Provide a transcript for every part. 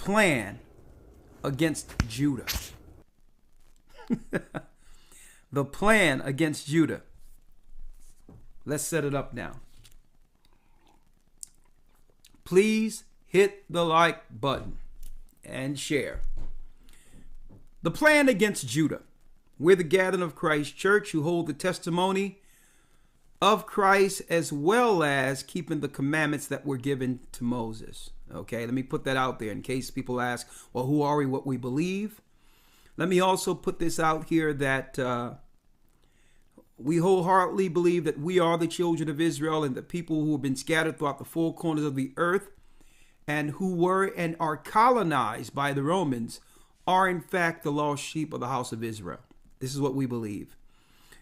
plan against Judah. The plan against Judah. Let's set it up now. Please hit the like button and share. The plan against Judah. We're the gathering of Christ Church who hold the testimony of Christ as well as keeping the commandments that were given to Moses. Okay, let me put that out there in case people ask, well, who are we, what we believe? Let me also put this out here that we wholeheartedly believe that we are the children of Israel and the people who have been scattered throughout the four corners of the earth and who were and are colonized by the Romans are in fact the lost sheep of the house of Israel. This is what we believe.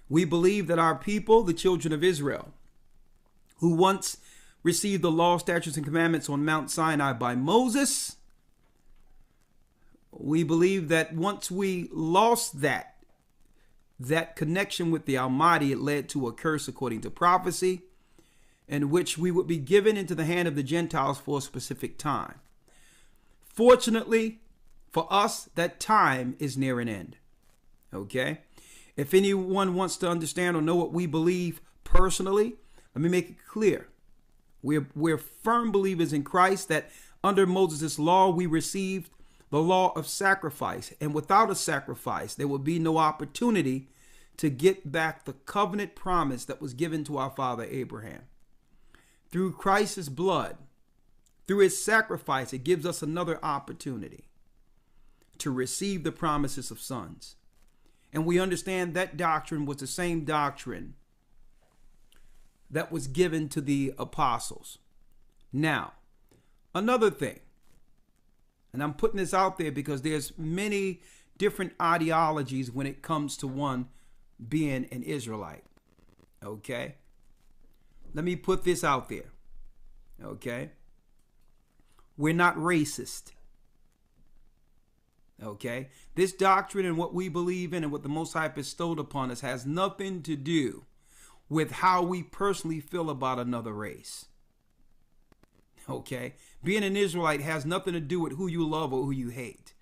We believe that our people, the children of Israel, who once received the law, statutes, and commandments on Mount Sinai by Moses, we believe that once we lost that connection with the Almighty, it led to a curse according to prophecy, in which we would be given into the hand of the Gentiles for a specific time. Fortunately for us, that time is near an end. Okay? If anyone wants to understand or know what we believe personally, let me make it clear. We're firm believers in Christ that under Moses' law, we received the law of sacrifice. And without a sacrifice, there would be no opportunity to get back the covenant promise that was given to our father Abraham. Through Christ's blood, through his sacrifice, it gives us another opportunity to receive the promises of sons. And we understand that doctrine was the same doctrine that was given to the apostles. Now, another thing, and I'm putting this out there because there's many different ideologies when it comes to one being an Israelite. Okay? Let me put this out there. Okay? We're not racist. Okay? This doctrine and what we believe in and what the Most High bestowed upon us has nothing to do with how we personally feel about another race. Okay? Being an Israelite has nothing to do with who you love or who you hate.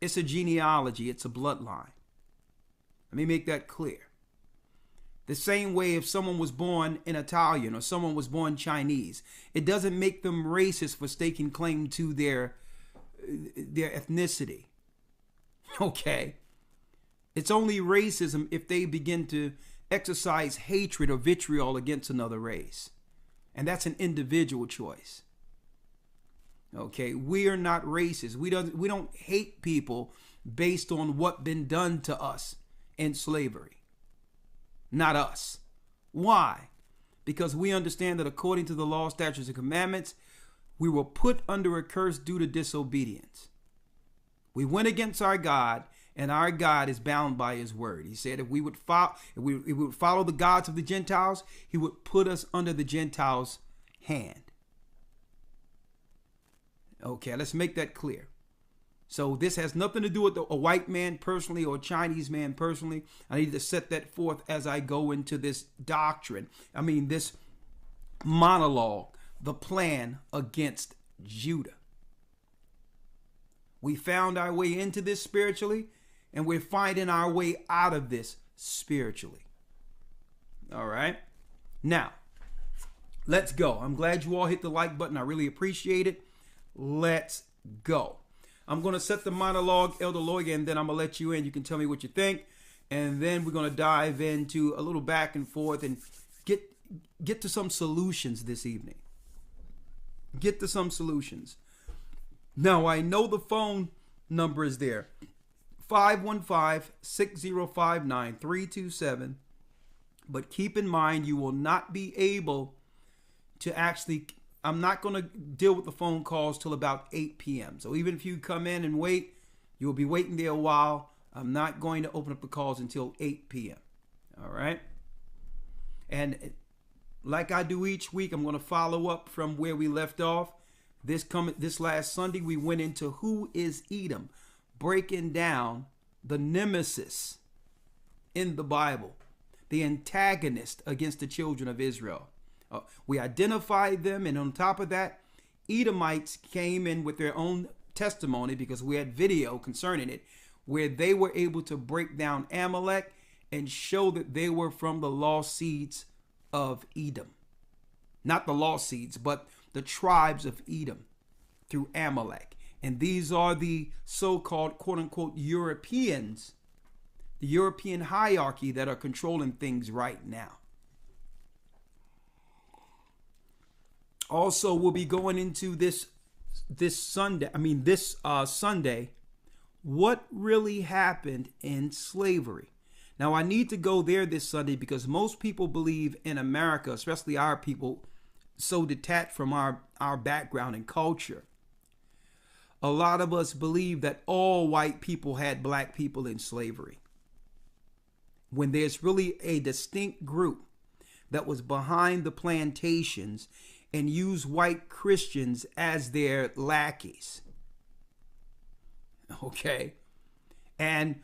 It's a genealogy. It's a bloodline. Let me make that clear. The same way if someone was born an Italian or someone was born Chinese, it doesn't make them racist for staking claim to their ethnicity. Okay? It's only racism if they begin to exercise hatred or vitriol against another race. And that's an individual choice. Okay? We are not racist. We don't hate people based on what been done to us in slavery. Not us. Why? Because we understand that according to the law, statutes, and commandments, we were put under a curse due to disobedience. We went against our God, and our God is bound by his word. He said if we would follow the gods of the Gentiles, he would put us under the Gentiles' hand. Okay, let's make that clear. So this has nothing to do with a white man personally or a Chinese man personally. I need to set that forth as I go into this doctrine. This monologue, the plan against Judah. We found our way into this spiritually, and we're finding our way out of this spiritually. All right. Now, let's go. I'm glad you all hit the like button. I really appreciate it. Let's go. I'm going to set the monologue, Elder Loya, and then I'm going to let you in. You can tell me what you think. And then we're going to dive into a little back and forth and get to some solutions this evening. Get to some solutions. Now, I know the phone number is there. 515-6059-327. But keep in mind, you will not be able to actually... I'm not going to deal with the phone calls till about 8 p.m. So even if you come in and wait, you'll be waiting there a while. I'm not going to open up the calls until 8 p.m. All right? And like I do each week, I'm going to follow up from where we left off. This last Sunday, we went into who is Edom, breaking down the nemesis in the Bible, the antagonist against the children of Israel. We identified them, and on top of that, Edomites came in with their own testimony, because we had video concerning it, where they were able to break down Amalek and show that they were from the lost seeds of Edom. Not the lost seeds, but the tribes of Edom through Amalek. And these are the so-called quote-unquote Europeans, the European hierarchy that are controlling things right now. Also, we'll be going into this Sunday, what really happened in slavery. Now, I need to go there this Sunday because most people believe in America, especially our people, so detached from our background and culture. A lot of us believe that all white people had black people in slavery, when there's really a distinct group that was behind the plantations and used white Christians as their lackeys. Okay? And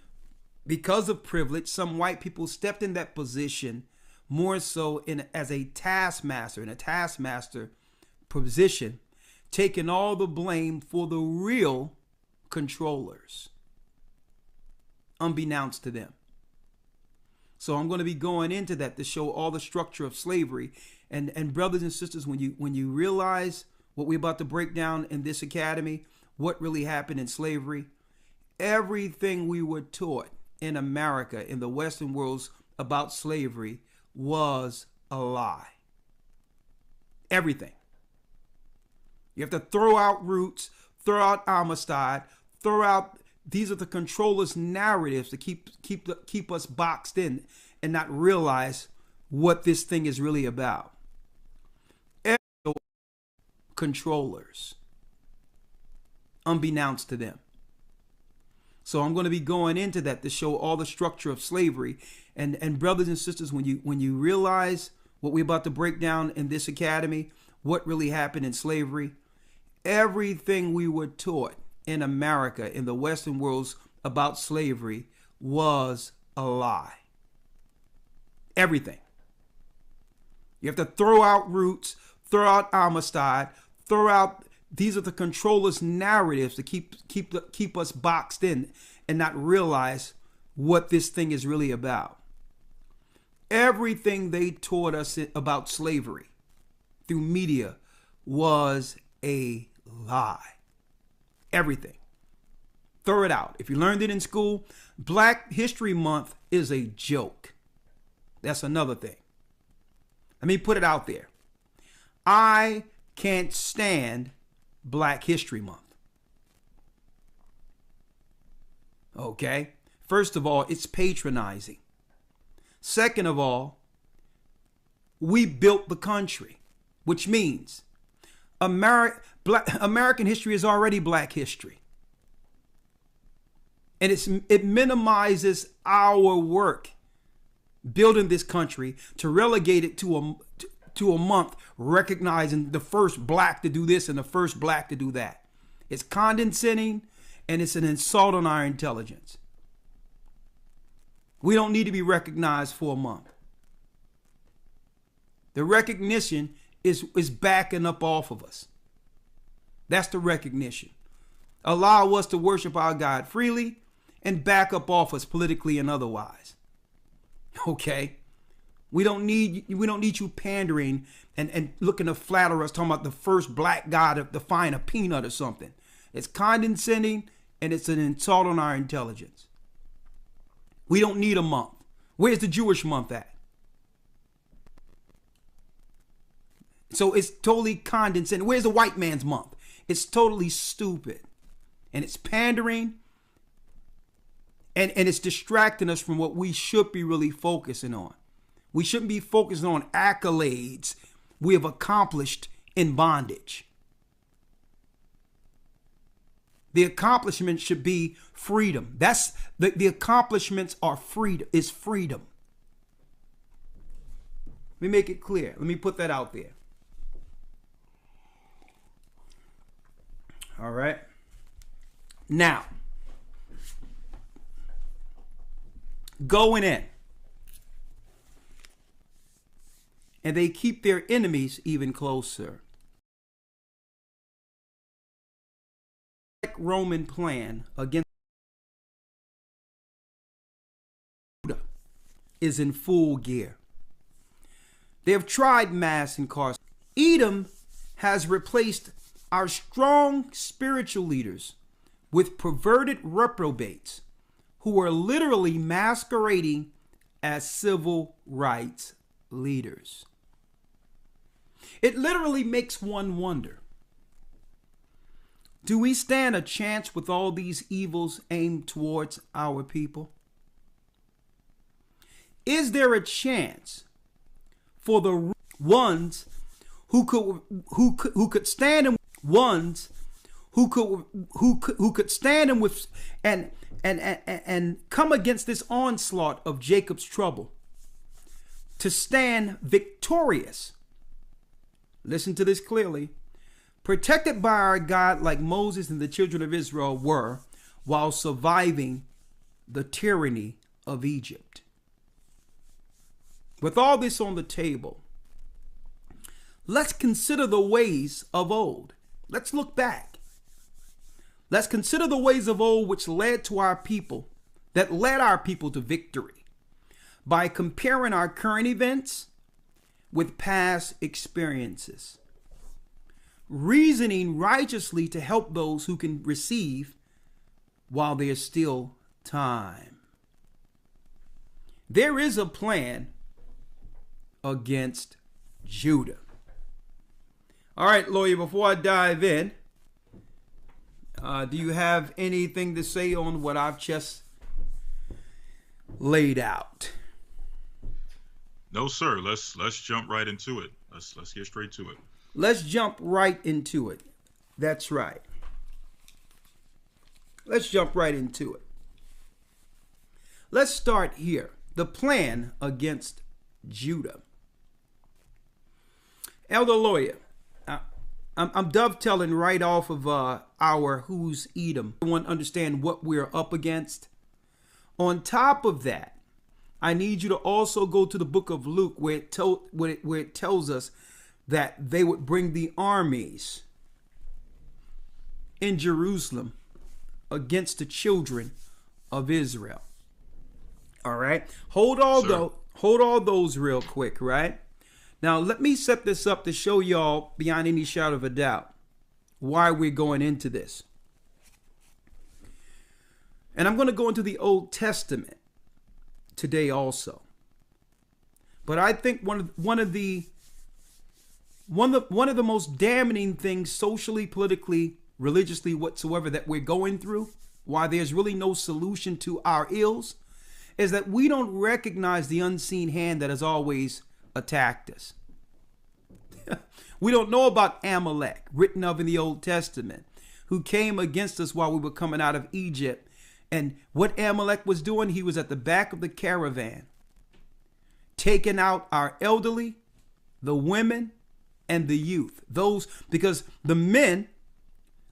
because of privilege, some white people stepped in that position more so as a taskmaster, in a taskmaster position, taking all the blame for the real controllers, unbeknownst to them. So I'm going to be going into that to show all the structure of slavery. And brothers and sisters, when you realize what we're about to break down in this academy, what really happened in slavery, everything we were taught in America, in the Western worlds about slavery was a lie. Everything. You have to throw out Roots, throw out Amistad, throw out, these are the controllers' narratives to keep us boxed in and not realize what this thing is really about. Controllers, unbeknownst to them. So I'm going to be going into that to show all the structure of slavery. And brothers and sisters, when you realize what we're about to break down in this academy, what really happened in slavery, everything we were taught in America, in the Western worlds about slavery was a lie. Everything. You have to throw out Roots, throw out Amistad, throw out, these are the controllers' narratives to keep us boxed in and not realize what this thing is really about. Everything they taught us about slavery through media was a lie. Everything. Throw it out. If you learned it in school, Black History Month is a joke. That's another thing. Let me put it out there. I can't stand Black History Month. Okay? First of all, it's patronizing. Second of all, we built the country, which means American history is already Black history. And it minimizes our work building this country to relegate it to a month recognizing the first Black to do this and the first Black to do that. It's condescending and it's an insult on our intelligence. We don't need to be recognized for a month. The recognition is backing up off of us. That's the recognition. Allow us to worship our God freely and back up off us politically and otherwise. Okay? We don't need you pandering and looking to flatter us, talking about the first Black guy to find a peanut or something. It's condescending and it's an insult on our intelligence. We don't need a month. Where's the Jewish month at? So it's totally condescending. Where's the white man's month? It's totally stupid. And it's pandering. And it's distracting us from what we should be really focusing on. We shouldn't be focusing on accolades we have accomplished in bondage. The accomplishment should be freedom. That's the accomplishments are freedom, is freedom. Let me make it clear. Let me put that out there. All right. Now, going in. And they keep their enemies even closer. Roman plan against Judah is in full gear. They have tried mass incarceration. Edom has replaced our strong spiritual leaders with perverted reprobates who are literally masquerading as civil rights leaders. It literally makes one wonder, do we stand a chance with all these evils aimed towards our people? Is there a chance for the ones who could stand and ones who could stand and with and come against this onslaught of Jacob's trouble to stand victorious? Listen to this clearly. Protected by our God like Moses and the children of Israel were, while surviving the tyranny of Egypt. With all this on the table, let's consider the ways of old. Let's look back. Let's consider the ways of old which led our people to victory by comparing our current events with past experiences, reasoning righteously to help those who can receive while there's still time. There is a plan against Judah. All right, lawyer, before I dive in, do you have anything to say on what I've just laid out? No, sir. Let's jump right into it. Let's get straight to it. Let's jump right into it. That's right. Let's jump right into it. Let's start here. The plan against Judah. Elder lawyer, I'm dovetailing right off of our Who's Edom. I want to understand what we're up against. On top of that, I need you to also go to the book of Luke where it tells us that they would bring the armies in Jerusalem against the children of Israel. All right. Hold all those real quick, right? Now, let me set this up to show y'all beyond any shadow of a doubt why we're going into this. And I'm going to go into the Old Testament today also. But I think one of the most damning things socially, politically, religiously, whatsoever that we're going through, why there's really no solution to our ills, is that we don't recognize the unseen hand that has always attacked us. We don't know about Amalek, written of in the Old Testament, who came against us while we were coming out of Egypt. And what Amalek was doing, he was at the back of the caravan, taking out our elderly, the women, and the youth. Those, because the men,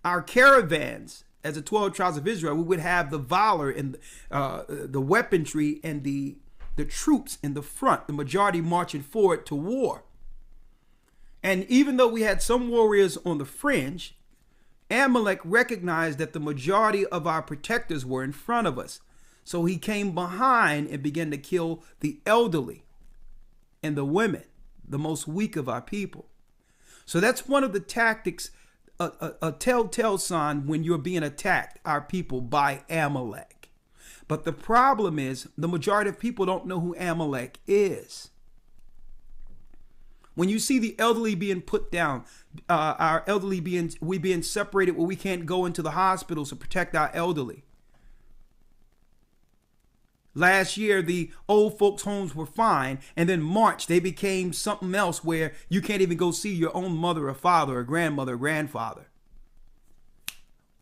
our caravans, as the 12 tribes of Israel, we would have the valor and the weaponry and the troops in the front, the majority marching forward to war. And even though we had some warriors on the fringe, Amalek recognized that the majority of our protectors were in front of us. So he came behind and began to kill the elderly and the women, the most weak of our people. So that's one of the tactics, a telltale sign when you're being attacked, our people, by Amalek. But the problem is the majority of people don't know who Amalek is. When you see the elderly being put down, our elderly being separated where we can't go into the hospitals to protect our elderly. Last year, the old folks' homes were fine, and then March, they became something else where you can't even go see your own mother or father or grandmother or grandfather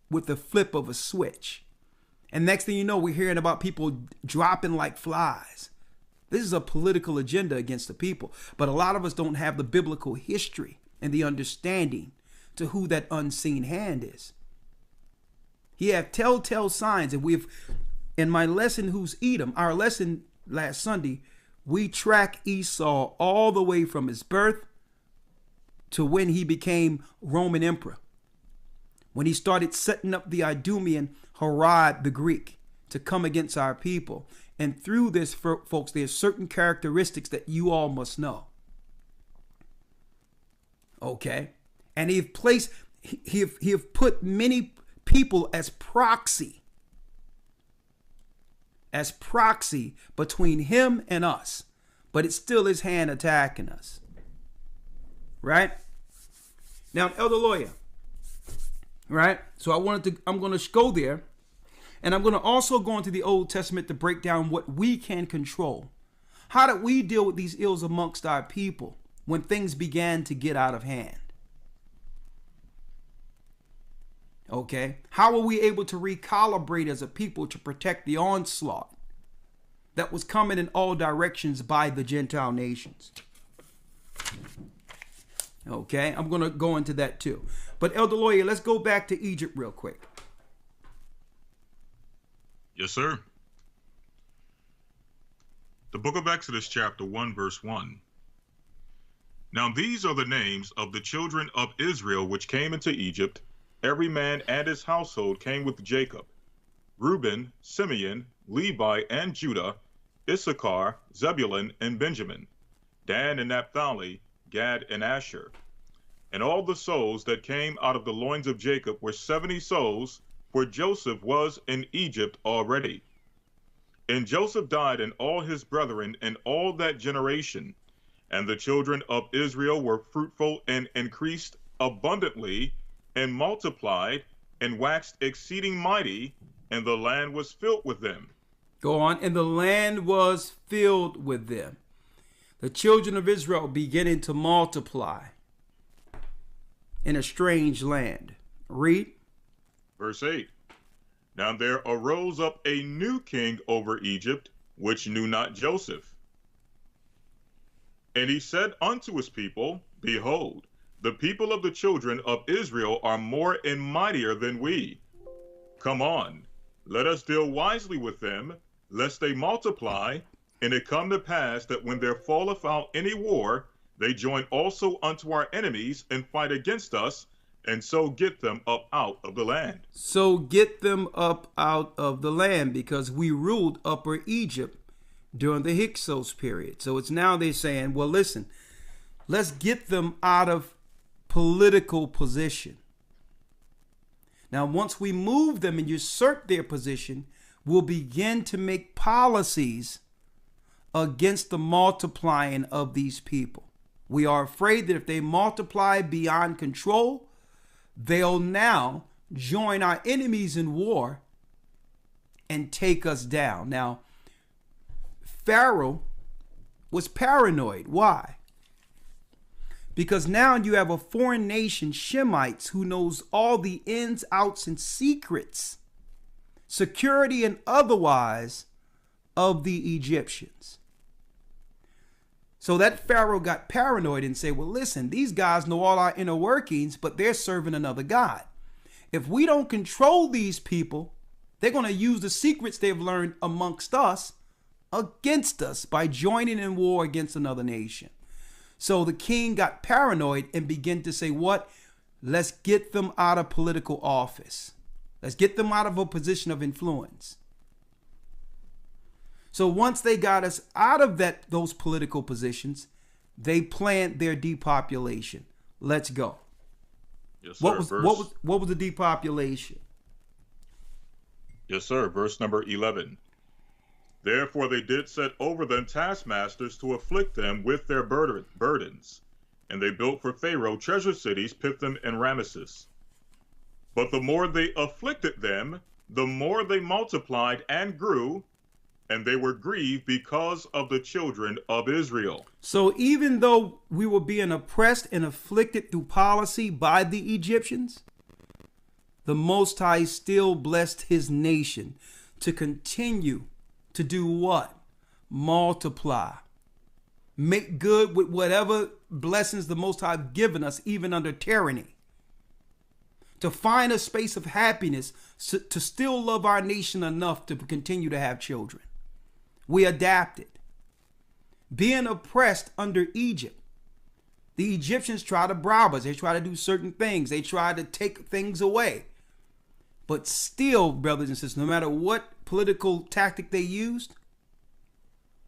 with the flip of a switch. And next thing you know, we're hearing about people dropping like flies. This is a political agenda against the people. But a lot of us don't have the biblical history and the understanding to who that unseen hand is. He had telltale signs, and in my lesson, Who's Edom, our lesson last Sunday, we track Esau all the way from his birth to when he became Roman emperor. when he started setting up the Idumean Herod the Greek to come against our people. And through this, folks, there's certain characteristics that you all must know. Okay? And he have put many people as proxy between him and us. But it's still his hand attacking us. Right? Now, Elder Lawyer. Right? So I'm going to go there. And I'm going to also go into the Old Testament to break down what we can control. How did we deal with these ills amongst our people when things began to get out of hand? Okay? How were we able to recalibrate as a people to protect the onslaught that was coming in all directions by the Gentile nations? Okay? I'm going to go into that too. But Elder Lawyer, let's go back to Egypt real quick. Yes, sir. The book of Exodus, chapter 1, verse 1. Now these are the names of the children of Israel which came into Egypt. Every man and his household came with Jacob. Reuben, Simeon, Levi, and Judah, Issachar, Zebulun, and Benjamin, Dan and Naphtali, Gad and Asher. And all the souls that came out of the loins of Jacob were 70 souls, for Joseph was in Egypt already. And Joseph died, and all his brethren, and all that generation. And the children of Israel were fruitful and increased abundantly, and multiplied, and waxed exceeding mighty, and the land was filled with them. Go on. And the land was filled with them. The children of Israel beginning to multiply in a strange land. Read. Verse 8. Now there arose up a new king over Egypt, which knew not Joseph. And he said unto his people, Behold, the people of the children of Israel are more and mightier than we. Come on, let us deal wisely with them, lest they multiply, and it come to pass that when there falleth out any war, they join also unto our enemies and fight against us, and so get them up out of the land. So get them up out of the land, because we ruled Upper Egypt during the Hyksos period. So it's now they're saying, well, listen, let's get them out of political position. Now, once we move them and usurp their position, we'll begin to make policies against the multiplying of these people. We are afraid that if they multiply beyond control, they'll now join our enemies in war and take us down. Now, Pharaoh was paranoid. Why? Because now you have a foreign nation, Shemites, who knows all the ins, outs, and secrets, security and otherwise, of the Egyptians. So that Pharaoh got paranoid and said, well, listen, these guys know all our inner workings, but they're serving another God. If we don't control these people, they're going to use the secrets they've learned amongst us against us by joining in war against another nation. So the king got paranoid and began to say, what? Let's get them out of political office. Let's get them out of a position of influence. So once they got us out of those political positions, they planned their depopulation. Let's go. Yes, sir. What was the depopulation? Yes, sir. Verse number 11. Therefore they did set over them taskmasters to afflict them with their burdens. And they built for Pharaoh treasure cities, Pithom and Ramesses. But the more they afflicted them, the more they multiplied and grew, and they were grieved because of the children of Israel. So even though we were being oppressed and afflicted through policy by the Egyptians, the Most High still blessed his nation to continue to do what? Multiply. Make good with whatever blessings the Most High have given us, even under tyranny. To find a space of happiness, to still love our nation enough to continue to have children. We adapted. Being oppressed under Egypt, the Egyptians try to bribe us. They try to do certain things. They try to take things away. But still, brothers and sisters, no matter what political tactic they used,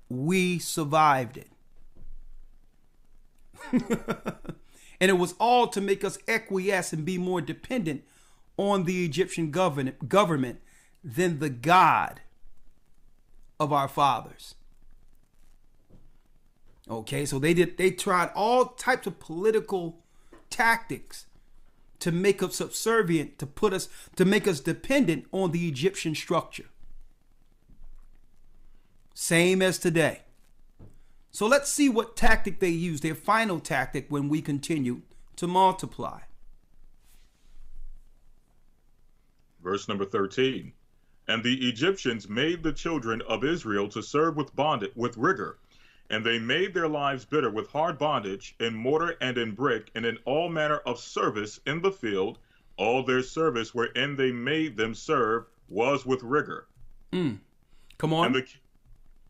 we survived it. And it was all to make us acquiesce and be more dependent on the Egyptian government than the God of our fathers. Okay, so they tried all types of political tactics to make us subservient, to make us dependent on the Egyptian structure. Same as today. So let's see what tactic they used, their final tactic, when we continue to multiply. Verse number 13. And the Egyptians made the children of Israel to serve with rigor, and they made their lives bitter with hard bondage, in mortar and in brick, and in all manner of service in the field. All their service wherein they made them serve was with rigor. Come on.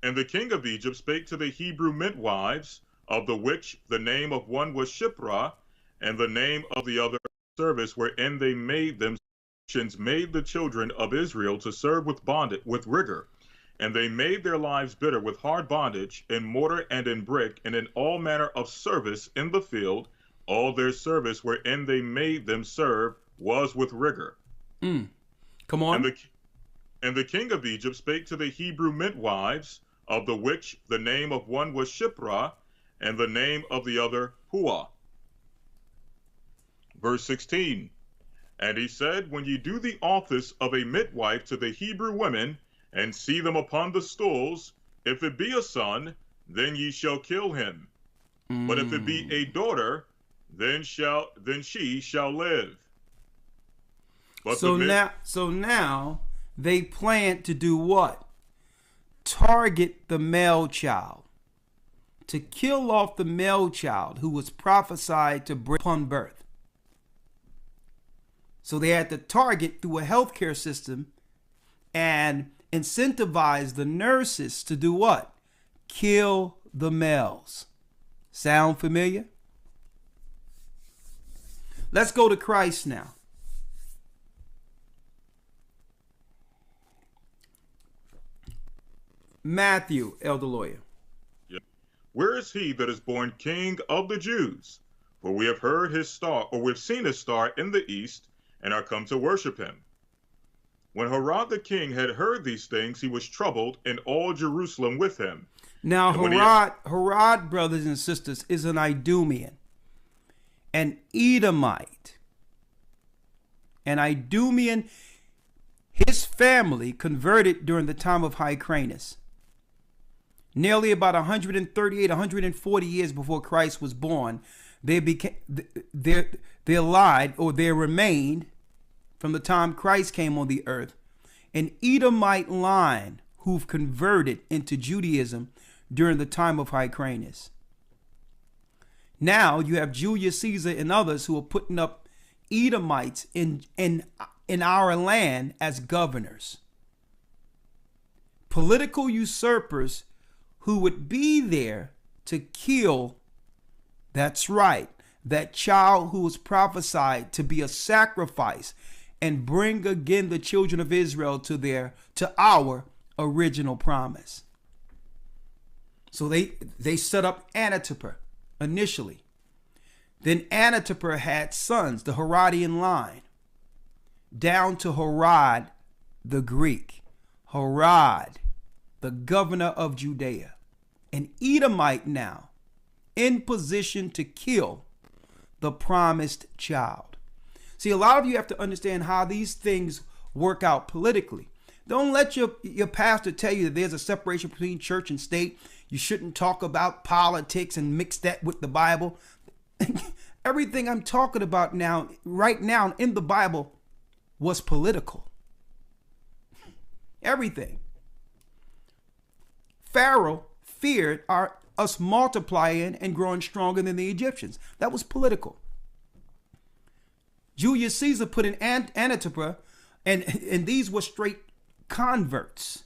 And the king of Egypt spake to the Hebrew midwives, of the which the name of one was Shiphrah, and the name of the other service wherein they made them. Made the children of Israel to serve with rigor, and they made their lives bitter with hard bondage, in mortar and in brick, and in all manner of service in the field. All their service wherein they made them serve was with rigor. Come on. And the king of Egypt spake to the Hebrew midwives, of the which the name of one was Shiphrah, and the name of the other Puah. Verse 16. And he said, when ye do the office of a midwife to the Hebrew women, and see them upon the stools, if it be a son, then ye shall kill him. But if it be a daughter, then she shall live. But so now they plan to do what? Target the male child, to kill off the male child who was prophesied to bring upon birth. So they had to target through a healthcare system and incentivize the nurses to do what? Kill the males. Sound familiar? Let's go to Christ now. Matthew, elder lawyer. Where is he that is born King of the Jews? For we have heard his star, or we've seen his star in the east, and are come to worship him. When Herod the king had heard these things, he was troubled, and all Jerusalem with him. Now Herod, brothers and sisters, is an Idumean, an Edomite. An Idumean, his family converted during the time of Hyrcanus. Nearly about 138, 140 years before Christ was born, they remained from the time Christ came on the earth, an Edomite line who've converted into Judaism during the time of Hyrcanus. Now you have Julius Caesar and others who are putting up Edomites in our land as governors. Political usurpers who would be there to kill, that's right, that child who was prophesied to be a sacrifice and bring again the children of Israel to our original promise. So they set up Antipater initially. Then Antipater had sons, the Herodian line, down to Herod the Greek. Herod, the governor of Judea, an Edomite now, in position to kill the promised child. See, a lot of you have to understand how these things work out politically. Don't let your pastor tell you that there's a separation between church and state. You shouldn't talk about politics and mix that with the Bible. Everything I'm talking about right now in the Bible was political. Everything. Pharaoh feared us multiplying and growing stronger than the Egyptians. That was political. Julius Caesar put in Antipater, and these were straight converts.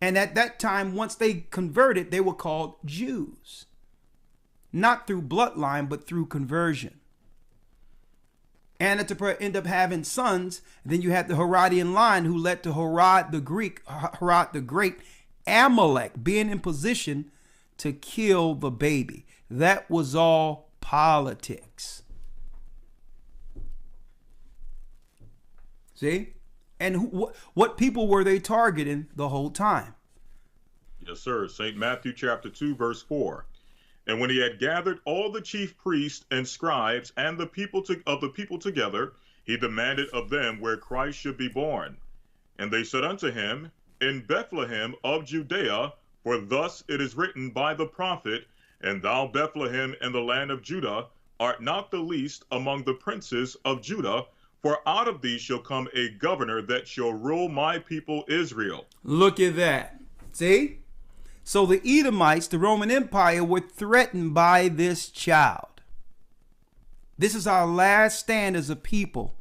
And at that time, once they converted, they were called Jews. Not through bloodline, but through conversion. Antipater ended up having sons. And then you had the Herodian line who led to Herod the Great, Amalek being in position to kill the baby. That was all politics. See? And what people were they targeting the whole time? Yes, sir. St. Matthew chapter 2, verse 4. And when he had gathered all the chief priests and scribes and the people together, he demanded of them where Christ should be born. And they said unto him, In Bethlehem of Judea, for thus it is written by the prophet, And thou, Bethlehem, in the land of Judah, art not the least among the princes of Judah, for out of thee shall come a governor that shall rule my people Israel. Look at that. See? So the Edomites, the Roman Empire, were threatened by this child. This is our last stand as a people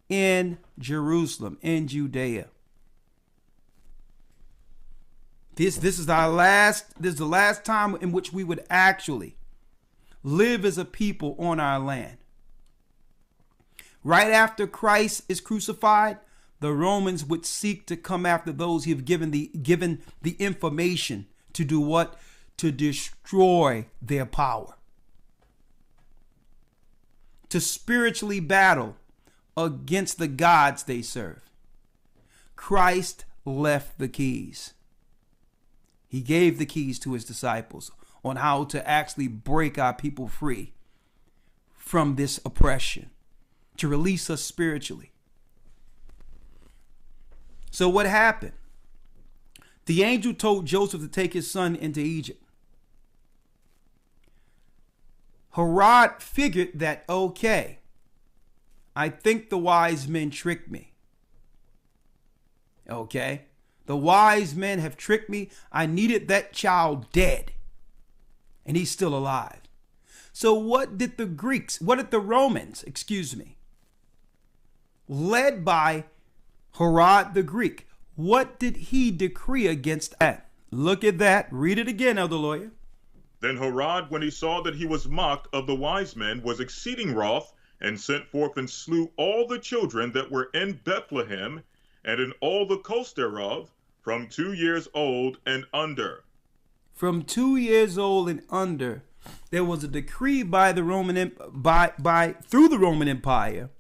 in Jerusalem, in Judea. This is the last time in which we would actually live as a people on our land. Right after Christ is crucified, the Romans would seek to come after those who have given the information to do what? To destroy their power. To spiritually battle against the gods they serve. Christ left the keys. He gave the keys to his disciples on how to actually break our people free from this oppression, to release us spiritually. So what happened? The angel told Joseph to take his son into Egypt. Herod figured that, okay, I think the wise men tricked me. Okay, the wise men have tricked me. I needed that child dead, and he's still alive. So what did the Romans, led by Herod the Greek, what did he decree against that? Look at that. Read it again, Elder Lawyer. Then Herod, when he saw that he was mocked of the wise men, was exceeding wroth, and sent forth and slew all the children that were in Bethlehem, and in all the coast thereof, from 2 years old and under. From 2 years old and under, there was a decree by the Roman through the Roman Empire,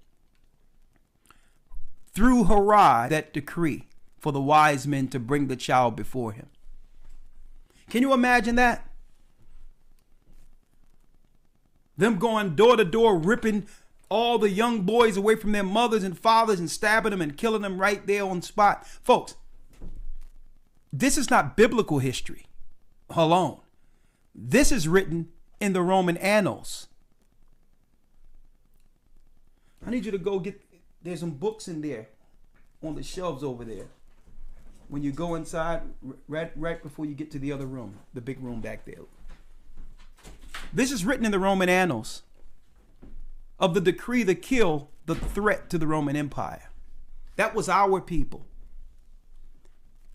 through Herod, that decree for the wise men to bring the child before him. Can you imagine that? Them going door to door, ripping all the young boys away from their mothers and fathers and stabbing them and killing them right there on spot. Folks, this is not biblical history alone. This is written in the Roman annals. I need you to go get, there's some books in there on the shelves over there. When you go inside, right before you get to the other room, the big room back there. This is written in the Roman annals of the decree to kill the threat to the Roman Empire. That was our people.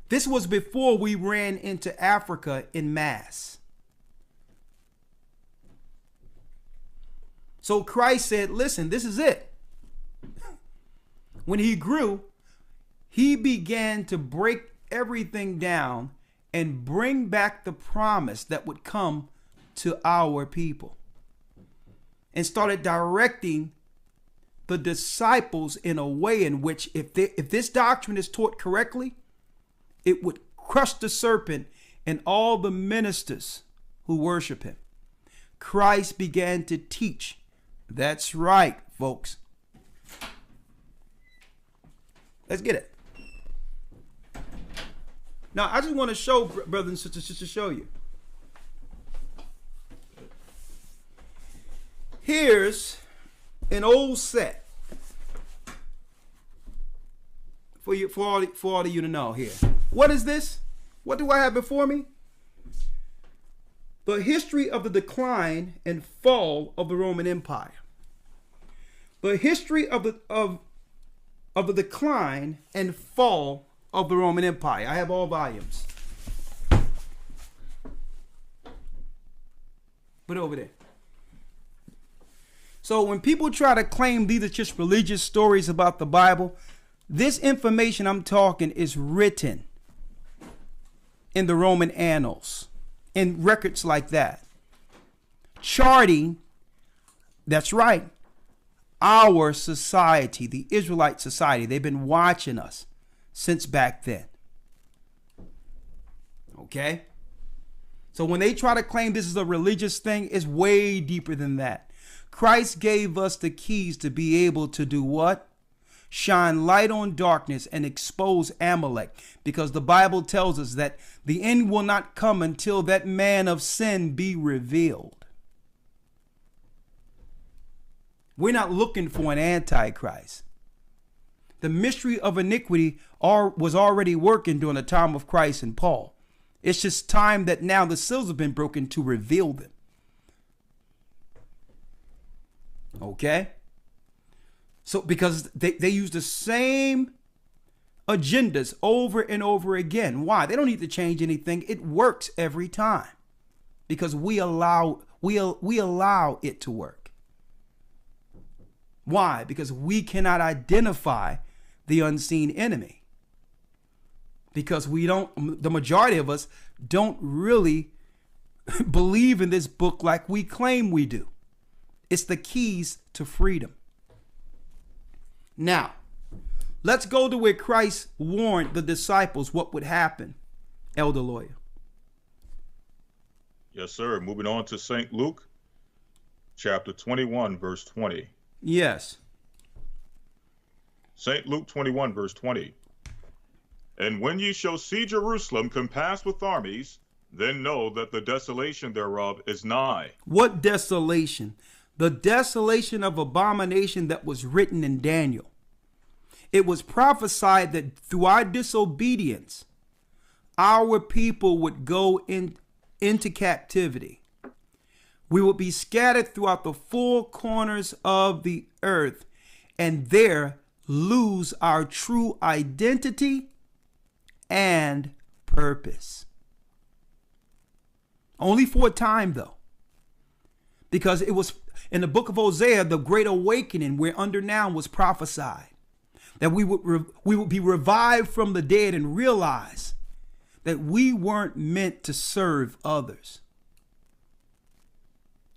This was before we ran into Africa in mass. So Christ said, listen, this is it. When he grew, he began to break everything down and bring back the promise that would come to our people, and started directing the disciples in a way in which if this doctrine is taught correctly, it would crush the serpent and all the ministers who worship him. Christ began to teach. That's right, folks. Let's get it. Now, I just want to show, brothers and sisters, just to show you. Here's an old set for all of you to know here. What is this? What do I have before me? The history of the decline and fall of the Roman Empire. The history of the decline and fall of the Roman Empire. I have all volumes. Put it over there. So when people try to claim these are just religious stories about the Bible, this information I'm talking is written in the Roman annals, in records like that, charting, that's right, our society, the Israelite society. They've been watching us since back then. Okay? So when they try to claim this is a religious thing, it's way deeper than that. Christ gave us the keys to be able to do what? Shine light on darkness and expose Amalek, because the Bible tells us that the end will not come until that man of sin be revealed. We're not looking for an antichrist. The mystery of iniquity was already working during the time of Christ and Paul. It's just time that now the seals have been broken to reveal them. Okay? So because they use the same agendas over and over again. Why? They don't need to change anything. It works every time because we allow it to work. Why? Because we cannot identify the unseen enemy. Because the majority of us don't really believe in this book like we claim we do. It's the keys to freedom. Now, let's go to where Christ warned the disciples what would happen, Elder Lawyer. Yes, sir. Moving on to St. Luke, chapter 21, verse 20. Yes. St. Luke 21, verse 20. And when ye shall see Jerusalem compassed with armies, then know that the desolation thereof is nigh. What desolation? The desolation of abomination that was written in Daniel. It was prophesied that through our disobedience, our people would go into captivity. We would be scattered throughout the four corners of the earth and there lose our true identity and purpose. Only for a time, though. Because it was in the book of Hosea, the great awakening we're under now was prophesied. That we would be revived from the dead and realize that we weren't meant to serve others.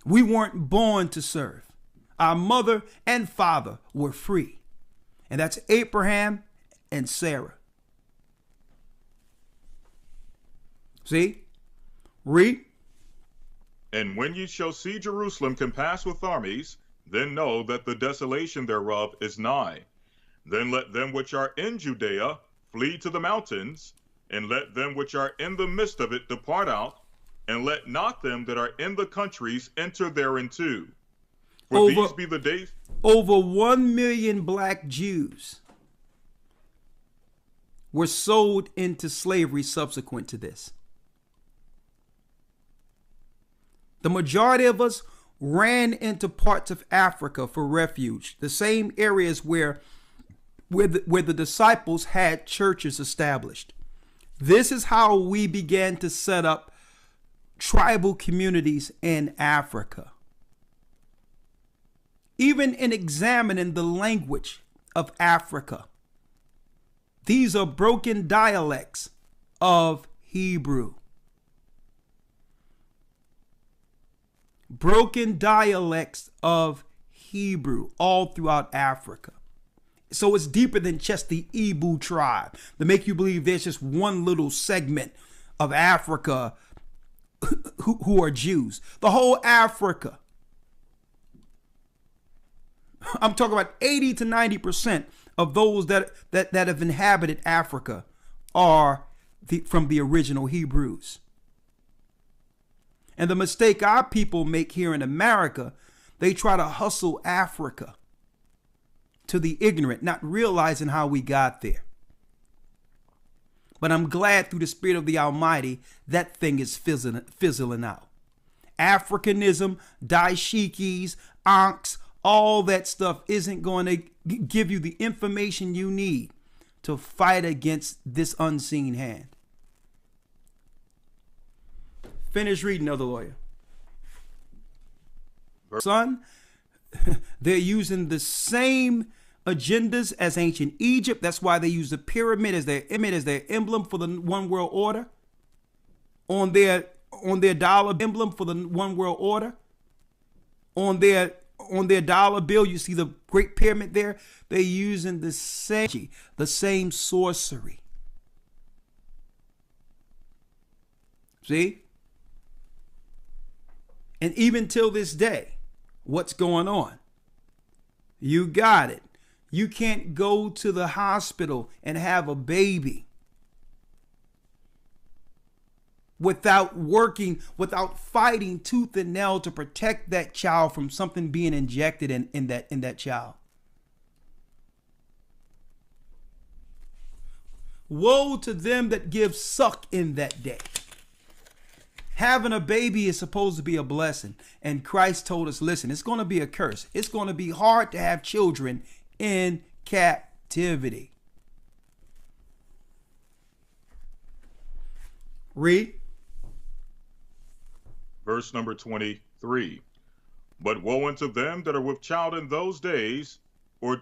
We weren't born to serve. Our mother and father were free. And that's Abraham and Sarah. See? Read. And when ye shall see Jerusalem compassed with armies, then know that the desolation thereof is nigh. Then let them which are in Judea flee to the mountains, and let them which are in the midst of it depart out, and let not them that are in the countries enter thereinto. For these be the days. Over 1 million black Jews were sold into slavery subsequent to this. The majority of us ran into parts of Africa for refuge, the same areas where the disciples had churches established. This is how we began to set up tribal communities in Africa. Even in examining the language of Africa, these are broken dialects of Hebrew. Broken dialects of Hebrew all throughout Africa. So it's deeper than just the Ibu tribe to make you believe there's just one little segment of Africa who are Jews. The whole Africa. I'm talking about 80 to 90% of those that have inhabited Africa are from the original Hebrews. And the mistake our people make here in America, they try to hustle Africa to the ignorant, not realizing how we got there. But I'm glad through the Spirit of the Almighty, that thing is fizzling out. Africanism, dashikis, ankhs, all that stuff isn't going to give you the information you need to fight against this unseen hand. Finish reading, Elder Lawyer. Son, they're using the same agendas as ancient Egypt. That's why they use the pyramid as their image, as their emblem for the one world order. On their dollar emblem for the one world order. On their dollar bill, you see the Great Pyramid there. They're using the same sorcery. See? And even till this day, what's going on? You got it. You can't go to the hospital and have a baby without fighting tooth and nail to protect that child from something being injected in that child. Woe to them that give suck in that day. Having a baby is supposed to be a blessing. And Christ told us, listen, it's going to be a curse. It's going to be hard to have children in captivity. Read. Verse number 23. But woe unto them that are with child in those days, or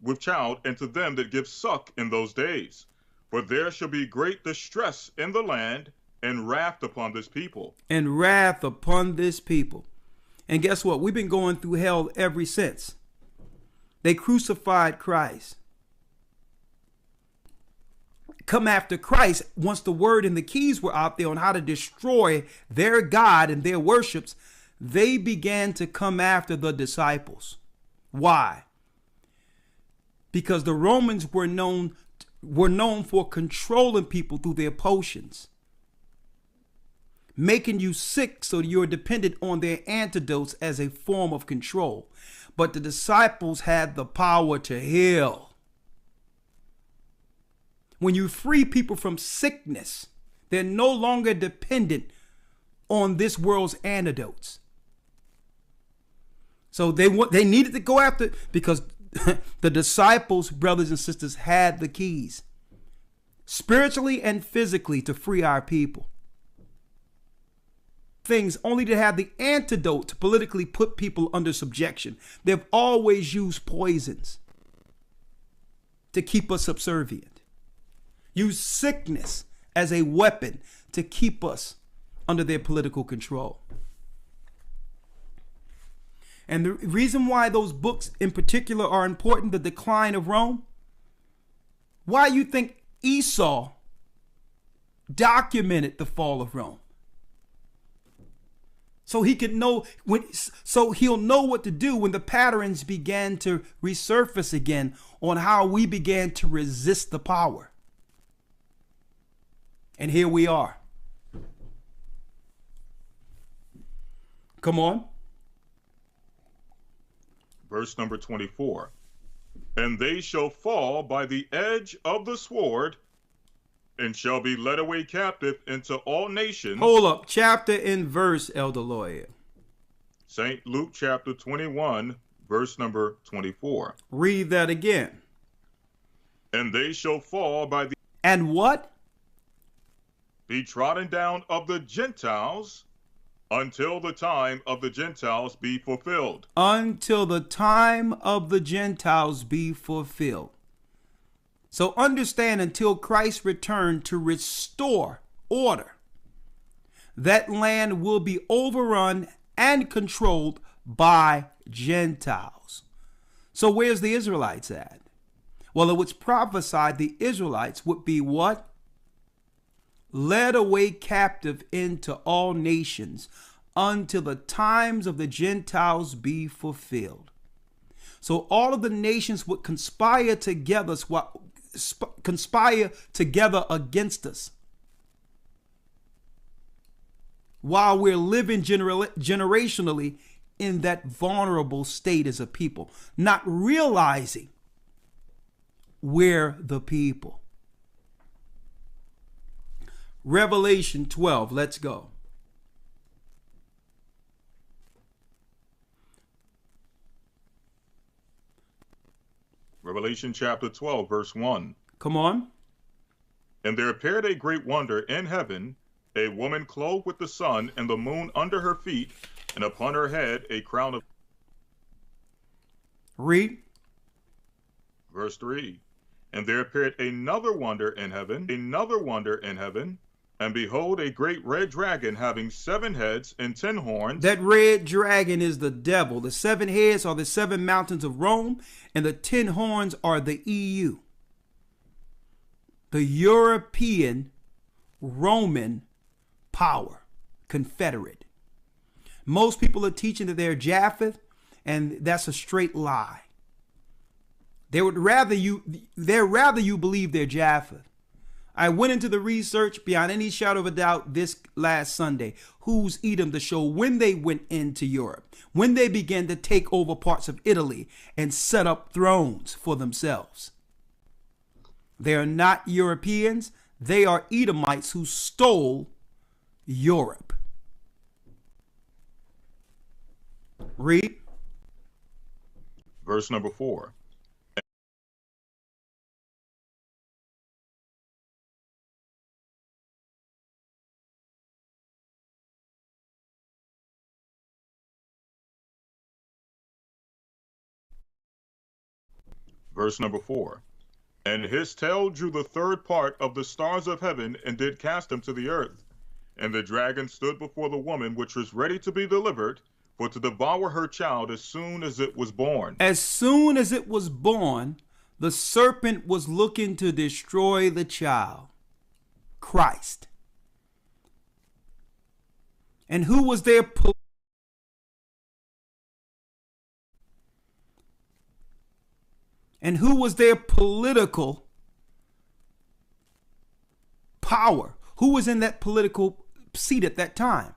with child, and to them that give suck in those days. For there shall be great distress in the land, and wrath upon this people. And wrath upon this people. And guess what? We've been going through hell ever since. They crucified Christ. Come after Christ, once the word and the keys were out there on how to destroy their God and their worships, they began to come after the disciples. Why? Because the Romans were known for controlling people through their potions, making you sick so you're dependent on their antidotes as a form of control. But the disciples had the power to heal. When you free people from sickness, they're no longer dependent on this world's antidotes. So they needed to go after, because the disciples, brothers and sisters, had the keys, spiritually and physically, to free our people. Things only to have the antidote to politically put people under subjection. They've always used poisons to keep us subservient. Use sickness as a weapon to keep us under their political control. And the reason why those books in particular are important, the decline of Rome, why you think Esau documented the fall of Rome? So he could know so he'll know what to do when the patterns began to resurface again on how we began to resist the power. And here we are. Come on. Verse number 24. And they shall fall by the edge of the sword, and shall be led away captive into all nations. Hold up. Chapter and verse, Elder Lawyer. St. Luke chapter 21, verse number 24. Read that again. And they shall fall by the... And what? Be trodden down of the Gentiles, until the time of the Gentiles be fulfilled. Until the time of the Gentiles be fulfilled. So understand, until Christ returned to restore order, that land will be overrun and controlled by Gentiles. So where's the Israelites at? Well, it was prophesied the Israelites would be what? Led away captive into all nations until the times of the Gentiles be fulfilled. So all of the nations would conspire together against us while we're living generationally in that vulnerable state as a people, not realizing we're the people. Revelation 12, let's go. Revelation chapter 12, verse 1. Come on. And there appeared a great wonder in heaven, a woman clothed with the sun and the moon under her feet, and upon her head a crown of... Read. Verse 3. And there appeared another wonder in heaven, and behold, a great red dragon having 7 heads and 10 horns. That red dragon is the devil. The 7 heads are the 7 mountains of Rome, and the 10 horns are the EU. The European Roman power, confederate. Most people are teaching that they're Japheth, and that's a straight lie. They'd rather you believe they're Japheth. I went into the research beyond any shadow of a doubt this last Sunday. Who's Edom to show when they went into Europe, when they began to take over parts of Italy and set up thrones for themselves. They are not Europeans. They are Edomites who stole Europe. Read. Verse number 4. Verse number 4. And his tail drew the 3rd part of the stars of heaven, and did cast them to the earth. And the dragon stood before the woman which was ready to be delivered, for to devour her child as soon as it was born. As soon as it was born, the serpent was looking to destroy the child, Christ. And who was their political power? Who was in that political seat at that time?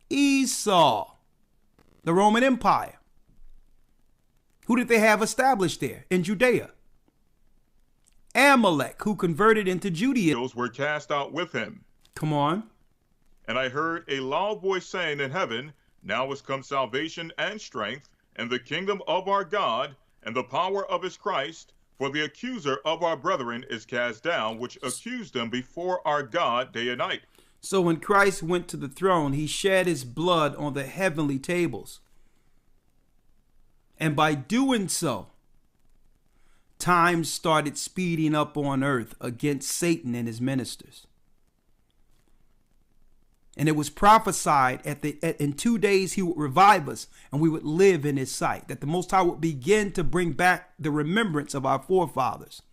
Esau, the Roman Empire. Who did they have established there in Judea? Amalek, who converted into Judaism. Those were cast out with him. Come on. And I heard a loud voice saying in heaven, Now is come salvation and strength, and the kingdom of our God, and the power of his Christ, for the accuser of our brethren is cast down, which accused them before our God day and night. So when Christ went to the throne, he shed his blood on the heavenly tables. And by doing so, time started speeding up on earth against Satan and his ministers. And it was prophesied in 2 days he would revive us and we would live in his sight. That the Most High would begin to bring back the remembrance of our forefathers.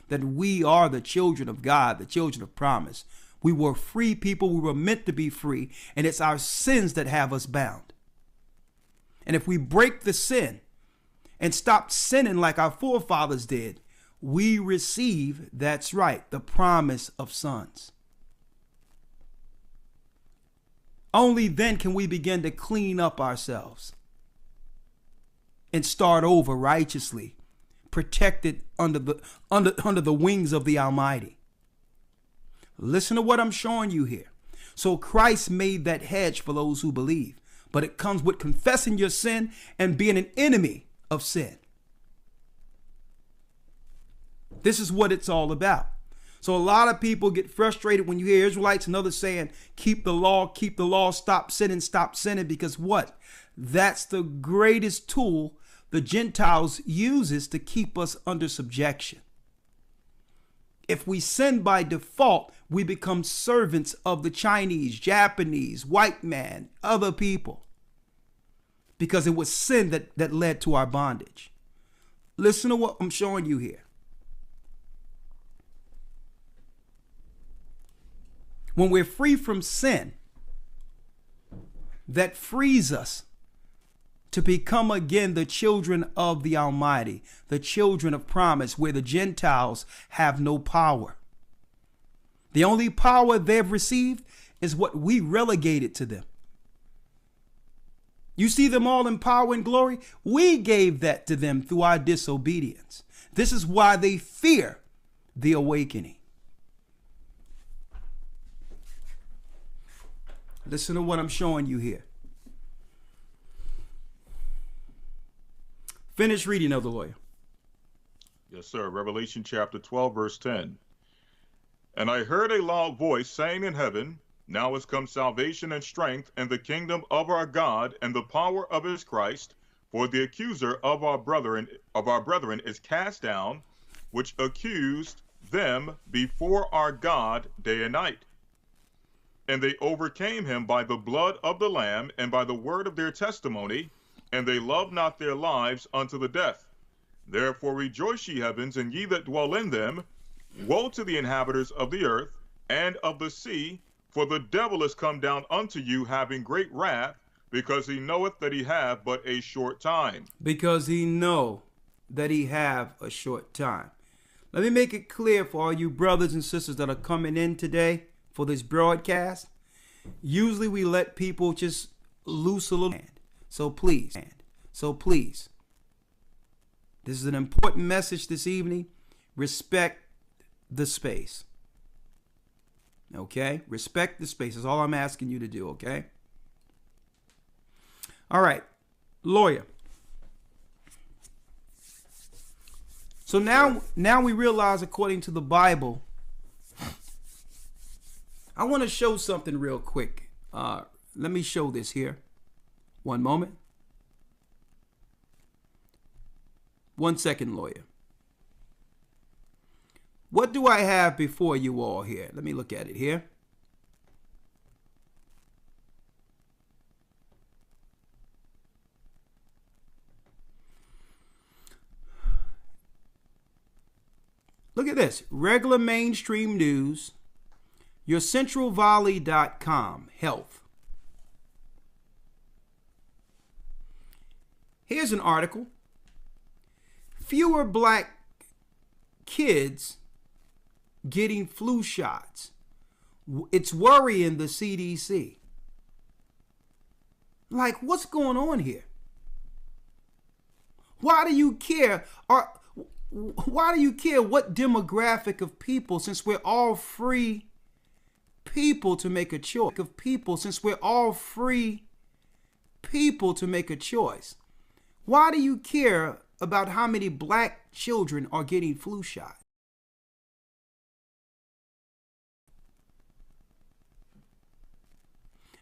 That we are the children of God, the children of promise. We were free people. We were meant to be free. And it's our sins that have us bound. And if we break the sin and stop sinning like our forefathers did, we receive, that's right, the promise of sons. Only then can we begin to clean up ourselves and start over righteously, protected under the wings of the Almighty. Listen to what I'm showing you here. So Christ made that hedge for those who believe, but it comes with confessing your sin and being an enemy of sin. This is what it's all about. So a lot of people get frustrated when you hear Israelites and others saying, keep the law, stop sinning, because what? That's the greatest tool the Gentiles uses to keep us under subjection. If we sin by default, we become servants of the Chinese, Japanese, white man, other people, because it was sin that led to our bondage. Listen to what I'm showing you here. When we're free from sin, that frees us to become again the children of the Almighty, the children of promise, where the Gentiles have no power. The only power they've received is what we relegated to them. You see them all in power and glory? We gave that to them through our disobedience. This is why they fear the awakening. Listen to what I'm showing you here. Finish reading, Elder Lawyer. Yes, sir. Revelation chapter 12, verse 10. And I heard a loud voice saying in heaven, Now is come salvation and strength, and the kingdom of our God, and the power of his Christ. For the accuser of our brethren is cast down, which accused them before our God day and night. And they overcame him by the blood of the Lamb and by the word of their testimony, and they loved not their lives unto the death. Therefore rejoice, ye heavens, and ye that dwell in them. Woe to the inhabitants of the earth and of the sea, for the devil is come down unto you, having great wrath, because he knoweth that he have but a short time. Because he know that he have a short time. Let me make it clear for all you brothers and sisters that are coming in today for this broadcast. Usually we let people just loose a little hand. So please, this is an important message this evening. Respect the space. Okay? Respect the space. That's all I'm asking you to do, okay? All right. Lawyer. So now we realize, according to the Bible, I want to show something real quick. Let me show this here. One moment. 1 second, lawyer. What do I have before you all here? Let me look at it here. Look at this. Regular mainstream news. Your centralvalley.com health. Here's an article. Fewer black kids getting flu shots. It's worrying the CDC. Like, what's going on here? Why do you care? Why do you care what demographic of people, since we're all free people to make a choice? Since we're all free people to make a choice. Why do you care about how many black children are getting flu shots?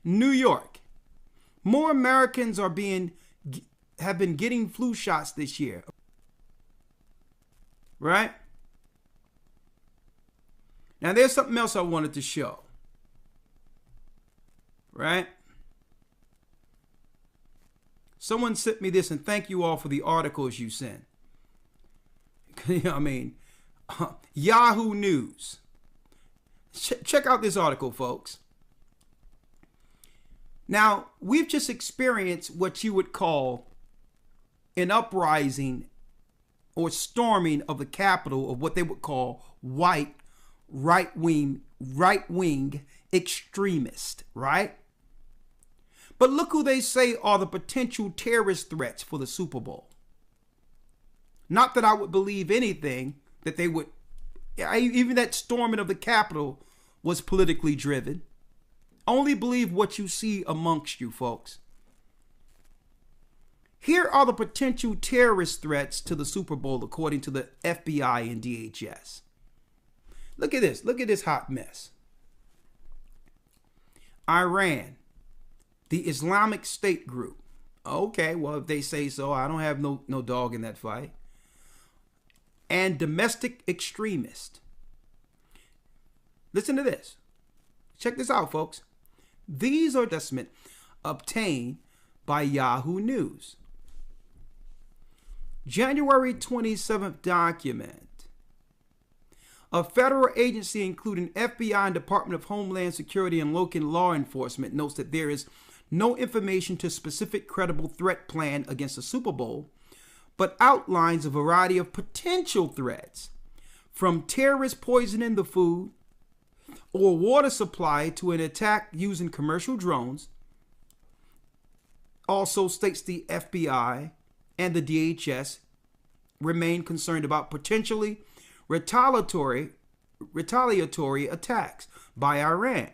New York. More Americans have been getting flu shots this year. Right? Now there's something else I wanted to show. Right? Someone sent me this, and thank you all for the articles you sent. I mean, Yahoo News. Check out this article, folks. Now, we've just experienced what you would call an uprising or storming of the Capitol of what they would call white right-wing extremists, right? But look who they say are the potential terrorist threats for the Super Bowl. Not that I would believe anything that they would, even that storming of the Capitol was politically driven. Only believe what you see amongst you, folks. Here are the potential terrorist threats to the Super Bowl according to the FBI and DHS. Look at this. Look at this hot mess. Iran, the Islamic State group. Okay, well, if they say so, I don't have no dog in that fight. And domestic extremist. Listen to this. Check this out, folks. These are assessment obtained by Yahoo News. January 27th document. A federal agency including FBI and Department of Homeland Security and local law enforcement notes that there is no information to specific credible threat plan against the Super Bowl, but outlines a variety of potential threats, from terrorists poisoning the food or water supply to an attack using commercial drones. Also states the FBI and the DHS remain concerned about potentially retaliatory attacks by Iran.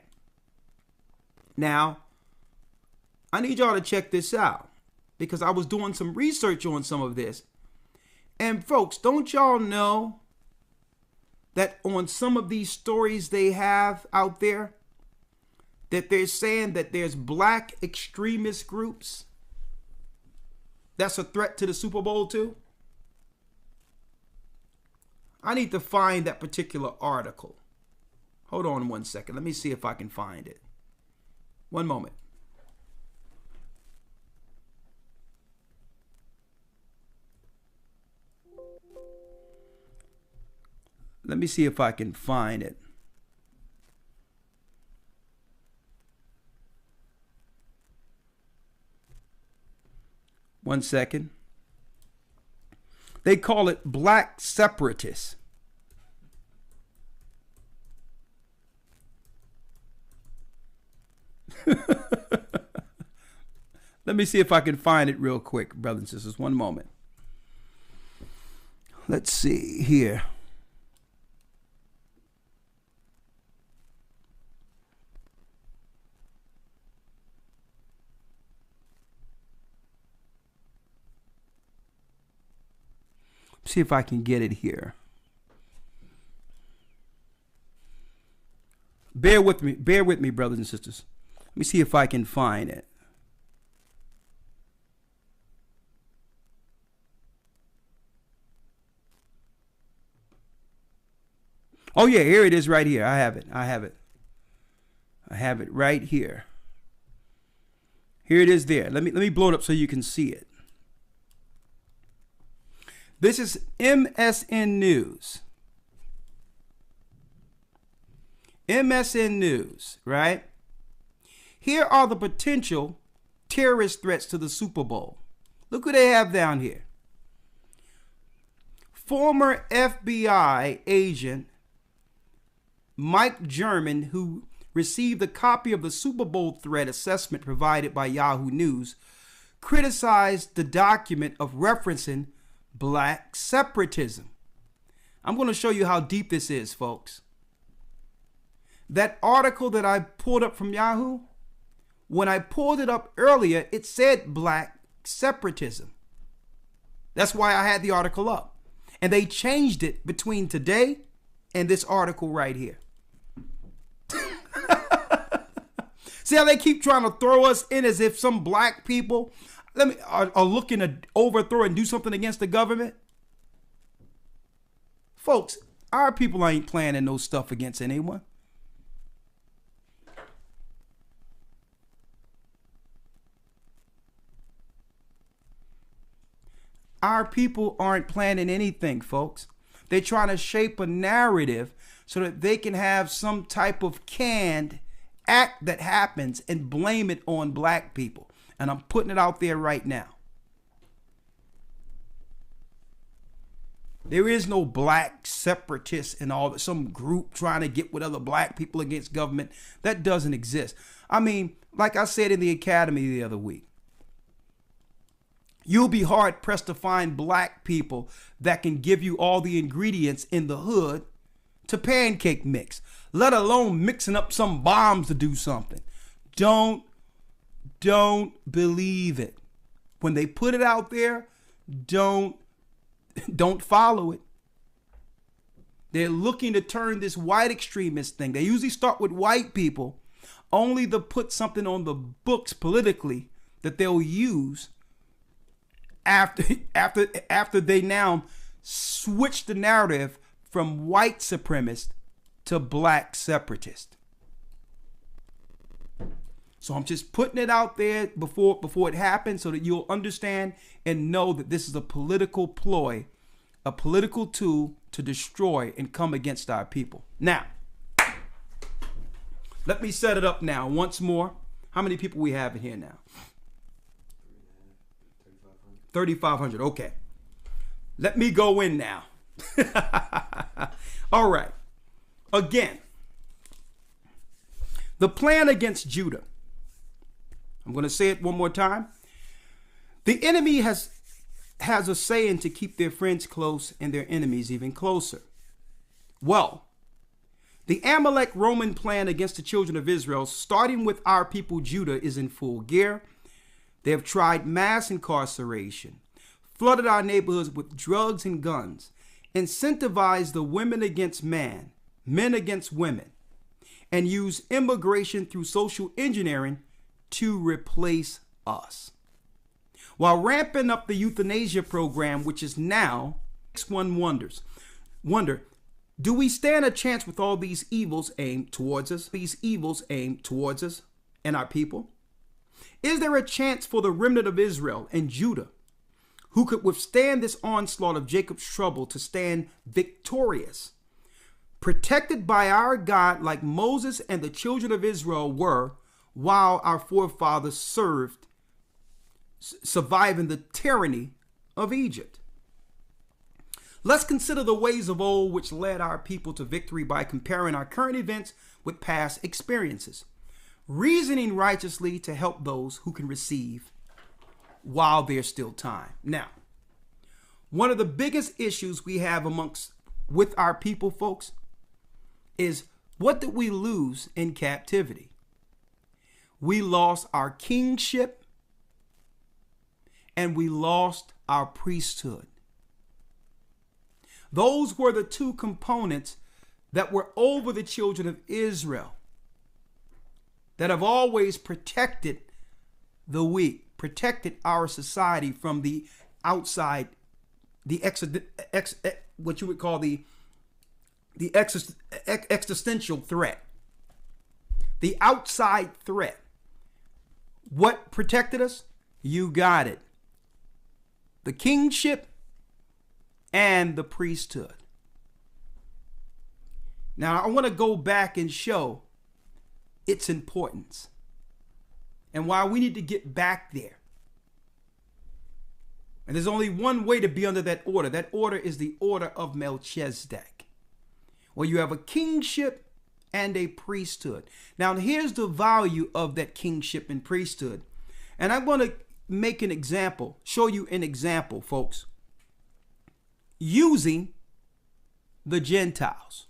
Now, I need y'all to check this out because I was doing some research on some of this. And folks, don't y'all know that on some of these stories they have out there, that they're saying that there's black extremist groups that's a threat to the Super Bowl too? I need to find that particular article. Hold on one second. Let me see if I can find it. One moment. Let me see if I can find it. One second. They call it black separatists. Let me see if I can find it real quick, brothers and sisters. One moment. Let's see here. See if I can get it here. Bear with me, brothers and sisters. Let me see if I can find it. Oh yeah, here it is right here. I have it right here. Here it is there. Let me blow it up so you can see it. This is MSN News. MSN News, right? Here are the potential terrorist threats to the Super Bowl. Look what they have down here. Former FBI agent Mike German, who received a copy of the Super Bowl threat assessment provided by Yahoo News, criticized the document of referencing black separatism. I'm going to show you how deep this is, folks. That article that I pulled up from Yahoo, when I pulled it up earlier, it said black separatism. That's why I had the article up. And they changed it between today and this article right here. See how they keep trying to throw us in as if some black people are looking to overthrow and do something against the government? Folks, our people ain't planning no stuff against anyone. Our people aren't planning anything, folks. They're trying to shape a narrative so that they can have some type of canned act that happens and blame it on black people. And I'm putting it out there right now. There is no black separatists and all that, some group trying to get with other black people against government. That doesn't exist. I mean, like I said in the academy the other week, you'll be hard pressed to find black people that can give you all the ingredients in the hood to pancake mix, let alone mixing up some bombs to do something. Don't believe it. When they put it out there, don't follow it. They're looking to turn this white extremist thing. They usually start with white people, only to put something on the books politically that they'll use after they now switch the narrative from white supremacist to black separatist. So I'm just putting it out there before it happens so that you'll understand and know that this is a political ploy, a political tool to destroy and come against our people. Now, let me set it up now once more. How many people we have in here now? 3,500. Okay. Let me go in now. All right. Again, the plan against Judah. I'm going to say it one more time. The enemy has a saying to keep their friends close and their enemies even closer. Well, the Amalek Roman plan against the children of Israel, starting with our people Judah, is in full gear. They have tried mass incarceration, flooded our neighborhoods with drugs and guns, incentivized the women against men against women, and used immigration through social engineering to replace us. while ramping up the euthanasia program, which is now one wonder, do we stand a chance with all these evils aimed towards us? These evils aimed towards us and our people? Is there a chance for the remnant of Israel and Judah who could withstand this onslaught of Jacob's trouble to stand victorious, protected by our God like Moses and the children of Israel were while our forefathers surviving the tyranny of Egypt? Let's consider the ways of old which led our people to victory by comparing our current events with past experiences, reasoning righteously to help those who can receive while there's still time. Now, one of the biggest issues we have with our people, folks, is what did we lose in captivity? We lost our kingship and we lost our priesthood. Those were the two components that were over the children of Israel that have always protected the weak, protected our society from the outside, what you would call the existential threat, the outside threat. What protected us? You got it. The kingship and the priesthood. Now, I want to go back and show its importance and why we need to get back there. And there's only one way to be under that order. That order is the order of Melchizedek, where you have a kingship and a priesthood. Now, here's the value of that kingship and priesthood. And I want to make an example, show you an example, folks, using the Gentiles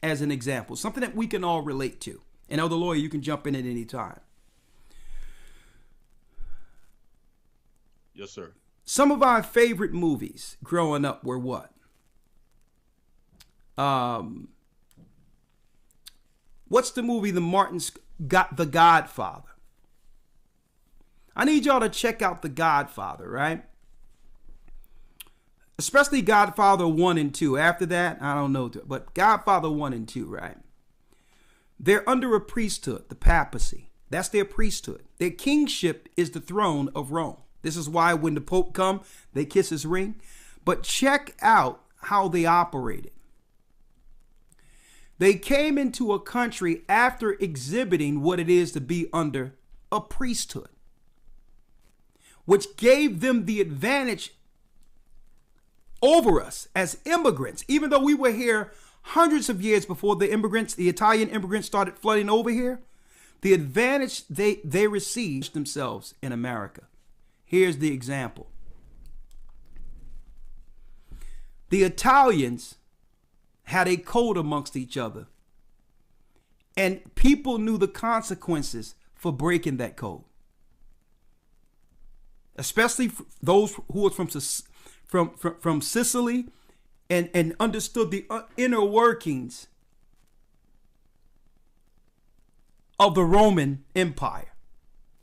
as an example, something that we can all relate to. And Elder Lawyer, you can jump in at any time. Yes, sir. Some of our favorite movies growing up were what? What's the movie The Godfather? I need y'all to check out The Godfather, right? Especially Godfather 1 and 2. After that, I don't know. But Godfather 1 and 2, right? They're under a priesthood, the papacy. That's their priesthood. Their kingship is the throne of Rome. This is why when the Pope come, they kiss his ring. But check out how they operated. They came into a country after exhibiting what it is to be under a priesthood, which gave them the advantage over us as immigrants. Even though we were here hundreds of years before the Italian immigrants started flooding over here, the advantage they received themselves in America. Here's the example. The Italians had a code amongst each other, and people knew the consequences for breaking that code. Especially those who were from Sicily and understood the inner workings of the Roman Empire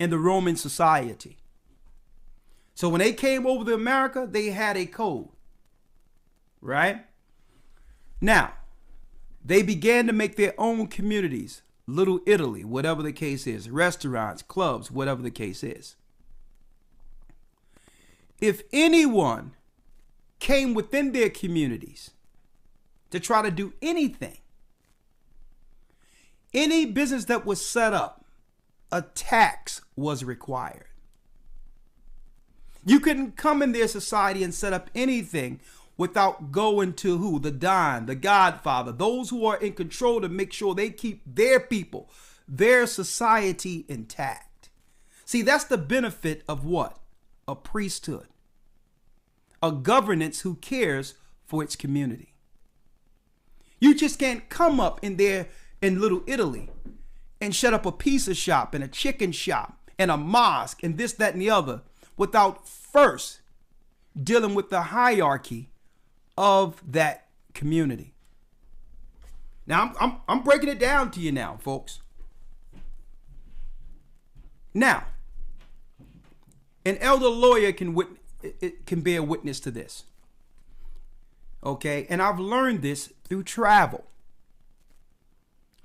and the Roman society. So when they came over to America, they had a code, right? Now, they began to make their own communities, Little Italy, whatever the case is, restaurants, clubs, whatever the case is. If anyone came within their communities to try to do anything, any business that was set up, a tax was required. You couldn't come in their society and set up anything without going to who? The Don, the Godfather, those who are in control to make sure they keep their people, their society intact. See, that's the benefit of what? A priesthood. A governance who cares for its community. You just can't come up in there in Little Italy and shut up a pizza shop and a chicken shop and a mosque and this, that, and the other without first dealing with the hierarchy of that community. Now, I'm breaking it down to you now, folks. Now, An elder lawyer can bear witness to this. Okay, and I've learned this through travel.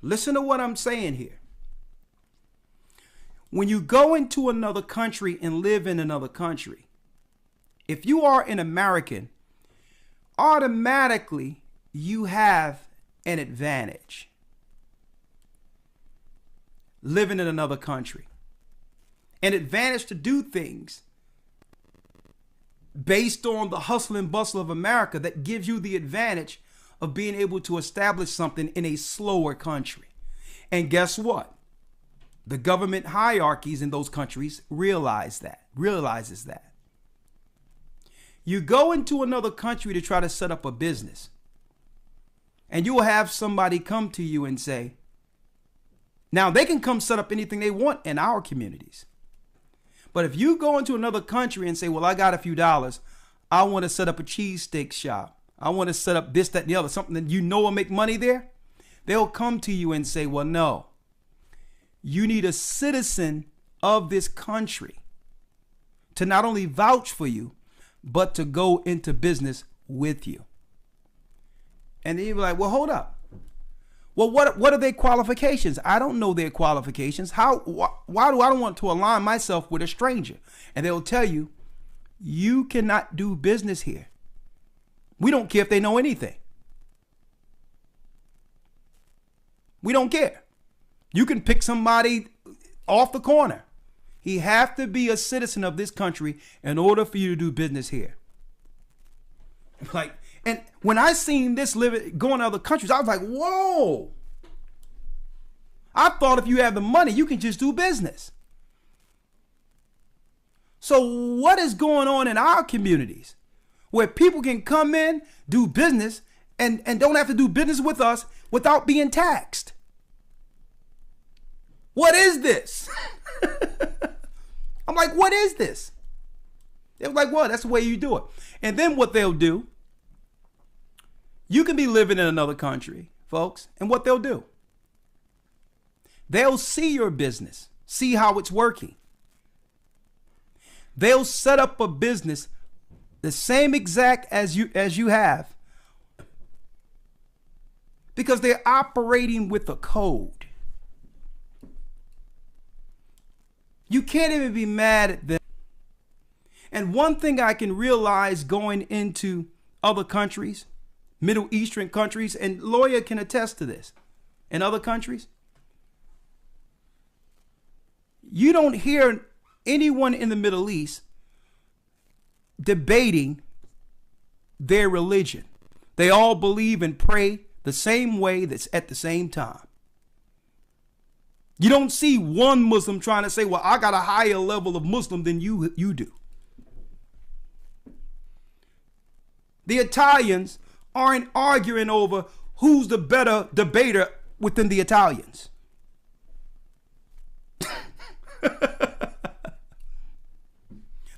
Listen to what I'm saying here. When you go into another country and live in another country, if you are an American, automatically you have an advantage living in another country. An advantage to do things based on the hustle and bustle of America that gives you the advantage of being able to establish something in a slower country. And guess what? The government hierarchies in those countries realizes that. You go into another country to try to set up a business, and you will have somebody come to you and say, now they can come set up anything they want in our communities. But if you go into another country and say, well, I got a few dollars, I want to set up a cheesesteak shop, I want to set up this, that, and the other, something that you know will make money there, they'll come to you and say, well, no, you need a citizen of this country to not only vouch for you, but to go into business with you. And then you're like, well, hold up. Well, what are their qualifications? I don't know their qualifications. Why do I want to align myself with a stranger? And they'll tell you, you cannot do business here. We don't care if they know anything. We don't care. You can pick somebody off the corner. He have to be a citizen of this country in order for you to do business here. Like, and when I seen this going to other countries, I was like, whoa. I thought if you have the money, you can just do business. So what is going on in our communities where people can come in, do business, and don't have to do business with us without being taxed? What is this? I'm like, what is this? They're like, well, that's the way you do it. And then what they'll do, you can be living in another country, folks, and what they'll do, they'll see your business, see how it's working. They'll set up a business the same exact as you have, because they're operating with a code. You can't even be mad at them. And one thing I can realize going into other countries, Middle Eastern countries, and Lawyer can attest to this, in other countries, you don't hear anyone in the Middle East debating their religion. They all believe and pray the same way, that's at the same time. You don't see one Muslim trying to say, well, I got a higher level of Muslim than you do. The Italians aren't arguing over who's the better debater within the Italians.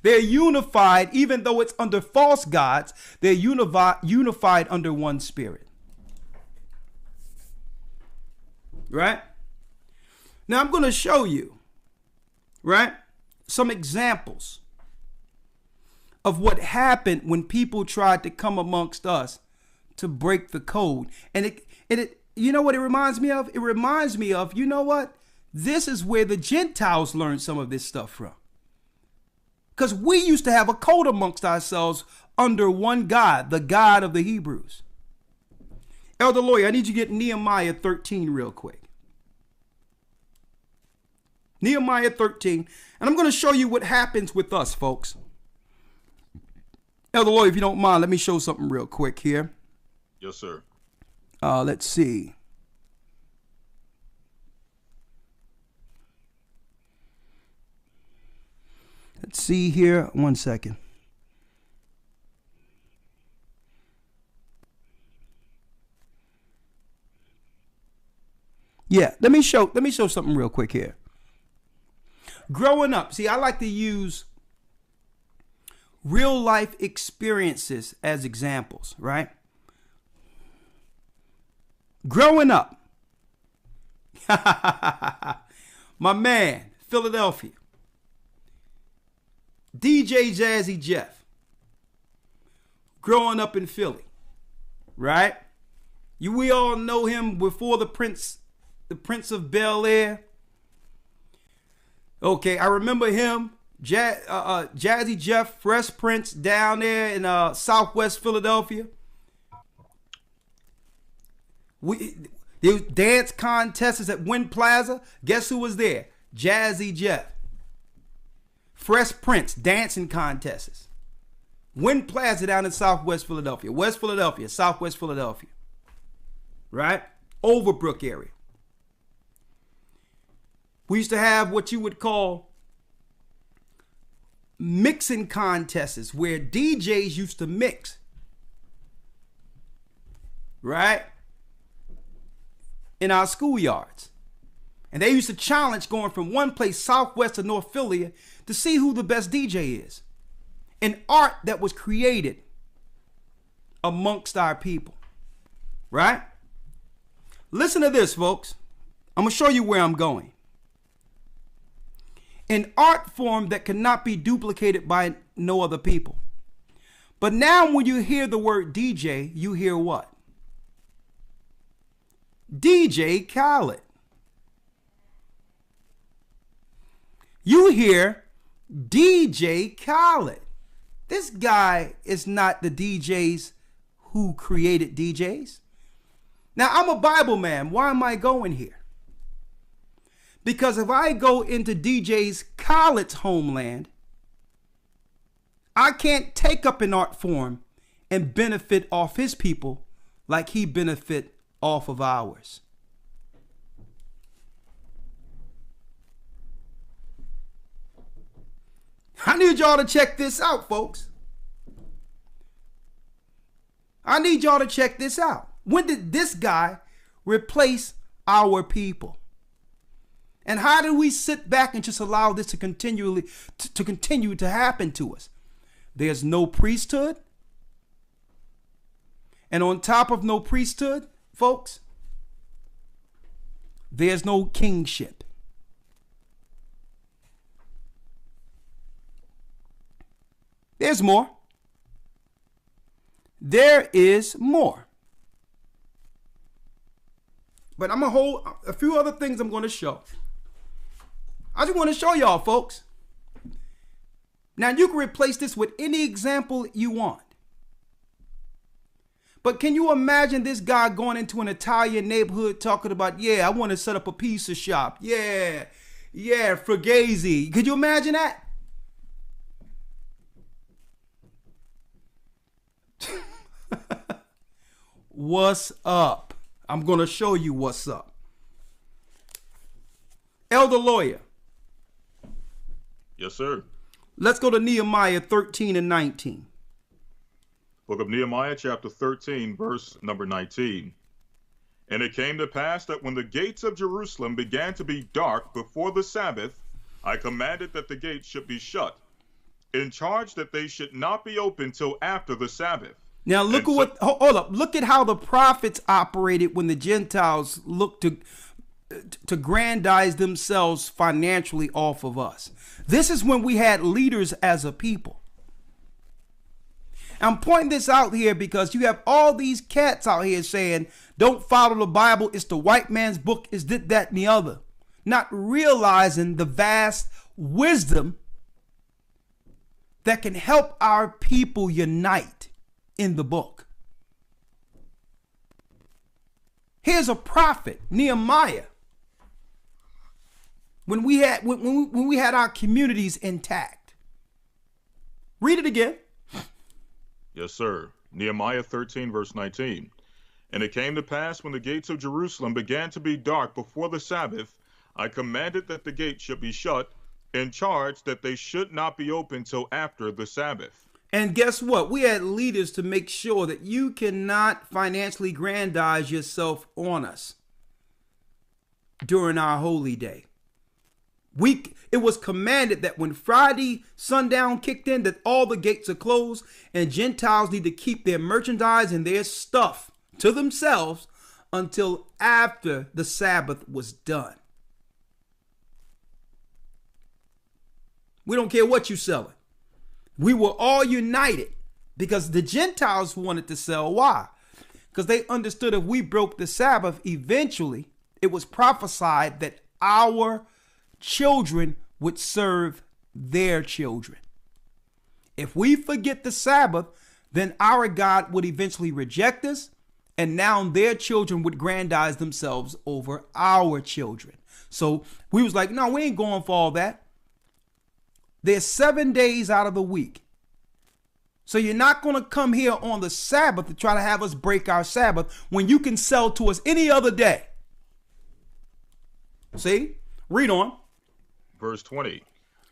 They're unified, even though it's under false gods, they're unified under one spirit. Right? Now I'm going to show you, right, some examples of what happened when people tried to come amongst us to break the code. And it you know what it reminds me of? It reminds me of, you know what? This is where the Gentiles learned some of this stuff from. Because we used to have a code amongst ourselves under one God, the God of the Hebrews. Elder Lawyer, I need you to get Nehemiah 13 real quick. Nehemiah 13. And I'm going to show you what happens with us, folks. Elder Lawyer, if you don't mind, let me show something real quick here. Yes, sir. Let's see. Let's see here. 1 second. Yeah, let me show something real quick here. Growing up, see, I like to use real life experiences as examples, right? Growing up, my man, Philadelphia, DJ Jazzy Jeff, growing up in Philly, right? We all know him before the Prince of Bel-Air. Okay, I remember him, Jazzy Jeff, Fresh Prince, down there in Southwest Philadelphia. There was dance contests at Wynn Plaza. Guess who was there? Jazzy Jeff. Fresh Prince, dancing contests. Wynn Plaza down in Southwest Philadelphia. West Philadelphia, Southwest Philadelphia. Right? Overbrook area. We used to have what you would call mixing contests where DJs used to mix. Right? In our schoolyards. And they used to challenge going from one place, Southwest to North Philly, to see who the best DJ is. An art that was created amongst our people. Right? Listen to this, folks. I'm going to show you where I'm going. An art form that cannot be duplicated by no other people. But now when you hear the word DJ, you hear what? DJ Khaled. You hear DJ Khaled. This guy is not the DJs who created DJs. Now, I'm a Bible man. Why am I going here? Because if I go into DJ's Khaled's homeland, I can't take up an art form and benefit off his people like he benefit off of ours. I need y'all to check this out, folks. I need y'all to check this out. When did this guy replace our people? And how do we sit back and just allow this to continue to happen to us? There's no priesthood. And on top of no priesthood, folks, there's no kingship. There's more. There is more. But I'm going to hold a few other things I'm going to show. I just want to show y'all, folks. Now, you can replace this with any example you want. But can you imagine this guy going into an Italian neighborhood talking about, yeah, I want to set up a pizza shop. Yeah, Fugazi. Could you imagine that? What's up? I'm going to show you what's up. Elder Lawyer. Yes, sir. Let's go to Nehemiah 13 and 19. Book of Nehemiah, chapter 13, verse number 19. And it came to pass that when the gates of Jerusalem began to be dark before the Sabbath, I commanded that the gates should be shut, in charge that they should not be opened till after the Sabbath. Now look at what, hold up, look at how the prophets operated when the Gentiles looked to grandize themselves financially off of us. This is when we had leaders as a people. I'm pointing this out here because you have all these cats out here saying, don't follow the Bible, it's the white man's book, it's this, that, and the other. Not realizing the vast wisdom that can help our people unite in the book. Here's a prophet, Nehemiah. When we had our communities intact. Read it again. Yes, sir. Nehemiah 13, verse 19. And it came to pass when the gates of Jerusalem began to be dark before the Sabbath, I commanded that the gates should be shut, in charge that they should not be opened till after the Sabbath. And guess what? We had leaders to make sure that you cannot financially grandize yourself on us during our holy day. It was commanded that when Friday sundown kicked in, that all the gates are closed and Gentiles need to keep their merchandise and their stuff to themselves until after the Sabbath was done. We don't care what you're selling. We were all united because the Gentiles wanted to sell. Why? Because they understood if we broke the Sabbath, eventually it was prophesied that our children would serve their children. If we forget the Sabbath, then our God would eventually reject us, and now their children would grandize themselves over our children. So we was like, no, we ain't going for all that. There's 7 days out of the week. So you're not going to come here on the Sabbath to try to have us break our Sabbath when you can sell to us any other day. See? Read on. Verse 20.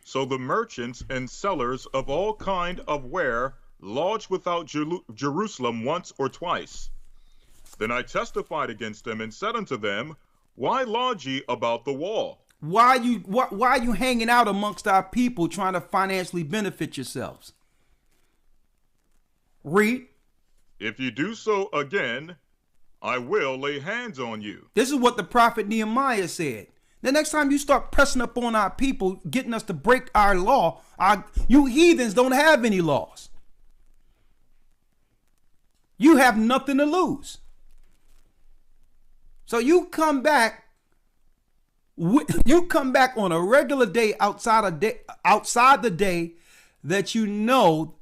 So the merchants and sellers of all kind of ware lodged without Jerusalem once or twice. Then I testified against them and said unto them, why lodge ye about the wall? Why are you hanging out amongst our people trying to financially benefit yourselves? Read. If you do so again, I will lay hands on you. This is what the prophet Nehemiah said. The next time you start pressing up on our people, getting us to break our law, you heathens don't have any laws. You have nothing to lose. So you come back on a regular day outside the day that you know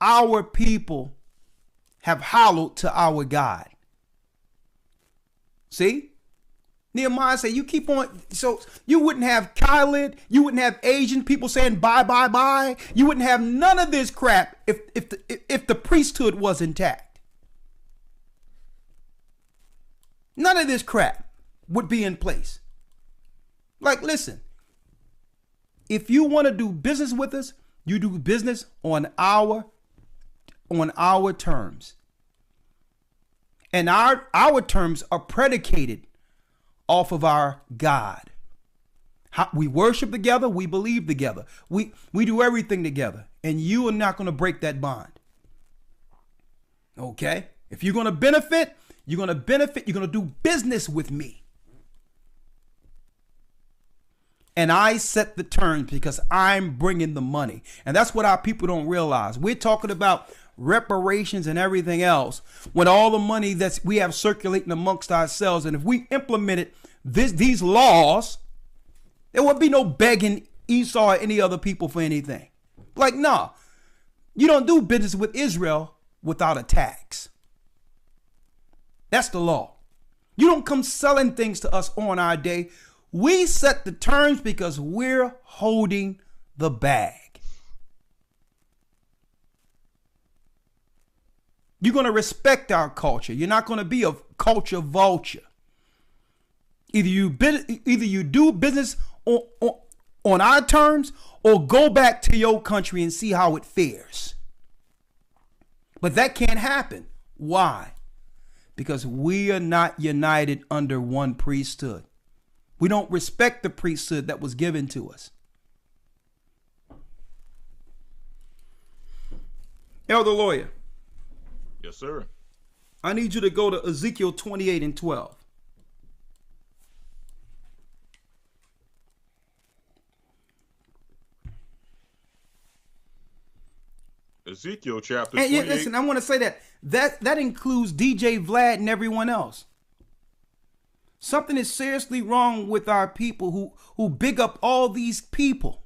our people have hallowed to our God. See? Nehemiah said, you keep on, so you wouldn't have Khalid, you wouldn't have Asian people saying bye, bye, bye. You wouldn't have none of this crap if the priesthood was intact. None of this crap would be in place. Like, listen, if you want to do business with us, you do business on our terms. And our terms are predicated off of our God. We worship together, we believe together. We do everything together. And you are not going to break that bond. Okay? If you're going to benefit, you're going to do business with me. And I set the terms because I'm bringing the money. And that's what our people don't realize. We're talking about reparations and everything else when all the money that we have circulating amongst ourselves. And if we implemented these laws, there would be no begging Esau or any other people for anything. Like, nah, you don't do business with Israel without a tax. That's the law. You don't come selling things to us on our day. We set the terms because we're holding the bag. You're going to respect our culture. You're not going to be a culture vulture. Either you do business on our terms or go back to your country and see how it fares. But that can't happen. Why? Because we are not united under one priesthood. We don't respect the priesthood that was given to us. Elder Lawyer. Yes, sir. I need you to go to Ezekiel 28 and 12. Ezekiel chapter 28. And listen, I want to say that includes DJ Vlad and everyone else. Something is seriously wrong with our people who big up all these people.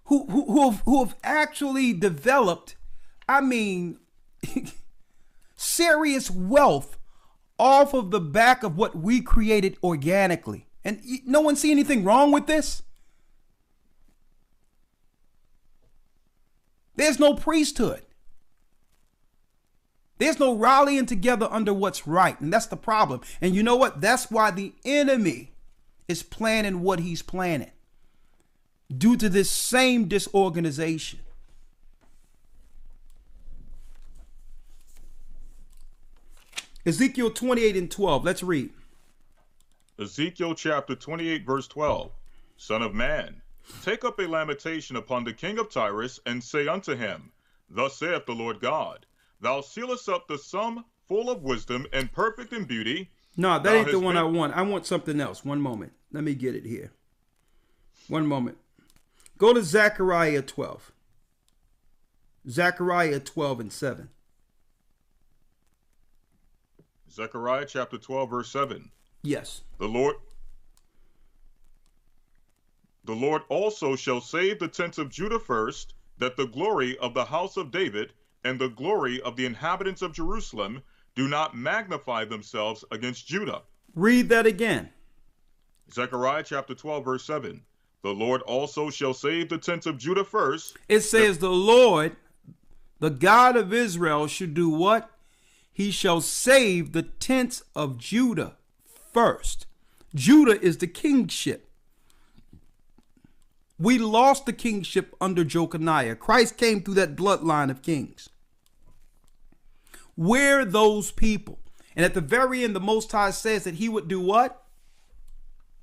Who have actually developed, serious wealth off of the back of what we created organically. And no one see anything wrong with this? There's no priesthood. There's no rallying together under what's right. And that's the problem. And you know what? That's why the enemy is planning what he's planning. Due to this same disorganization. Ezekiel 28 and 12. Let's read. Ezekiel chapter 28 verse 12. Son of man, take up a lamentation upon the king of Tyrus, and say unto him, Thus saith the Lord God, Thou sealest up the sum full of wisdom and perfect in beauty. No, that ain't the one I want. I want something else. One moment. Let me get it here. One moment. Go to Zechariah 12. Zechariah 12 and 7. Zechariah chapter 12, verse 7. Yes. The Lord also shall save the tents of Judah first, that the glory of the house of David and the glory of the inhabitants of Jerusalem do not magnify themselves against Judah. Read that again. Zechariah chapter 12, verse 7. The Lord also shall save the tents of Judah first. It says the Lord, the God of Israel, should do what? He shall save the tents of Judah first. Judah is the kingship. We lost the kingship under Jeconiah. Christ came through that bloodline of kings. We're those people. And at the very end, the Most High says that he would do what?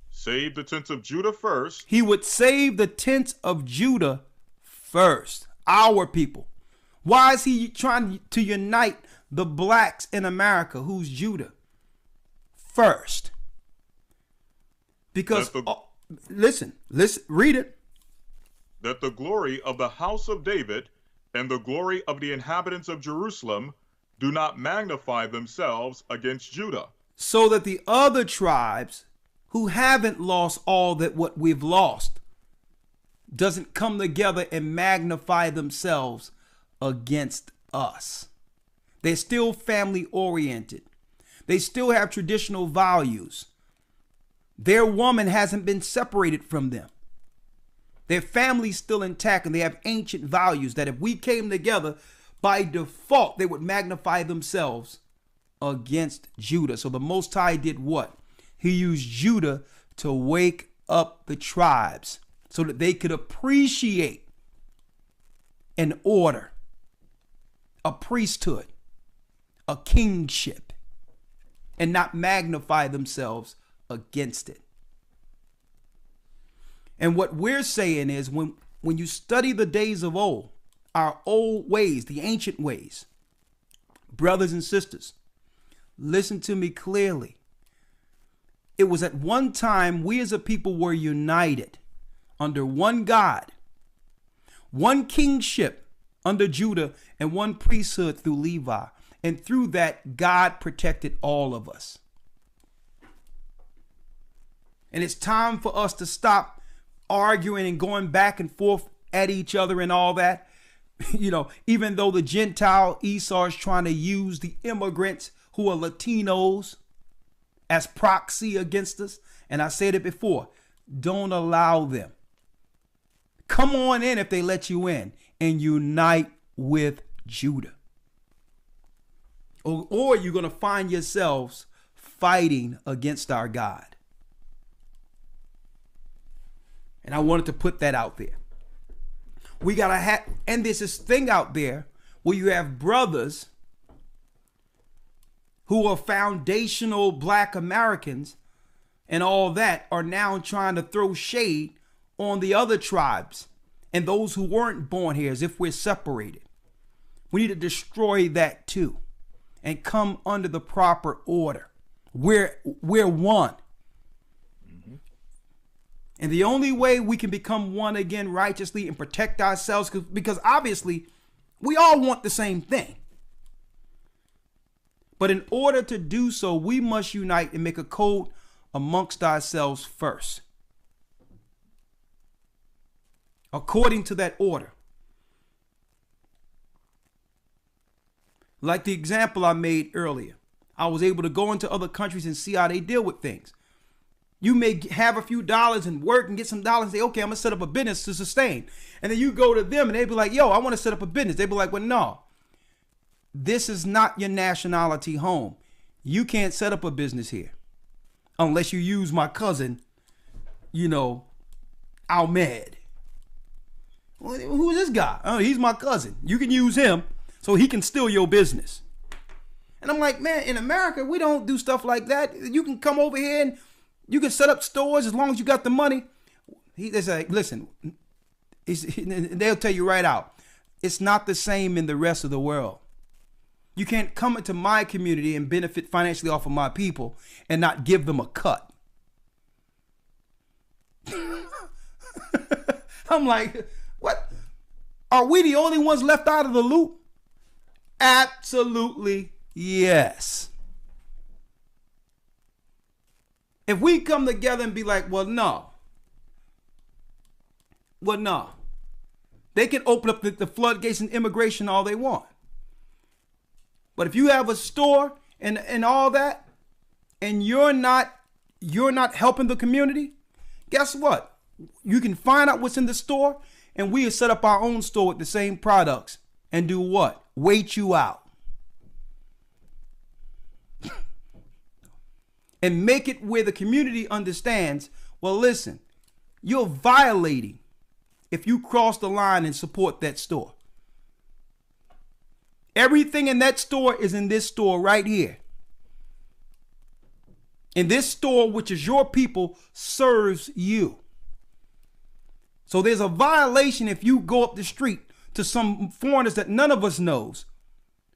Save the tents of Judah first. He would save the tents of Judah first. Our people. Why is he trying to unite the blacks in America, who's Judah, first? Because, listen, read it. That the glory of the house of David and the glory of the inhabitants of Jerusalem do not magnify themselves against Judah. So that the other tribes who haven't lost all that what we've lost doesn't come together and magnify themselves against us. They're still family oriented. They still have traditional values. Their woman hasn't been separated from them. Their family's still intact, and they have ancient values that if we came together, by default, they would magnify themselves against Judah. So the Most High did what? He used Judah to wake up the tribes so that they could appreciate an order, a priesthood, a kingship, and not magnify themselves against it. And what we're saying is when you study the days of old, our old ways, the ancient ways, brothers and sisters, listen to me clearly. It was at one time we as a people were united under one God, one kingship under Judah, and one priesthood through Levi. And through that, God protected all of us. And it's time for us to stop arguing and going back and forth at each other and all that. You know, even though the Gentile Esau is trying to use the immigrants who are Latinos as proxy against us. And I said it before, don't allow them. Come on in if they let you in and unite with Judah. Or you're going to find yourselves fighting against our God. And I wanted to put that out there. We got to have, and there's this thing out there where you have brothers who are foundational black Americans and all that are now trying to throw shade on the other tribes and those who weren't born here as if we're separated. We need to destroy that too and come under the proper order. We're one. And the only way we can become one again righteously and protect ourselves, because obviously we all want the same thing. But in order to do so, we must unite and make a code amongst ourselves first, according to that order. Like the example I made earlier, I was able to go into other countries and see how they deal with things. You may have a few dollars and work and get some dollars and say, okay, I'm going to set up a business to sustain. And then you go to them and they be like, yo, I want to set up a business. They be like, well, no, this is not your nationality home. You can't set up a business here unless you use my cousin, Ahmed. Well, who is this guy? Oh, he's my cousin. You can use him so he can steal your business. And I'm like, man, in America, we don't do stuff like that. You can come over here and you can set up stores as long as you got the money. They say, listen, they'll tell you right out, it's not the same in the rest of the world. You can't come into my community and benefit financially off of my people and not give them a cut. I'm like, what? Are we the only ones left out of the loop? Absolutely yes. If we come together and be like, well, no. They can open up the floodgates and immigration all they want. But if you have a store and all that, and you're not helping the community, guess what? You can find out what's in the store, and we'll set up our own store with the same products and do what? Wait you out. And make it where the community understands, well, listen, you're violating if you cross the line and support that store. Everything in that store is in this store right here. And this store, which is your people, serves you. So there's a violation if you go up the street to some foreigners that none of us knows,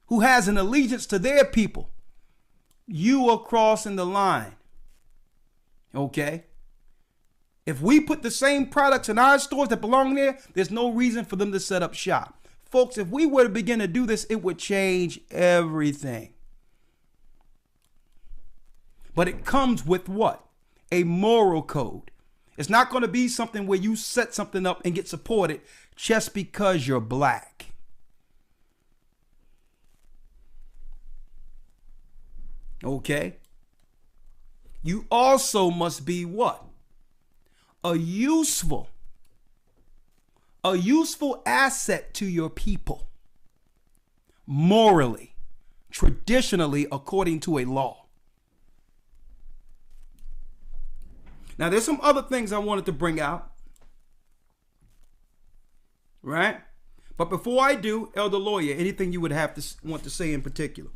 who has an allegiance to their people. You are crossing the line. Okay? If we put the same products in our stores that belong there, there's no reason for them to set up shop. Folks, if we were to begin to do this, it would change everything. But it comes with what? A moral code. It's not going to be something where you set something up and get supported just because you're black. Okay? You also must be what? A useful asset to your people. Morally, traditionally, according to a law. Now, there's some other things I wanted to bring out. Right? But before I do, Elder Lawyer, anything you would have to want to say in particular?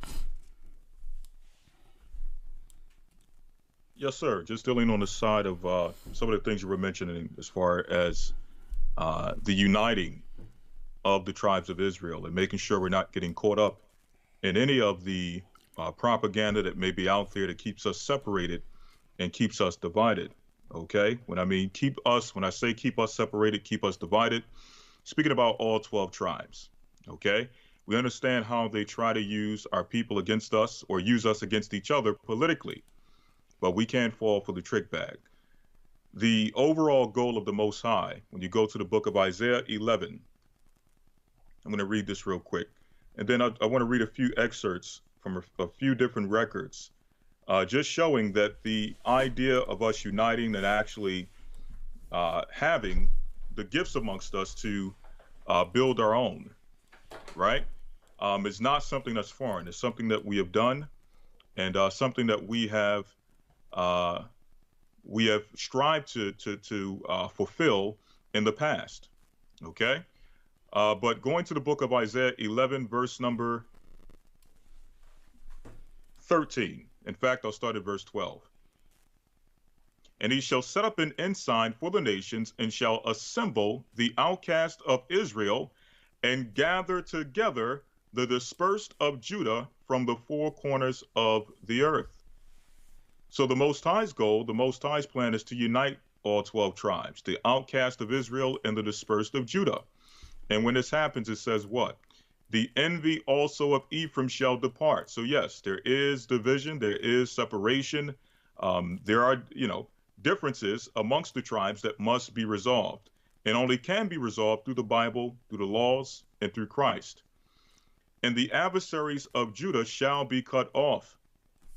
Yes, sir. Just dealing on the side of some of the things you were mentioning as far as the uniting of the tribes of Israel and making sure we're not getting caught up in any of the propaganda that may be out there that keeps us separated and keeps us divided. Okay? When I say keep us separated, keep us divided, speaking about all 12 tribes. Okay? We understand how they try to use our people against us or use us against each other politically. But we can't fall for the trick bag. The overall goal of the Most High, when you go to the book of Isaiah 11, I'm going to read this real quick. And then I want to read a few excerpts from a few different records, just showing that the idea of us uniting and actually having the gifts amongst us to build our own, right, is not something that's foreign. It's something that we have done and something that we have strived to fulfill in the past. Okay? But going to the book of Isaiah 11, verse number 13. In fact, I'll start at verse 12. And he shall set up an ensign for the nations and shall assemble the outcast of Israel and gather together the dispersed of Judah from the four corners of the earth. So the Most High's goal, the Most High's plan is to unite all 12 tribes, the outcast of Israel and the dispersed of Judah. And when this happens, it says what? The envy also of Ephraim shall depart. So yes, there is division, there is separation. There are, differences amongst the tribes that must be resolved and only can be resolved through the Bible, through the laws, and through Christ. And the adversaries of Judah shall be cut off.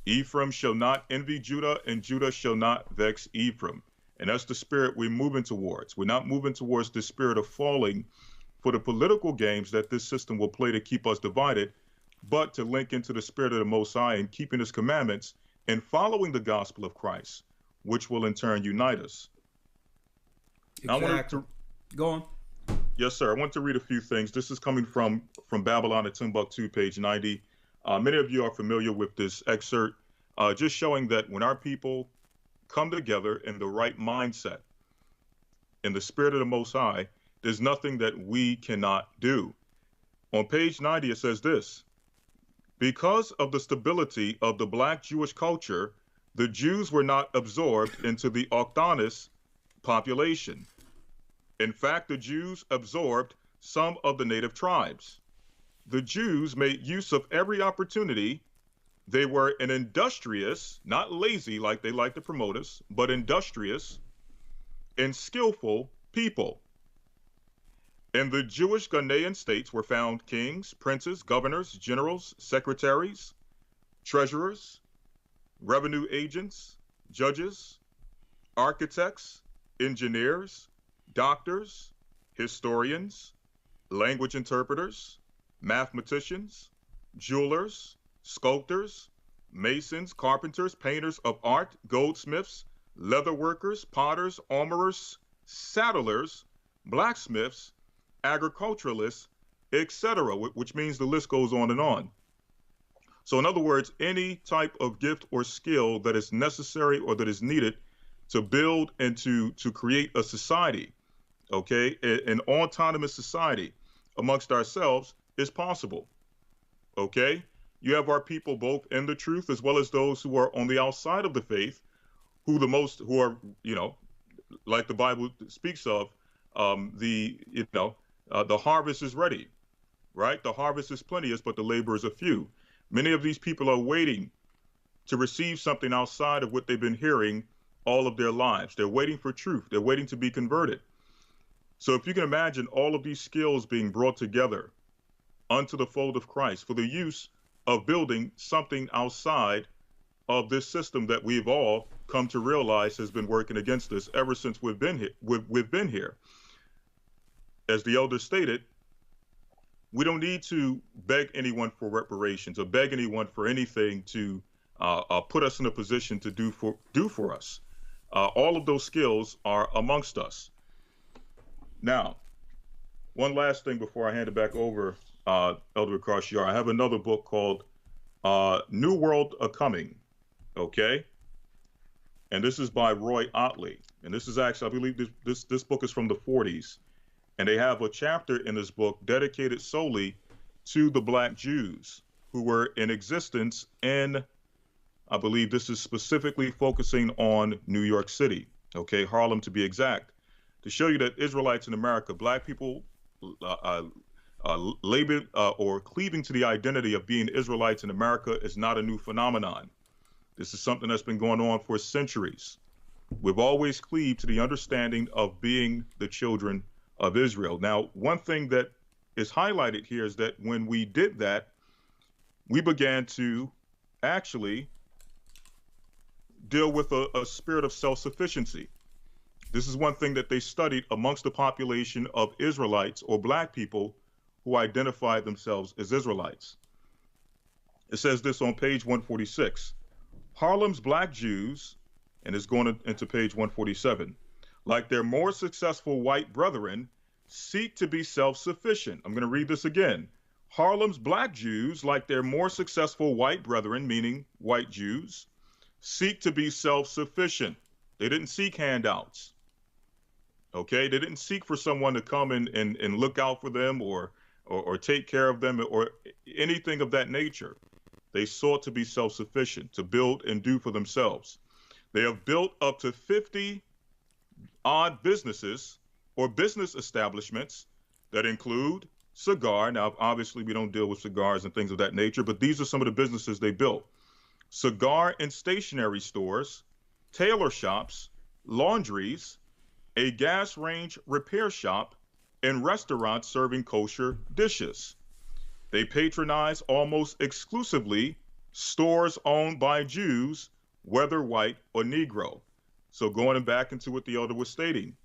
Ephraim shall not envy Judah, and Judah shall not vex Ephraim. And that's the spirit we're moving towards. We're not moving towards the spirit of falling for the political games that this system will play to keep us divided, but to link into the spirit of the Most High and keeping his commandments and following the gospel of Christ, which will in turn unite us. Exactly. Go on. Yes, sir. I want to read a few things. This is coming from Babylon at Timbuktu, page 90. Many of you are familiar with this excerpt, just showing that when our people come together in the right mindset, in the spirit of the Most High, there's nothing that we cannot do. On page 90, it says this: because of the stability of the Black Jewish culture, the Jews were not absorbed into the autochthonous population. In fact, the Jews absorbed some of the native tribes. The Jews made use of every opportunity. They were an industrious, not lazy like they like to promote us, but industrious and skillful people. In the Jewish Ghanaian states were found kings, princes, governors, generals, secretaries, treasurers, revenue agents, judges, architects, engineers, doctors, historians, language interpreters, mathematicians, jewelers, sculptors, masons, carpenters, painters of art, goldsmiths, leather workers, potters, armorers, saddlers, blacksmiths, agriculturalists, etc., which means the list goes on and on. So in other words, any type of gift or skill that is necessary or that is needed to build and to create a society, okay, an autonomous society amongst ourselves is possible, okay? You have our people both in the truth as well as those who are on the outside of the faith, who are, like the Bible speaks of, the harvest is ready, right? The harvest is plenteous, but the laborers are few. Many of these people are waiting to receive something outside of what they've been hearing all of their lives. They're waiting for truth. They're waiting to be converted. So if you can imagine all of these skills being brought together unto the fold of Christ for the use of building something outside of this system that we've all come to realize has been working against us ever since we've been here. We've been here. As the elder stated, we don't need to beg anyone for reparations or beg anyone for anything to put us in a position to do for us. All of those skills are amongst us. Now, one last thing before I hand it back over, Elder Karshiyar, I have another book called New World A-Coming, okay? And this is by Roy Otley. And this is actually, I believe this book is from the 40s. And they have a chapter in this book dedicated solely to the Black Jews who were in existence in, I believe this is specifically focusing on New York City, okay, Harlem to be exact, to show you that Israelites in America, Black people labored or cleaving to the identity of being Israelites in America is not a new phenomenon. This is something that's been going on for centuries. We've always cleaved to the understanding of being the children of Israel. Now, one thing that is highlighted here is that when we did that, we began to actually deal with a spirit of self-sufficiency. This is one thing that they studied amongst the population of Israelites or Black people who identified themselves as Israelites. It says this on page 146. Harlem's Black Jews, and it's going into page 147, like their more successful white brethren, seek to be self-sufficient. I'm going to read this again. Harlem's Black Jews, like their more successful white brethren, meaning white Jews, seek to be self-sufficient. They didn't seek handouts. Okay, they didn't seek for someone to come and look out for them or take care of them or anything of that nature. They sought to be self-sufficient, to build and do for themselves. They have built up to 50 odd businesses or business establishments that include cigar. Now, obviously, we don't deal with cigars and things of that nature, but these are some of the businesses they built. Cigar and stationery stores, tailor shops, laundries, a gas range repair shop, and restaurants serving kosher dishes. They patronize almost exclusively stores owned by Jews, whether white or Negro. So going back into what the elder was stating,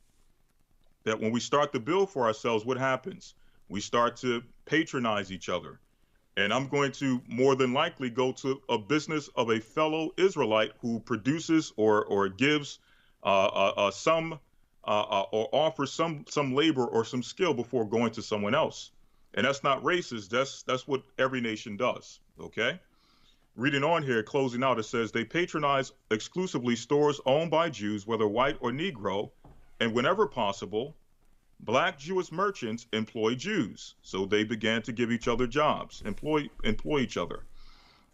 that when we start to build for ourselves, what happens? We start to patronize each other. And I'm going to more than likely go to a business of a fellow Israelite who produces or gives some or offers some labor or some skill before going to someone else. And that's not racist. That's what every nation does. Okay. Reading on here, closing out, it says they patronize exclusively stores owned by Jews, whether white or Negro, and whenever possible, Black Jewish merchants employ Jews. So they began to give each other jobs, employ each other.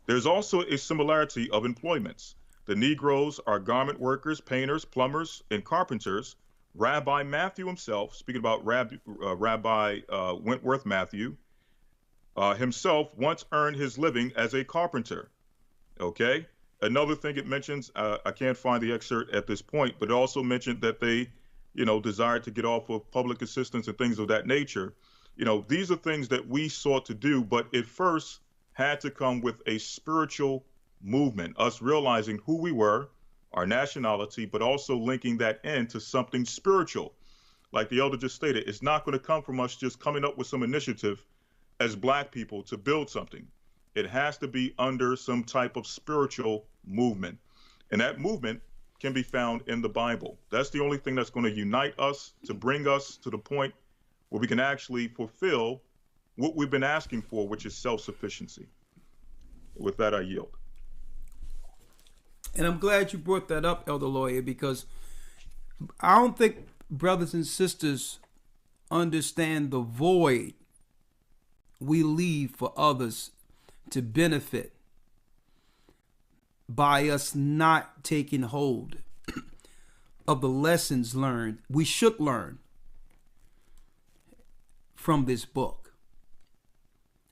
There's also a similarity of employments. The Negroes are garment workers, painters, plumbers, and carpenters, Rabbi Matthew himself, speaking about Rabbi Wentworth Matthew, himself once earned his living as a carpenter. Okay. Another thing it mentions, I can't find the excerpt at this point, but it also mentioned that they, desired to get off of public assistance and things of that nature. These are things that we sought to do, but it first had to come with a spiritual movement, us realizing who we were, our nationality, but also linking that into something spiritual. Like the elder just stated, it's not going to come from us just coming up with some initiative as Black people to build something. It has to be under some type of spiritual movement. And that movement can be found in the Bible. That's the only thing that's going to unite us, to bring us to the point where we can actually fulfill what we've been asking for, which is self-sufficiency. With that, I yield. And I'm glad you brought that up, Elder Lawyer, because I don't think brothers and sisters understand the void we leave for others to benefit by us not taking hold of the lessons learned, we should learn from this book.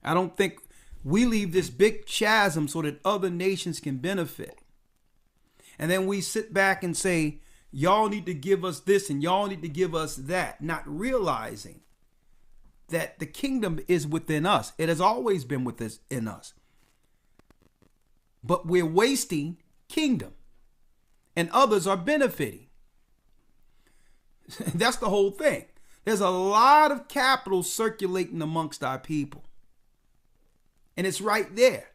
I don't think we leave this big chasm so that other nations can benefit. And then we sit back and say, y'all need to give us this and y'all need to give us that, not realizing that the kingdom is within us. It has always been within us. But we're wasting kingdom and others are benefiting. That's the whole thing. There's a lot of capital circulating amongst our people. And it's right there.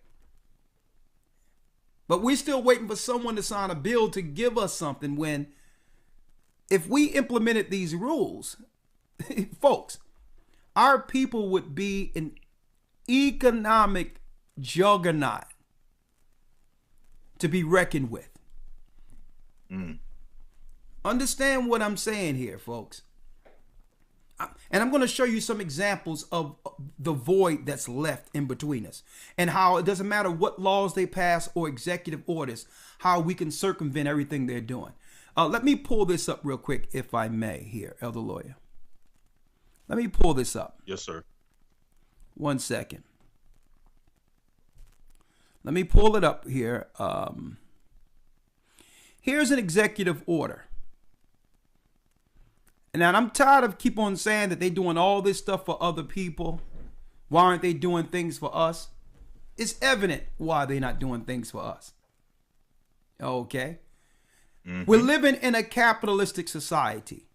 But we're still waiting for someone to sign a bill to give us something, when if we implemented these rules, folks, our people would be an economic juggernaut to be reckoned with. Understand what I'm saying here, folks. And I'm going to show you some examples of the void that's left in between us, and how it doesn't matter what laws they pass or executive orders, how we can circumvent everything they're doing. Let me pull this up real quick, if I may, here, Elder Lawyer. Let me pull this up. Yes, sir. 1 second. Let me pull it up here. Here's an executive order. And now I'm tired of keep on saying that they're doing all this stuff for other people. Why aren't they doing things for us? It's evident why they're not doing things for us. Okay? We're living in a capitalistic society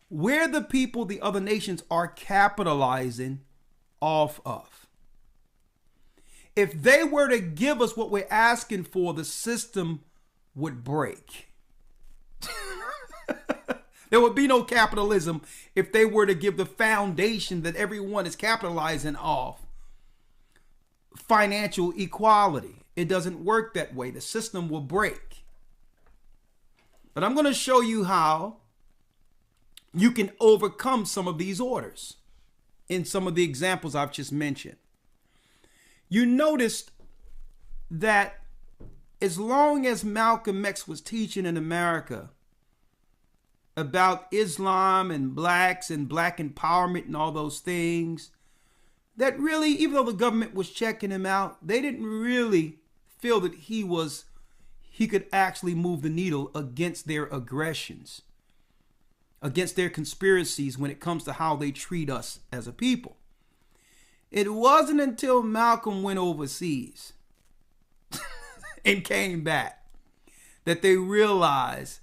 where the people, the other nations, are capitalizing off of. If they were to give us what we're asking for, the system would break. There would be no capitalism if they were to give the foundation that everyone is capitalizing off financial equality. It doesn't work that way. The system will break. But I'm going to show you how you can overcome some of these orders in some of the examples I've just mentioned. You noticed that as long as Malcolm X was teaching in America about Islam and blacks and black empowerment and all those things, that really, even though the government was checking him out, they didn't really feel that he could actually move the needle against their aggressions, against their conspiracies when it comes to how they treat us as a people. It wasn't until Malcolm went overseas and came back that they realized,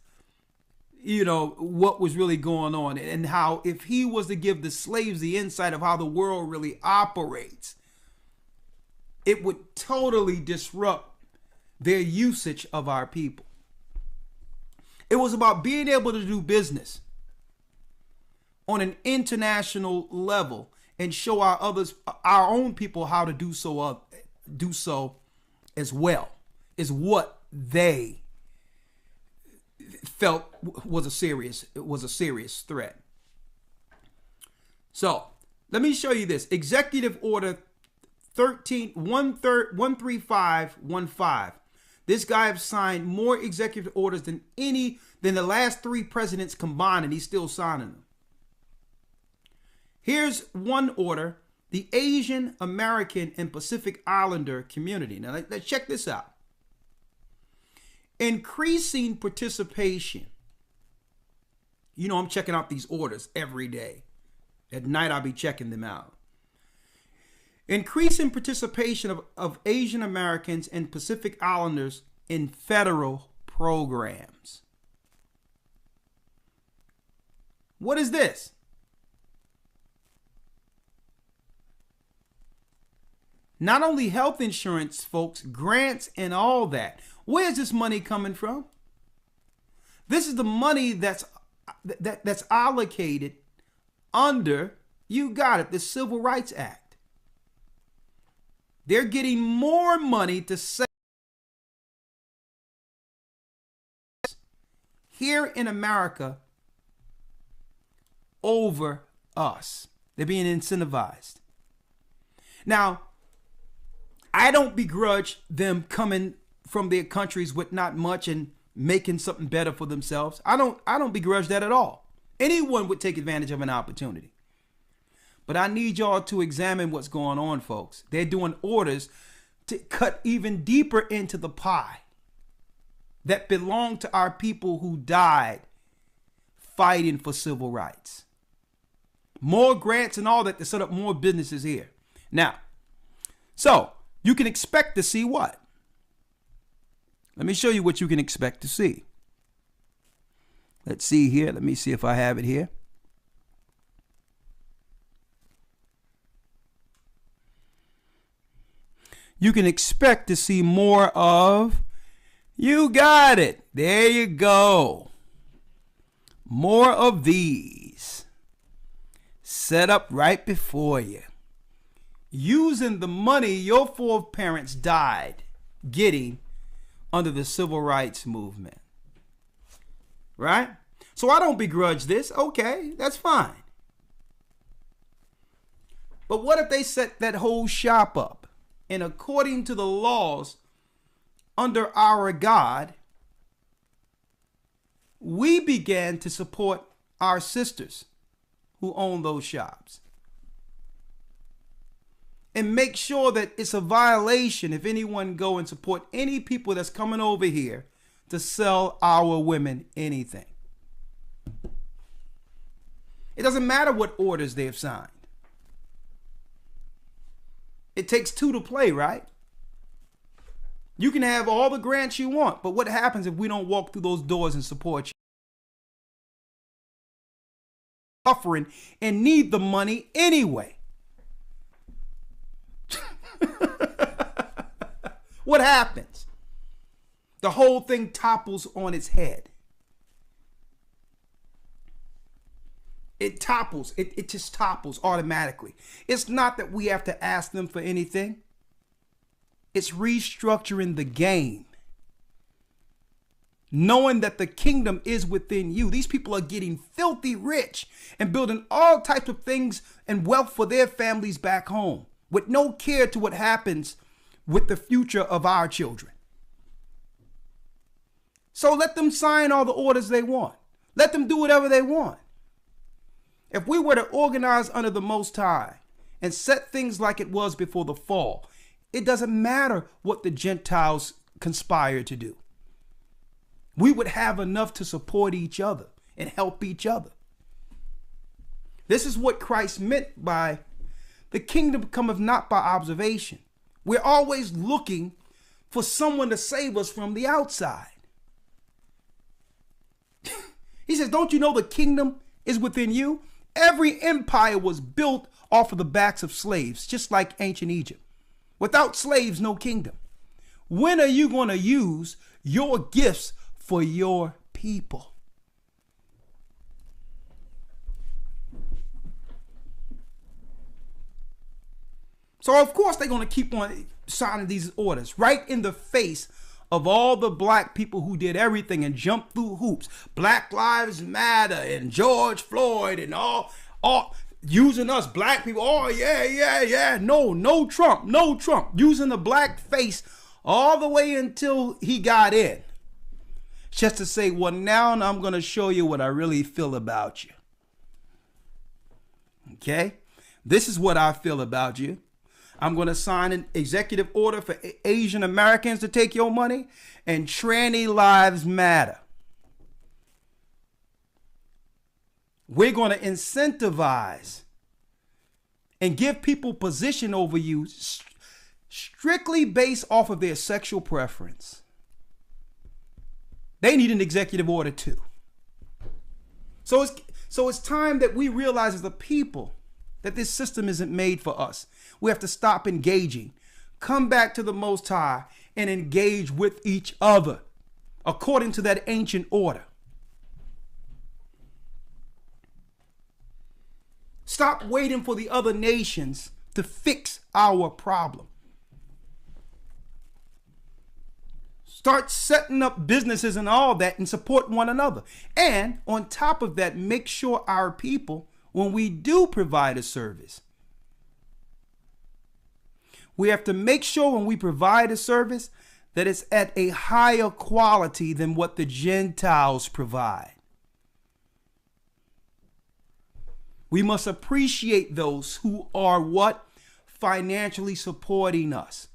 what was really going on, and how if he was to give the slaves the insight of how the world really operates, it would totally disrupt their usage of our people. It was about being able to do business on an international level and show our own people how to do so as well, is what they felt was a serious threat. So let me show you this. Executive Order 13515. This guy has signed more executive orders than the last 3 presidents combined, and he's still signing them. Here's one order: the Asian American and Pacific Islander community. Now let's check this out. Increasing participation. You know, I'm checking out these orders every day. At night, I'll be checking them out. Increasing participation of Asian Americans and Pacific Islanders in federal programs. What is this? Not only health insurance, folks, grants and all that. Where's this money coming from? This is the money that's allocated under, you got it, the Civil Rights Act. They're getting more money to save here in America over us. They're being incentivized. Now, I don't begrudge them coming from their countries with not much and making something better for themselves. I don't begrudge that at all. Anyone would take advantage of an opportunity. But I need y'all to examine what's going on, folks. They're doing orders to cut even deeper into the pie that belong to our people who died fighting for civil rights. More grants and all that to set up more businesses here. Now, so you can expect to see what? Let me show you what you can expect to see. Let's see here. Let me see if I have it here. You can expect to see more of, you got it. There you go. More of these set up right before you. Using the money your foreparents died getting under the civil rights movement. Right? So I don't begrudge this. Okay, that's fine. But what if they set that whole shop up? And according to the laws under our God, we began to support our sisters who own those shops. And make sure that it's a violation if anyone go and support any people that's coming over here to sell our women anything. It doesn't matter what orders they've signed. It takes 2 to play, right? You can have all the grants you want, but what happens if we don't walk through those doors and support you? Suffering and need the money anyway. What happens? The whole thing topples on its head. It topples. It just topples automatically. It's not that we have to ask them for anything. It's restructuring the game. Knowing that the kingdom is within you. These people are getting filthy rich and building all types of things and wealth for their families back home with no care to what happens with the future of our children. So let them sign all the orders they want. Let them do whatever they want. If we were to organize under the Most High and set things like it was before the fall, it doesn't matter what the Gentiles conspire to do. We would have enough to support each other and help each other. This is what Christ meant by the kingdom cometh not by observation. We're always looking for someone to save us from the outside. He says, don't you know the kingdom is within you? Every empire was built off of the backs of slaves, just like ancient Egypt. Without slaves, no kingdom. When are you going to use your gifts for your people? So, of course, they're going to keep on signing these orders right in the face of all the black people who did everything and jumped through hoops. Black Lives Matter and George Floyd and all using us black people. Oh, yeah. No Trump. Using the black face all the way until he got in, just to say, well, now I'm going to show you what I really feel about you. Okay? This is what I feel about you. I'm going to sign an executive order for Asian Americans to take your money, and tranny lives matter. We're going to incentivize and give people position over you strictly based off of their sexual preference. They need an executive order too. So it's time that we realize as a people that this system isn't made for us. We have to stop engaging, come back to the Most High, and engage with each other according to that ancient order. Stop waiting for the other nations to fix our problem. Start setting up businesses and all that and support one another. And on top of that, make sure our people, when we do provide a service, we have to make sure when we provide a service that it's at a higher quality than what the Gentiles provide. We must appreciate those who are what? Financially supporting us.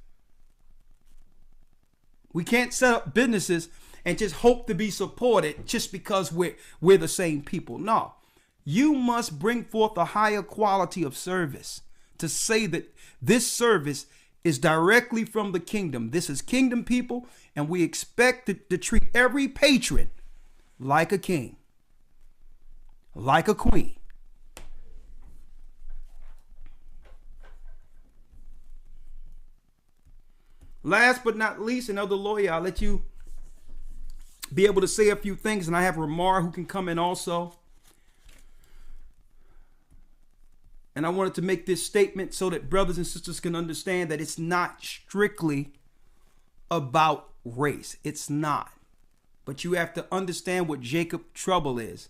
We can't set up businesses and just hope to be supported just because we're the same people. No, you must bring forth a higher quality of service to say that this service is directly from the kingdom. This is kingdom people, and we expect to treat every patron like a king, like a queen. Last but not least, and Elder Lawyer, I'll let you be able to say a few things, and I have Ramar who can come in also. And I wanted to make this statement so that brothers and sisters can understand that it's not strictly about race. It's not. But you have to understand what Jacob trouble is.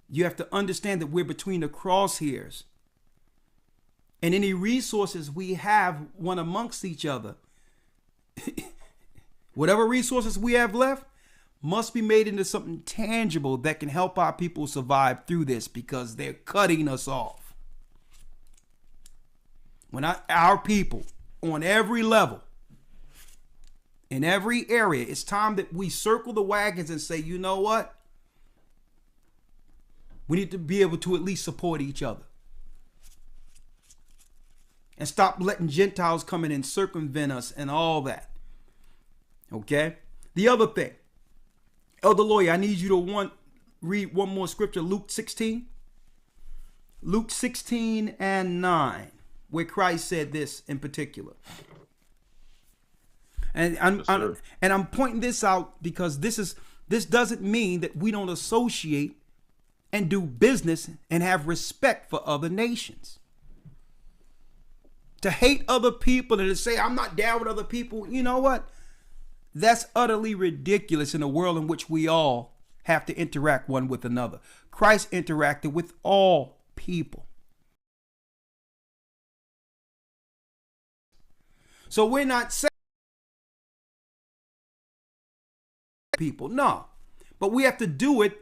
You have to understand that we're between the crosshairs. And any resources we have one amongst each other, whatever resources we have left, must be made into something tangible that can help our people survive through this, because they're cutting us off. When our people on every level, in every area, it's time that we circle the wagons and say, you know what? We need to be able to at least support each other. And stop letting Gentiles come in and circumvent us and all that. Okay? The other thing, Elder Lawyer, I need you to read one more scripture, Luke 16. Luke 16 and 9, where Christ said this in particular. And I'm pointing this out because this doesn't mean that we don't associate and do business and have respect for other nations. To hate other people and to say, I'm not down with other people, you know what? That's utterly ridiculous in a world in which we all have to interact one with another. Christ interacted with all people. So we're not saying people, no. But we have to do it.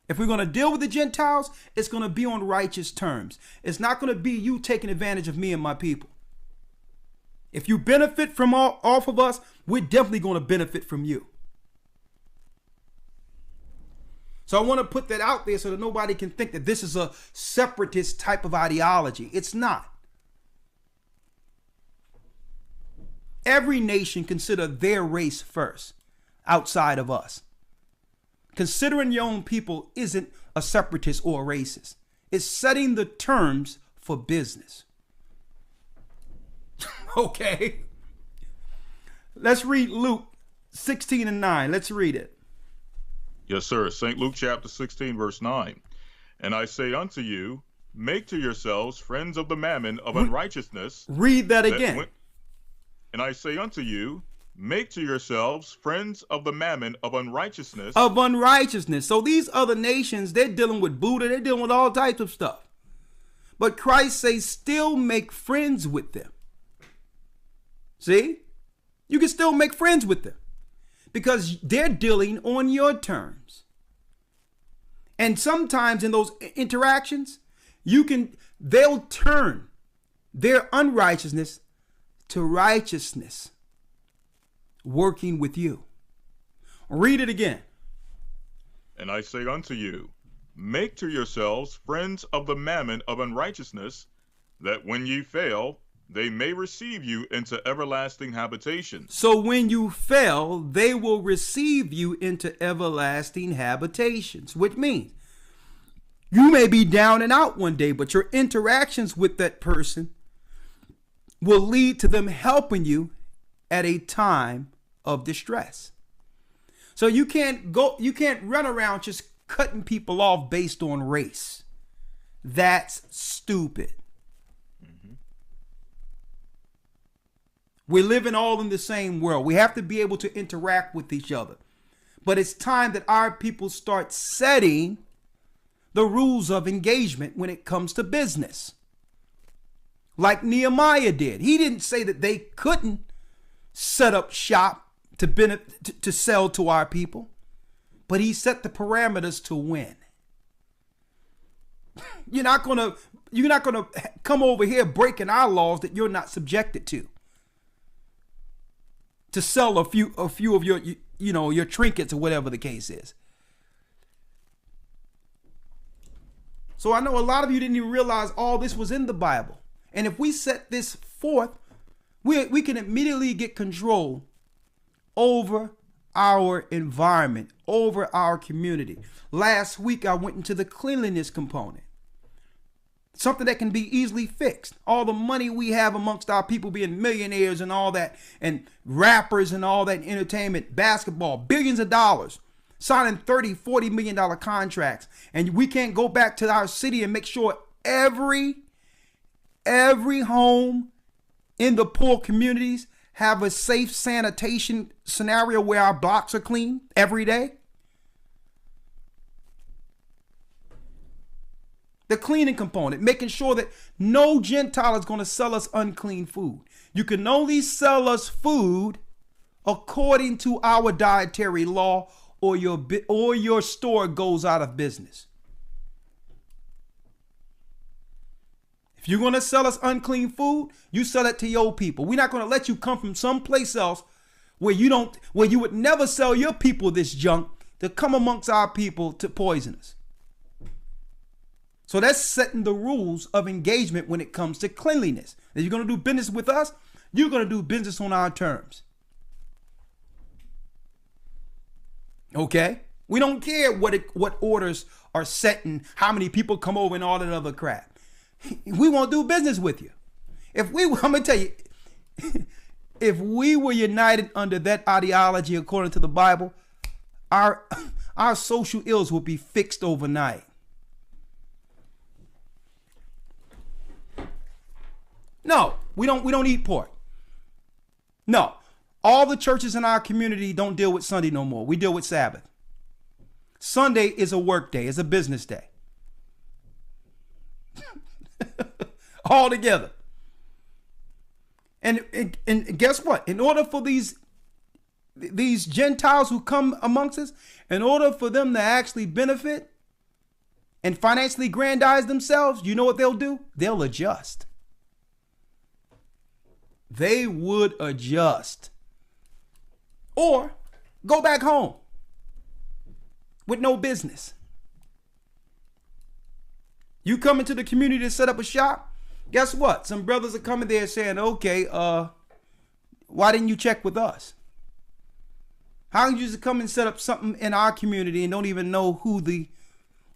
If we're going to deal with the Gentiles, it's going to be on righteous terms. It's not going to be you taking advantage of me and my people. If you benefit from off of us, we're definitely going to benefit from you. So I want to put that out there so that nobody can think that this is a separatist type of ideology. It's not. Every nation consider their race first, outside of us. Considering your own people isn't a separatist or a racist. It's setting the terms for business. Okay. Let's read Luke 16 and 9. Let's read it. Yes, sir. St. Luke chapter 16, verse 9. And I say unto you, make to yourselves friends of the mammon of unrighteousness. Read that again. And I say unto you, make to yourselves friends of the mammon of unrighteousness. Of unrighteousness. So these other nations, they're dealing with Buddha. They're dealing with all types of stuff. But Christ says still make friends with them. See? You can still make friends with them because they're dealing on your terms. And sometimes in those interactions, they'll turn their unrighteousness to righteousness working with you. Read it again. And I say unto you, make to yourselves friends of the mammon of unrighteousness, that when ye fail, they may receive you into everlasting habitation. So when you fail, they will receive you into everlasting habitations, which means you may be down and out one day, but your interactions with that person will lead to them helping you at a time of distress. So you can't run around just cutting people off based on race. That's stupid. We're living all in the same world. We have to be able to interact with each other. But it's time that our people start setting the rules of engagement when it comes to business. Like Nehemiah did. He didn't say that they couldn't set up shop to sell to our people, but he set the parameters to win. You're not gonna come over here breaking our laws that you're not subjected to sell a few of your your trinkets or whatever the case is. So I know a lot of you didn't even realize all this was in the Bible. And if we set this forth, we can immediately get control over our environment, over our community. Last week, I went into the cleanliness component. Something that can be easily fixed. All the money we have amongst our people being millionaires and all that, and rappers and all that, entertainment, basketball, billions of dollars, signing $30-40 million contracts. And we can't go back to our city and make sure every home in the poor communities have a safe sanitation scenario where our blocks are clean every day. The cleaning component, making sure that no Gentile is going to sell us unclean food. You can only sell us food according to our dietary law, or your store goes out of business. If you're going to sell us unclean food, you sell it to your people. We're not going to let you come from someplace else where you would never sell your people this junk to come amongst our people to poison us. So that's setting the rules of engagement when it comes to cleanliness. If you're going to do business with us, you're going to do business on our terms. Okay? We don't care what orders are set and how many people come over and all that other crap. We won't do business with you. I'm going to tell you, if we were united under that ideology according to the Bible, our social ills would be fixed overnight. No, we don't eat pork. No, all the churches in our community don't deal with Sunday no more. We deal with Sabbath. Sunday is a work day. It's a business day. All together. And guess what? In order for these Gentiles who come amongst us, in order for them to actually benefit and financially grandize themselves, you know what they'll do? They'll adjust. They would adjust. Or go back home with no business. You come into the community to set up a shop, guess what? Some brothers are coming there saying, okay, why didn't you check with us? How can you just come and set up something in our community and don't even know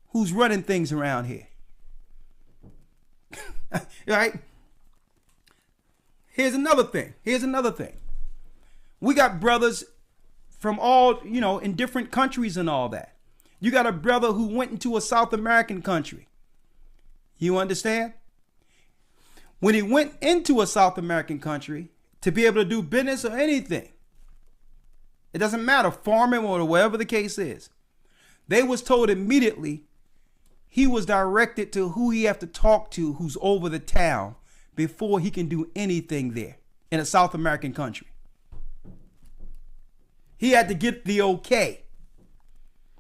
who's running things around here? Right? Here's another thing. We got brothers from all, in different countries and all that. You got a brother who went into a South American country. You understand? When he went into a South American country to be able to do business or anything, it doesn't matter, farming or whatever the case is, they was told immediately he was directed to who he have to talk to, who's over the town, before he can do anything there in a South American country. He had to get the okay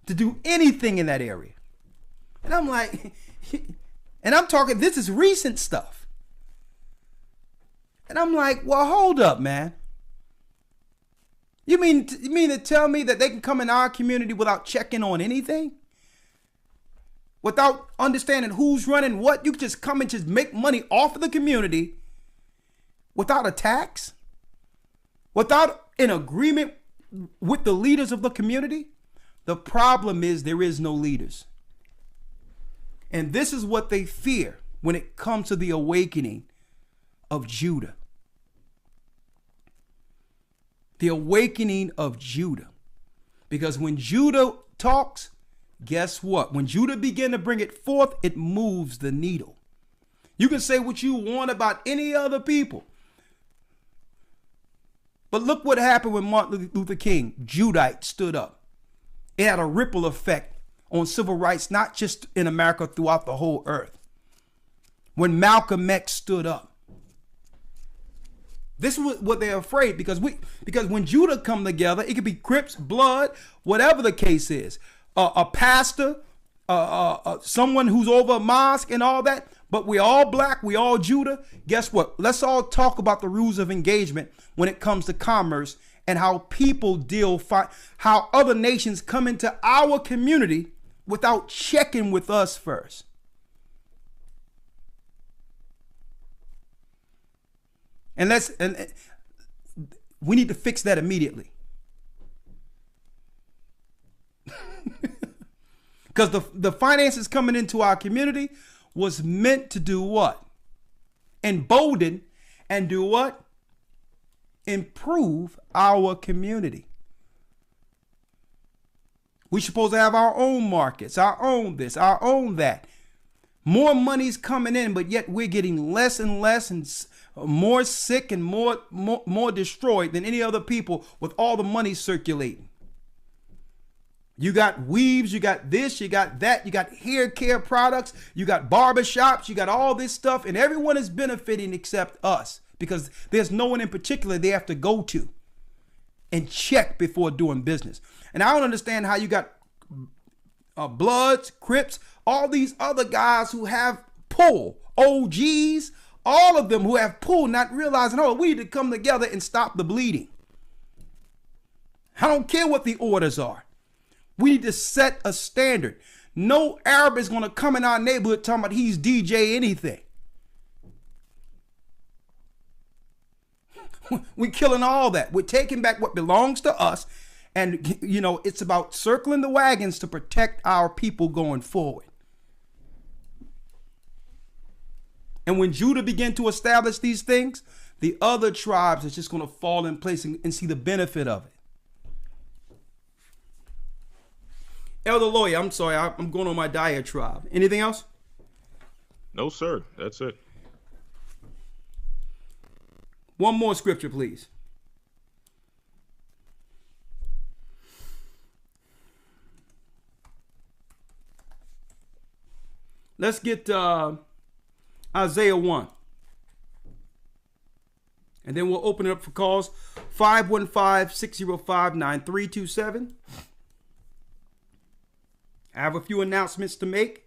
to do anything in that area. And I'm like, and I'm talking, this is recent stuff. And I'm like, well, hold up, man. You mean to tell me that they can come in our community without checking on anything? Without understanding who's running what? You can just come and just make money off of the community without a tax? Without an agreement with the leaders of the community? The problem is there is no leaders. And this is what they fear when it comes to the awakening of Judah. The awakening of Judah. Because when Judah talks, guess what? When Judah began to bring it forth, it moves the needle. You can say what you want about any other people. But look what happened when Martin Luther King, Judite, stood up. It had a ripple effect on civil rights, not just in America, throughout the whole earth. When Malcolm X stood up. This is what they're afraid, because when Judah come together, it could be Crips, Blood, whatever the case is. A pastor, someone who's over a mosque and all that, but we all black, we all Judah. Guess what? Let's all talk about the rules of engagement when it comes to commerce and how people how other nations come into our community without checking with us first. And we need to fix that immediately. Because the finances coming into our community was meant to do what? Embolden and do what? Improve our community. We're supposed to have our own markets, our own this, our own that. More money's coming in, but yet we're getting less and less and more sick and more destroyed than any other people with all the money circulating. You got weaves, you got this, you got that, you got hair care products, you got barbershops, you got all this stuff, and everyone is benefiting except us, because there's no one in particular they have to go to and check before doing business. And I don't understand how you got Bloods, Crips, all these other guys who have pull, OGs, all of them who have pull, not realizing, oh, we need to come together and stop the bleeding. I don't care what the orders are. We need to set a standard. No Arab is going to come in our neighborhood talking about he's DJ anything. We're killing all that. We're taking back what belongs to us. And, you know, it's about circling the wagons to protect our people going forward. And when Judah began to establish these things, the other tribes is just going to fall in place and see the benefit of it. Elder Lawyer, I'm sorry, I'm going on my diatribe. Anything else? No, sir. That's it. One more scripture, please. Let's get Isaiah 1. And then we'll open it up for calls. 515-605-9327. I have a few announcements to make.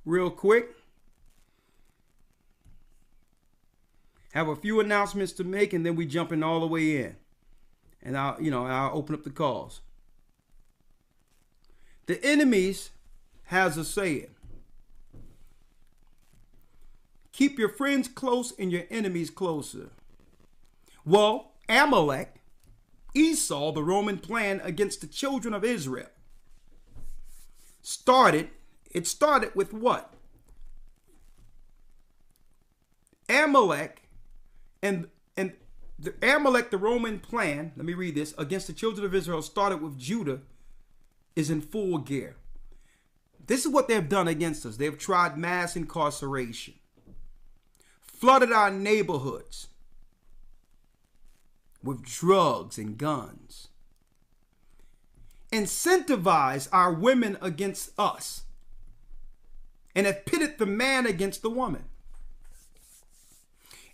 Real quick. Have a few announcements to make, and then we jumping all the way in. And I'll open up the calls. The enemies has a saying. Keep your friends close and your enemies closer. Well, Amalek, Esau, the Roman plan against the children of Israel, started with what? Amalek and the Amalek, the Roman plan, let me read this, against the children of Israel started with Judah, is in full gear. This is what they've done against us. They've tried mass incarceration, flooded our neighborhoods with drugs and guns. incentivized our women against us and have pitted the man against the woman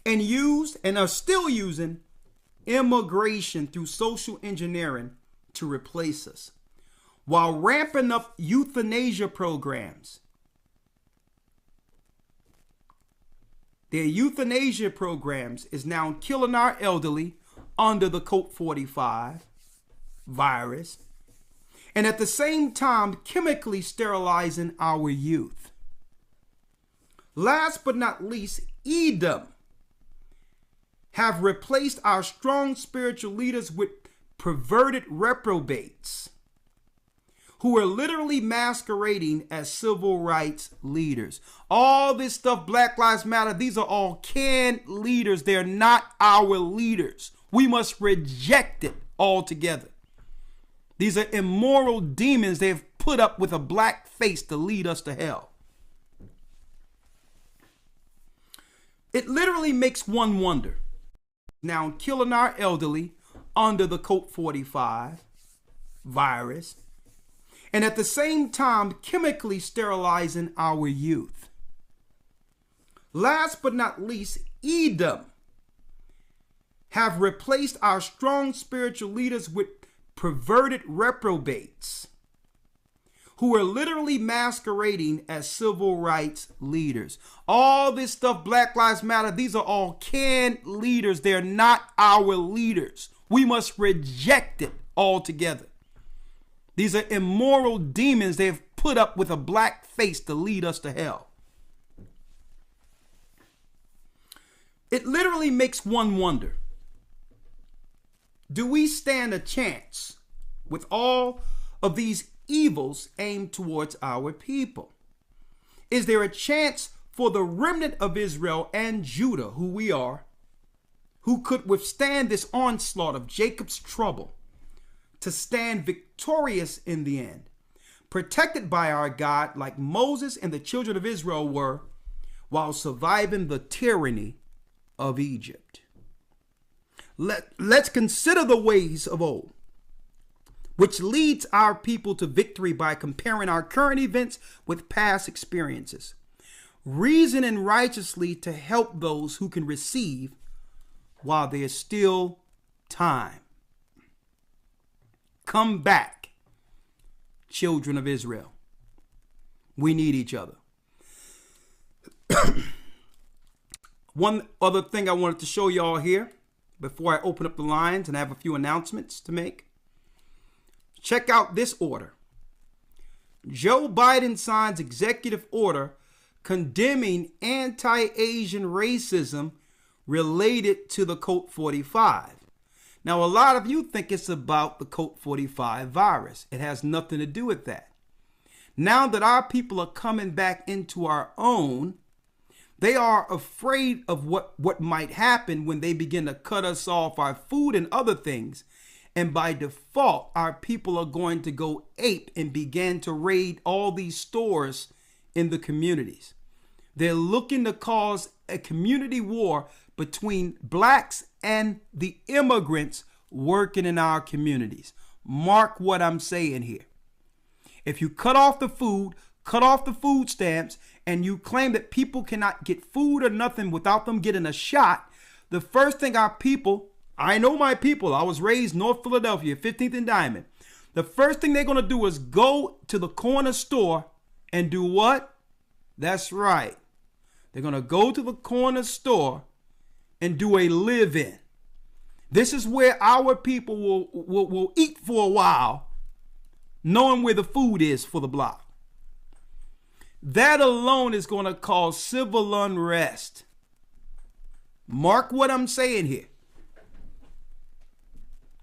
and used and are still using immigration through social engineering to replace us while ramping up euthanasia programs. Their euthanasia programs is now killing our elderly under the Colt 45 virus, and at the same time chemically sterilizing our youth. Last but not least, Edom have replaced our strong spiritual leaders with perverted reprobates who are literally masquerading as civil rights leaders. All this stuff, Black Lives Matter, these are all canned leaders. They're not our leaders. We must reject it altogether. These are immoral demons they have put up with a black face to lead us to hell. It literally makes one wonder. Now killing our elderly under the Colt 45 virus, and at the same time chemically sterilizing our youth. Last but not least, Edom have replaced our strong spiritual leaders with perverted reprobates who are literally masquerading as civil rights leaders. All this stuff, Black Lives Matter, these are all canned leaders. They're not our leaders. We must reject it altogether. These are immoral demons they have put up with a black face to lead us to hell. It literally makes one wonder. Do we stand a chance with all of these evils aimed towards our people? Is there a chance for the remnant of Israel and Judah, who we are, who could withstand this onslaught of Jacob's trouble, to stand victorious in the end, protected by our God like Moses and the children of Israel were, while surviving the tyranny of Egypt? Let's consider the ways of old, which leads our people to victory by comparing our current events with past experiences, reasoning righteously to help those who can receive while there is still time. Come back, children of Israel. We need each other. One other thing I wanted to show y'all here before I open up the lines, and I have a few announcements to make. Check out this order. Joe Biden signs executive order condemning anti-Asian racism related to the Colt 45. Now, a lot of you think it's about the Colt 45 virus. It has nothing to do with that. Now that our people are coming back into our own, they are afraid of what might happen when they begin to cut us off our food and other things. And by default, our people are going to go ape and begin to raid all these stores in the communities. They're looking to cause a community war between blacks and the immigrants working in our communities. Mark what I'm saying here. If you cut off the food, cut off the food stamps, and you claim that people cannot get food or nothing without them getting a shot, the first thing our people, I know my people, I was raised North Philadelphia, 15th and Diamond. The first thing they're going to do is go to the corner store and do what? That's right. They're going to go to the corner store and do a live-in. This is where our people will eat for a while, knowing where the food is for the block. That alone is going to cause civil unrest. Mark what I'm saying here.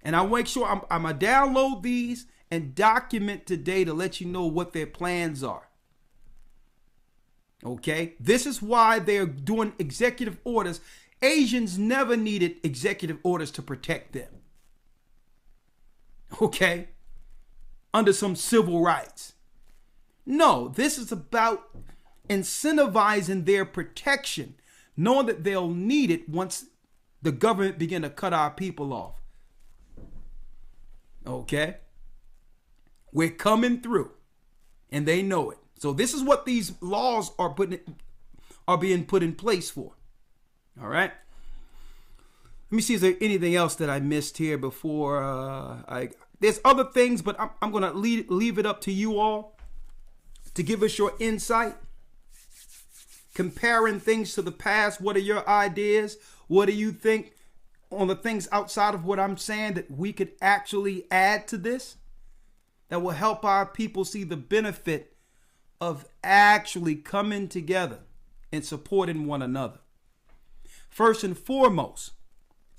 And I'll make sure I'm going to download these and document today to let you know what their plans are. Okay? This is why they're doing executive orders. Asians never needed executive orders to protect them. Okay? Under some civil rights. No, this is about incentivizing their protection, knowing that they'll need it once the government begin to cut our people off. Okay? We're coming through, and they know it. So this is what these laws are being put in place for. All right. Let me see if there's anything else that I missed here before there's other things, but I'm going to leave it up to you all to give us your insight. Comparing things to the past. What are your ideas? What do you think on the things outside of what I'm saying that we could actually add to this that will help our people see the benefit of actually coming together and supporting one another? First and foremost,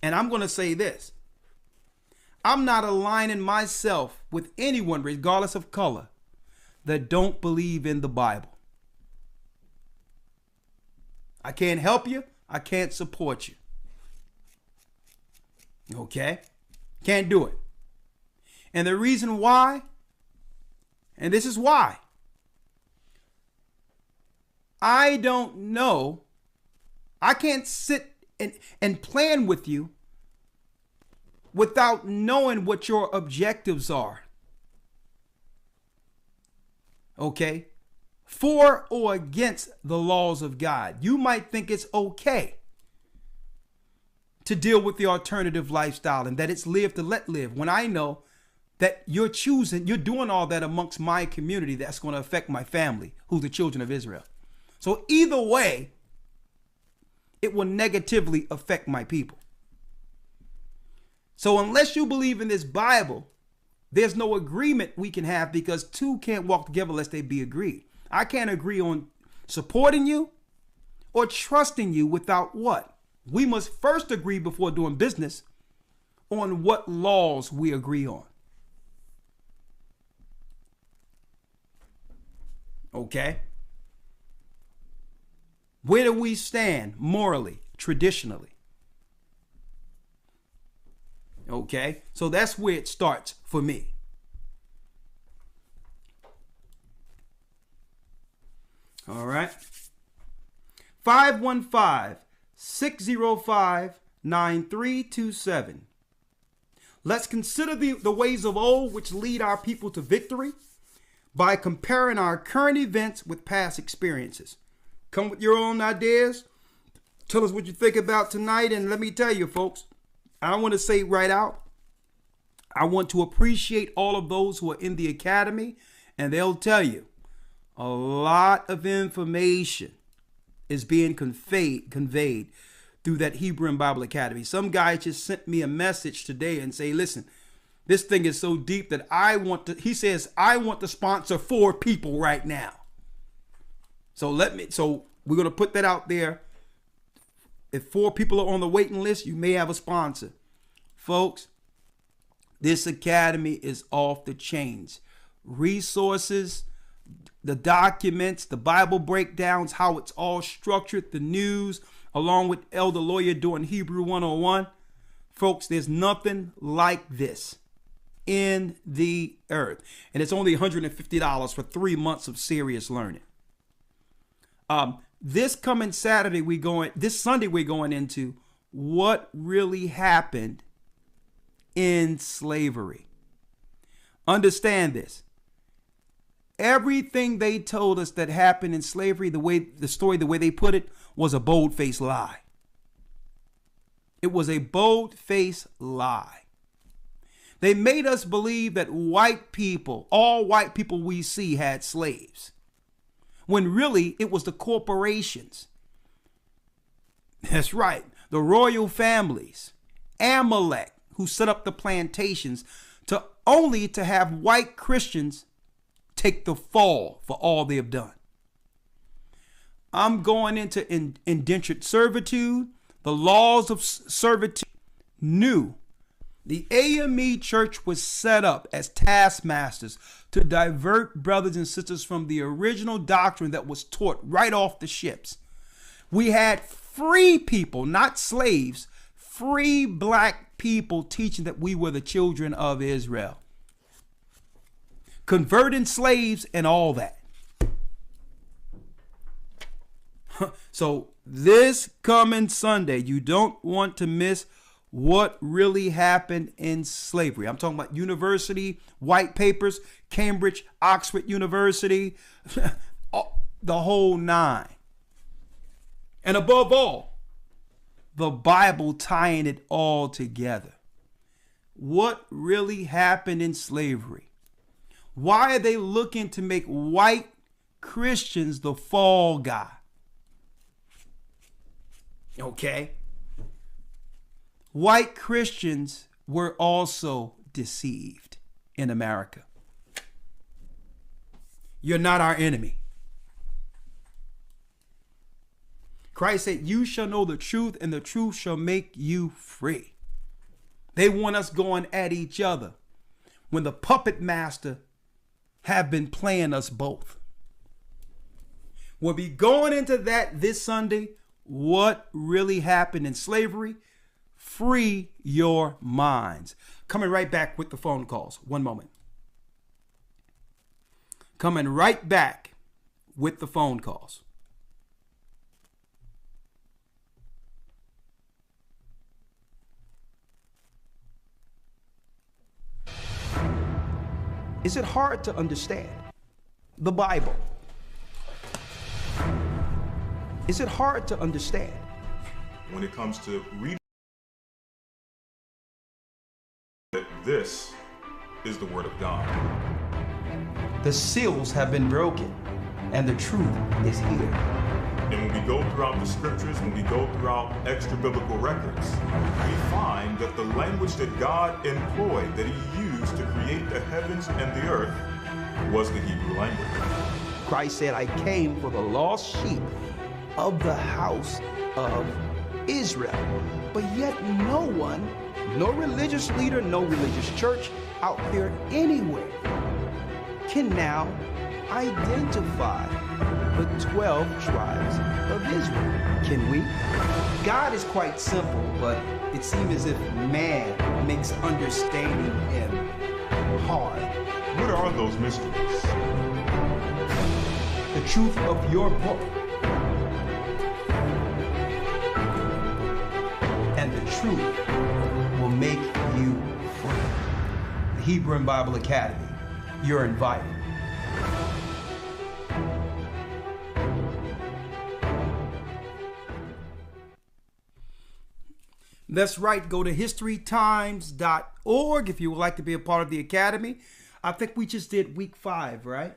and I'm going to say this, I'm not aligning myself with anyone, regardless of color, that don't believe in the Bible. I can't help you. I can't support you. Okay? Can't do it. And the reason why, and this is why, I don't know, I can't sit and plan with you without knowing what your objectives are. Okay? For or against the laws of God. You might think it's okay to deal with the alternative lifestyle and that it's live to let live, when I know that you're doing all that amongst my community that's going to affect my family, who's the children of Israel. So either way, it will negatively affect my people. So unless you believe in this Bible, there's no agreement we can have, because two can't walk together unless they be agreed. I can't agree on supporting you or trusting you without what? We must first agree before doing business on what laws we agree on. Okay? Where do we stand morally, traditionally? Okay? So that's where it starts for me. All right. 515-605-9327. Let's consider the ways of old which lead our people to victory by comparing our current events with past experiences. Come with your own ideas. Tell us what you think about tonight. And let me tell you, folks, I want to say right out, I want to appreciate all of those who are in the academy, and they'll tell you a lot of information is being conveyed through that Hebrew and Bible Academy. Some guy just sent me a message today and say, listen, this thing is so deep that I want to sponsor 4 people right now. So we're going to put that out there. If 4 people are on the waiting list, you may have a sponsor. Folks, this academy is off the chains. Resources, the documents, the Bible breakdowns, how it's all structured, the news, along with Elder Lawyer doing Hebrew 101. Folks, there's nothing like this in the earth. And it's only $150 for 3 months of serious learning. This coming Sunday, we're going into what really happened in slavery. Understand this. Everything they told us that happened in slavery, the way they put it, was a bold-faced lie. It was a bold-faced lie. They made us believe that all white people we see had slaves, when really it was the corporations. That's right, the royal families, Amalek, who set up the plantations to have white Christians take the fall for all they have done. I'm going into indentured servitude, the laws of servitude. New. The AME church was set up as taskmasters to divert brothers and sisters from the original doctrine that was taught right off the ships. We had free people, not slaves, free black people teaching that we were the children of Israel, converting slaves and all that. So this coming Sunday, you don't want to miss what really happened in slavery. I'm talking about university white papers, Cambridge, Oxford University, the whole nine. And above all, the Bible tying it all together. What really happened in slavery? Why are they looking to make white Christians the fall guy? Okay. White Christians were also deceived in America. You're not our enemy. Christ said, you shall know the truth, and the truth shall make you free. They want us going at each other when the puppet master have been playing us both. We'll be going into that this Sunday. What really happened in slavery? Free your minds. Coming right back with the phone calls. One moment. Coming right back with the phone calls. Is it hard to understand the Bible? Is it hard to understand? When it comes to reading, this is the Word of God. The seals have been broken, and the truth is here. And when we go throughout the scriptures, when we go throughout extra biblical records, we find that the language that God employed, that he used to create the heavens and the earth, was the Hebrew language. Christ said, I came for the lost sheep of the house of Israel. But yet no one, no religious leader, no religious church out there anywhere can now identify the 12 tribes of Israel. Can we? God is quite simple, but it seems as if man makes understanding him hard. What are those mysteries? The truth of your book and the truth will make you free. The Hebrew and Bible Academy. You're invited. That's right. Go to historytimes.org if you would like to be a part of the Academy. I think we just did week 5, right?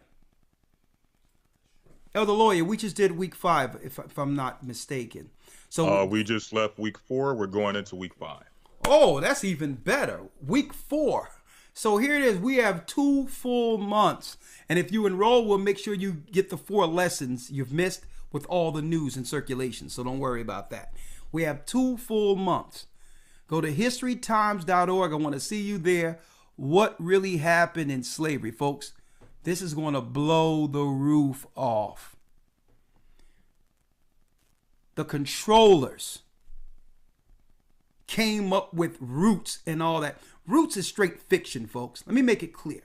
Elder Lawyer, we just did week 5, if I'm not mistaken. So we just left week 4. We're going into week 5. Oh, that's even better. Week 4. So here it is. We have 2 full months. And if you enroll, we'll make sure you get the 4 lessons you've missed with all the news and circulation. So don't worry about that. We have 2 full months. Go to historytimes.org. I want to see you there. What really happened in slavery, folks? This is going to blow the roof off. The controllers came up with Roots and all that. Roots is straight fiction, folks. Let me make it clear.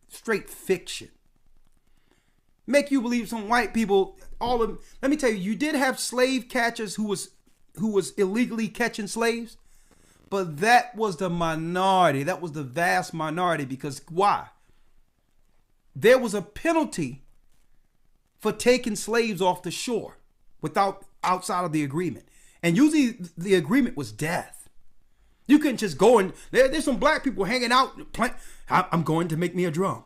Straight fiction. Make you believe some white people, all of them. Let me tell you, you did have slave catchers who was illegally catching slaves, but that was the minority. That was the vast minority. Because why? There was a penalty for taking slaves off the shore outside of the agreement. And usually the agreement was death. You couldn't just go and there's some black people hanging out. I'm going to make me a drum.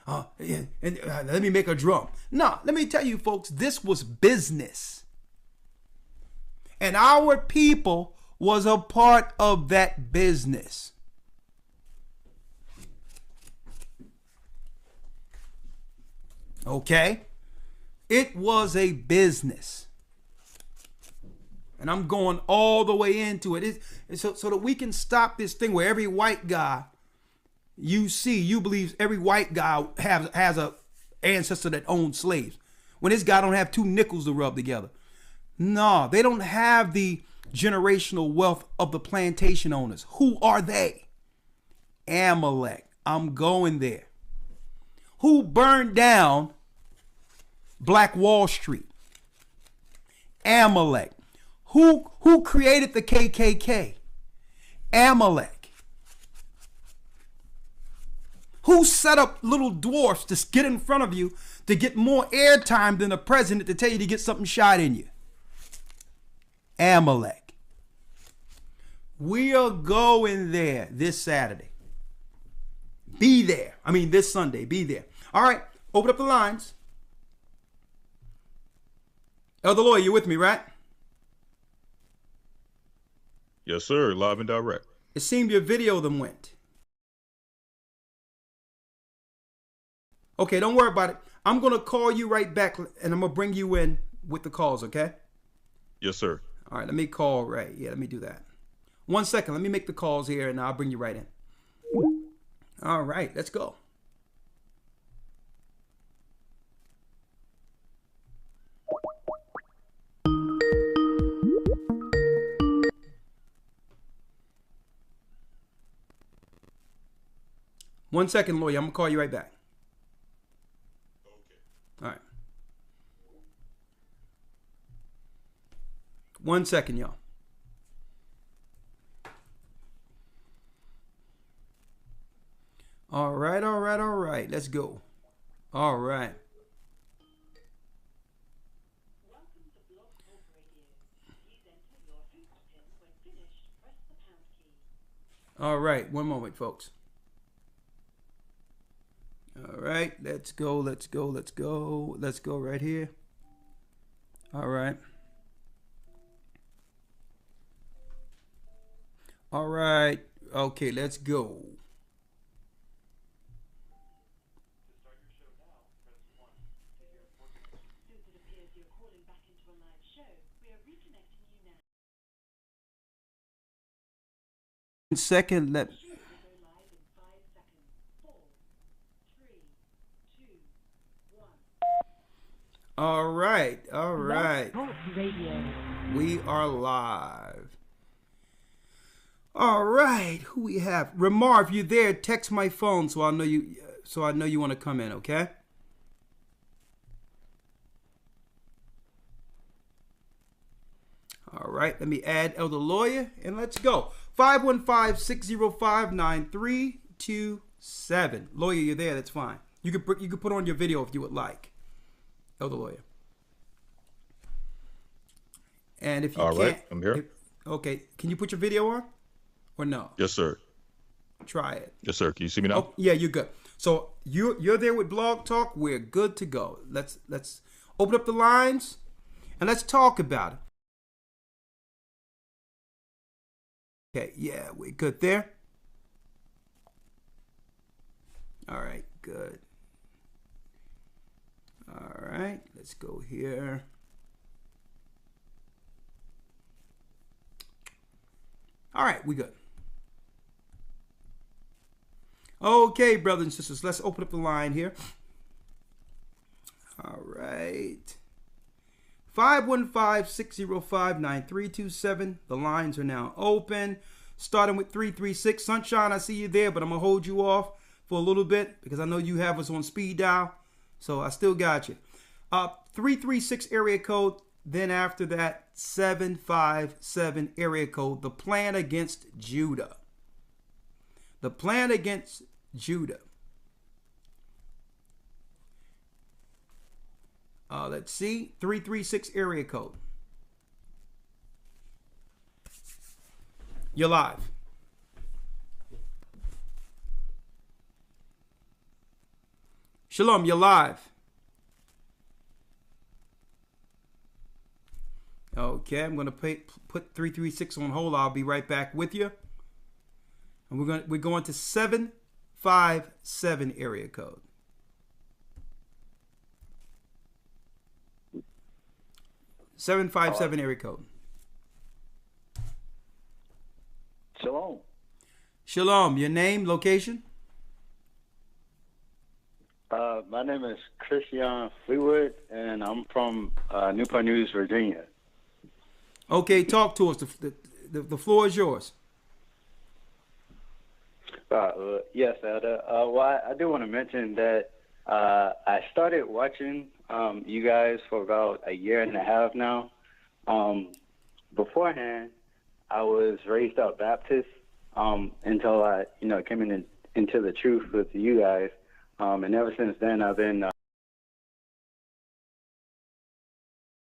Let me make a drum. No, let me tell you, folks, this was business. And our people was a part of that business. Okay? It was a business. And I'm going all the way into it. So that we can stop this thing where every white guy you believe every white guy has a ancestor that owned slaves. When this guy don't have 2 nickels to rub together. No, they don't have the generational wealth of the plantation owners. Who are they? Amalek. I'm going there. Who burned down Black Wall Street? Amalek. Who created the KKK? Amalek. Who set up little dwarfs to get in front of you to get more airtime than the president to tell you to get something shot in you? Amalek. We are going there this Saturday. Be there. I mean, this Sunday. Be there. All right. Open up the lines. Elder Lawyer, you with me, right? Yes, sir. Live and direct. It seemed your video of them went. Okay, don't worry about it. I'm going to call you right back, and I'm going to bring you in with the calls, okay? Yes, sir. All right, let me call right. Yeah, let me do that. 1 second. Let me make the calls here, and I'll bring you right in. All right, let's go. One second, Lawyer. I'm going to call you right back. Okay. All right. 1 second, y'all. All right, all right, all right. Let's go. All right. Welcome to Blog Talk Radio. Please enter your host pin. When finished, press the pound key. All right. One moment, folks. All right. Let's go. Let's go. Let's go. Let's go right here. All right. All right. Okay, let's go. Since it appears you're calling back into a live show, we are reconnecting you now. 1 second. Let. Show will go live in 5 seconds. 4, 3, 2, 1. All right. All right. Talk Radio. We are live. All right. Who we have? Ramar, if you're there, text my phone so I know you. So I know you want to come in. Okay. All right. Let me add Elder Lawyer and let's go. 515-605-9327. Lawyer, you're there. That's fine. You could put on your video if you would like. Elder Lawyer. And if you All can't, right, I'm here. Okay, can you put your video on, or no? Yes, sir. Try it. Yes, sir. Can you see me now? Oh, yeah, you're good. So you're there with Blog Talk. We're good to go. Let's open up the lines and let's talk about it. Okay, yeah, we're good there. All right, good. All right, let's go here. All right, we good. Okay, brothers and sisters, let's open up the line here. All right. 515-605-9327. The lines are now open. Starting with 336. Sunshine, I see you there, but I'm going to hold you off for a little bit because I know you have us on speed dial. So I still got you. 336 area code. Then after that, 757 area code. The plan against Judah. The plan against Judah. Let's see. 336 area code. You're live. Shalom, you're live. Okay, I'm gonna put 336 on hold. I'll be right back with you. And we're going to 757 area code. Seven five seven area code. Shalom. Shalom. Your name, location? My name is Christian Fleetwood, and I'm from Newport News, Virginia. Okay, talk to us. The floor is yours. Yes, Elder. Well, I do want to mention that I started watching you guys for about a year and a half now. Beforehand, I was raised up Baptist until I, came into the truth with you guys. And ever since then, I've been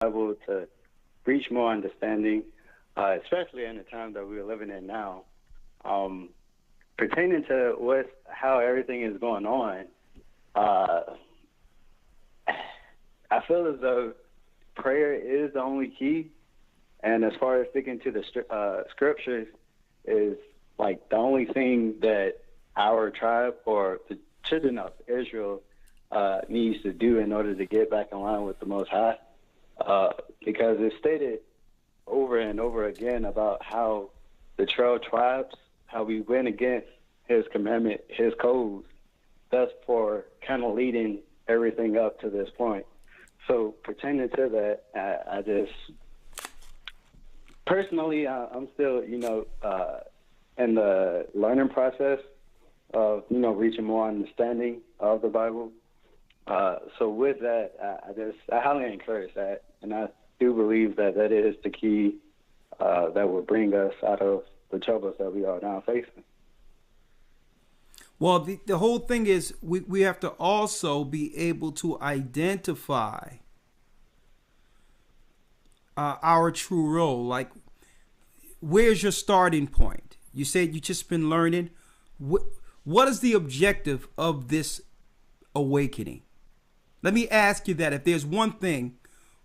able to reach more understanding, especially in the time that we're living in now. Pertaining to how everything is going on, I feel as though prayer is the only key. And as far as sticking to the scriptures is like the only thing that our tribe or the children of Israel needs to do in order to get back in line with the Most High. Because it's stated over and over again about how the 12 tribes, how we went against his commandment, his codes, thus for kind of leading everything up to this point. So pertaining to that, I just personally, I'm still, in the learning process of, reaching more understanding of the Bible. So with that, I highly encourage that, and I do believe that is the key that will bring us out of the troubles that we are now facing. Well, the whole thing is we have to also be able to identify our true role. Like, where's your starting point? You said you just been learning. What is the objective of this awakening? Let me ask you that. If there's one thing,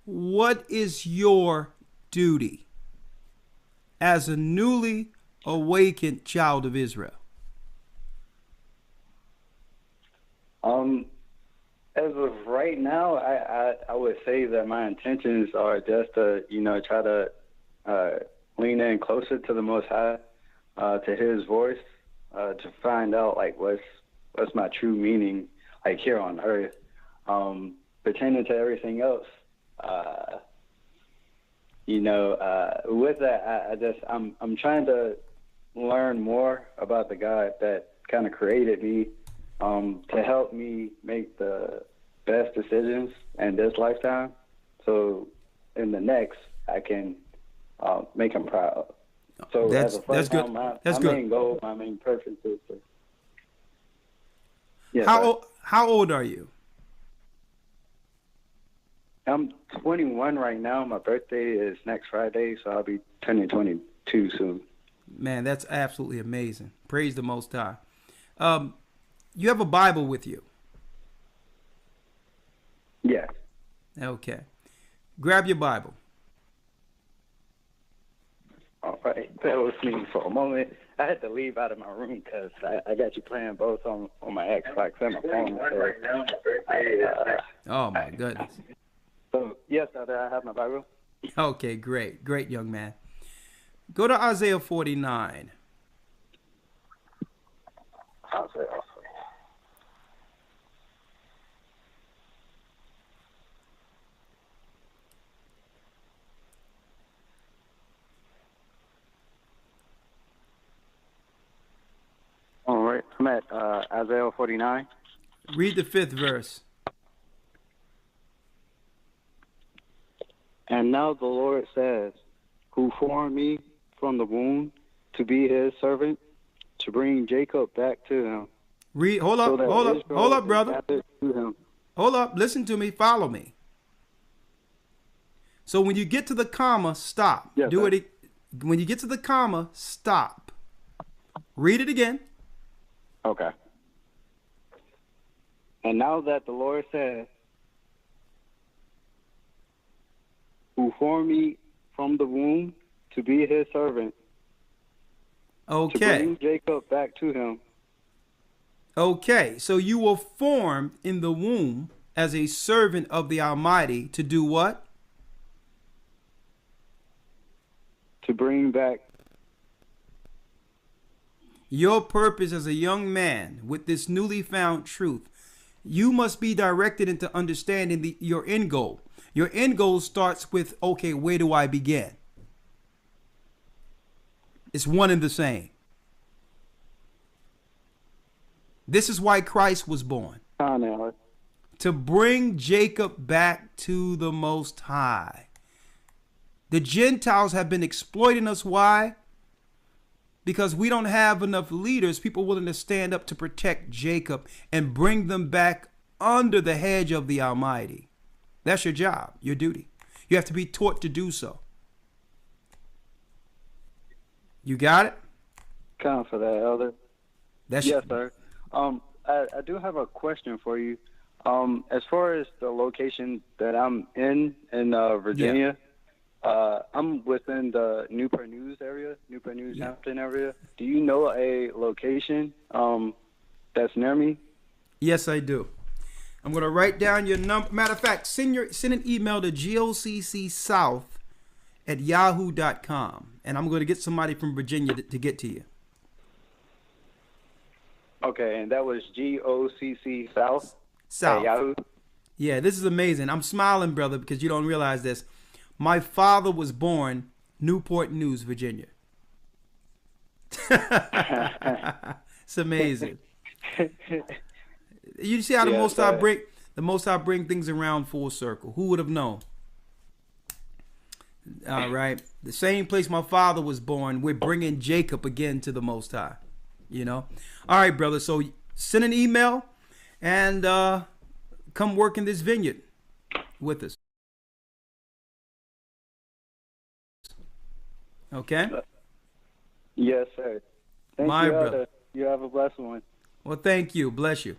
what is your duty as a newly awakened child of Israel? As of right now, I would say that my intentions are just to, try to lean in closer to the Most High, to His voice, to find out like what's my true meaning, like here on earth. Pertaining to everything else, with that, I'm trying to learn more about the God that kind of created me, to help me make the best decisions in this lifetime, so in the next I can make Him proud. So that's good. My good. main goal, my main purpose is to. Yeah, how old are you? I'm 21 right now. My birthday is next Friday, so I'll be turning 22 soon. Man, that's absolutely amazing. Praise the Most High. You have a Bible with you? Yeah. Okay. Grab your Bible. All right. Bear with me for a moment. I had to leave out of my room because I got you playing both on my Xbox and my phone. Oh, my goodness. So, yes, I have my Bible. Okay, great. Great, young man. Go to Isaiah 49. Isaiah. All right. I'm at Isaiah 49. Read the 5th verse. And now the Lord says, who formed me from the womb to be His servant, to bring Jacob back to Him. Read. Hold up, brother. Hold up. Listen to me. Follow me. So when you get to the comma, stop. Yes, Do it. When you get to the comma, stop. Read it again. Okay. And now that the Lord says, who formed me from the womb to be His servant, Okay. to bring Jacob back to Him. Okay, so you were formed in the womb as a servant of the Almighty to do what? To bring back. Your purpose as a young man with this newly found truth, you must be directed into understanding your end goal. Your end goal starts with, okay, where do I begin? It's one and the same. This is why Christ was born. To bring Jacob back to the Most High. The Gentiles have been exploiting us. Why? Because we don't have enough leaders, people willing to stand up to protect Jacob and bring them back under the hedge of the Almighty. That's your job, your duty. You have to be taught to do so. You got it? Count for that, Elder. That's Yes, sir. I do have a question for you. As far as the location that I'm in Virginia, I'm within the Newport News area, Newport News, Hampton area. Do you know a location that's near me? Yes, I do. I'm going to write down your number. Matter of fact, send an email to goccsouth@yahoo.com, and I'm going to get somebody from Virginia to get to you. Okay, and that was GOCC South? South. At Yahoo? Yeah, this is amazing. I'm smiling, brother, because you don't realize this. My father was born Newport News, Virginia. It's amazing. You see how the Most High bring things around full circle. Who would have known? All right, the same place my father was born, we're bringing Jacob again to the Most High. You know. All right, brother. So send an email and come work in this vineyard with us. Okay? Yes, sir. Thank My you, brother. Elder. You have a blessed one. Well, thank you. Bless you.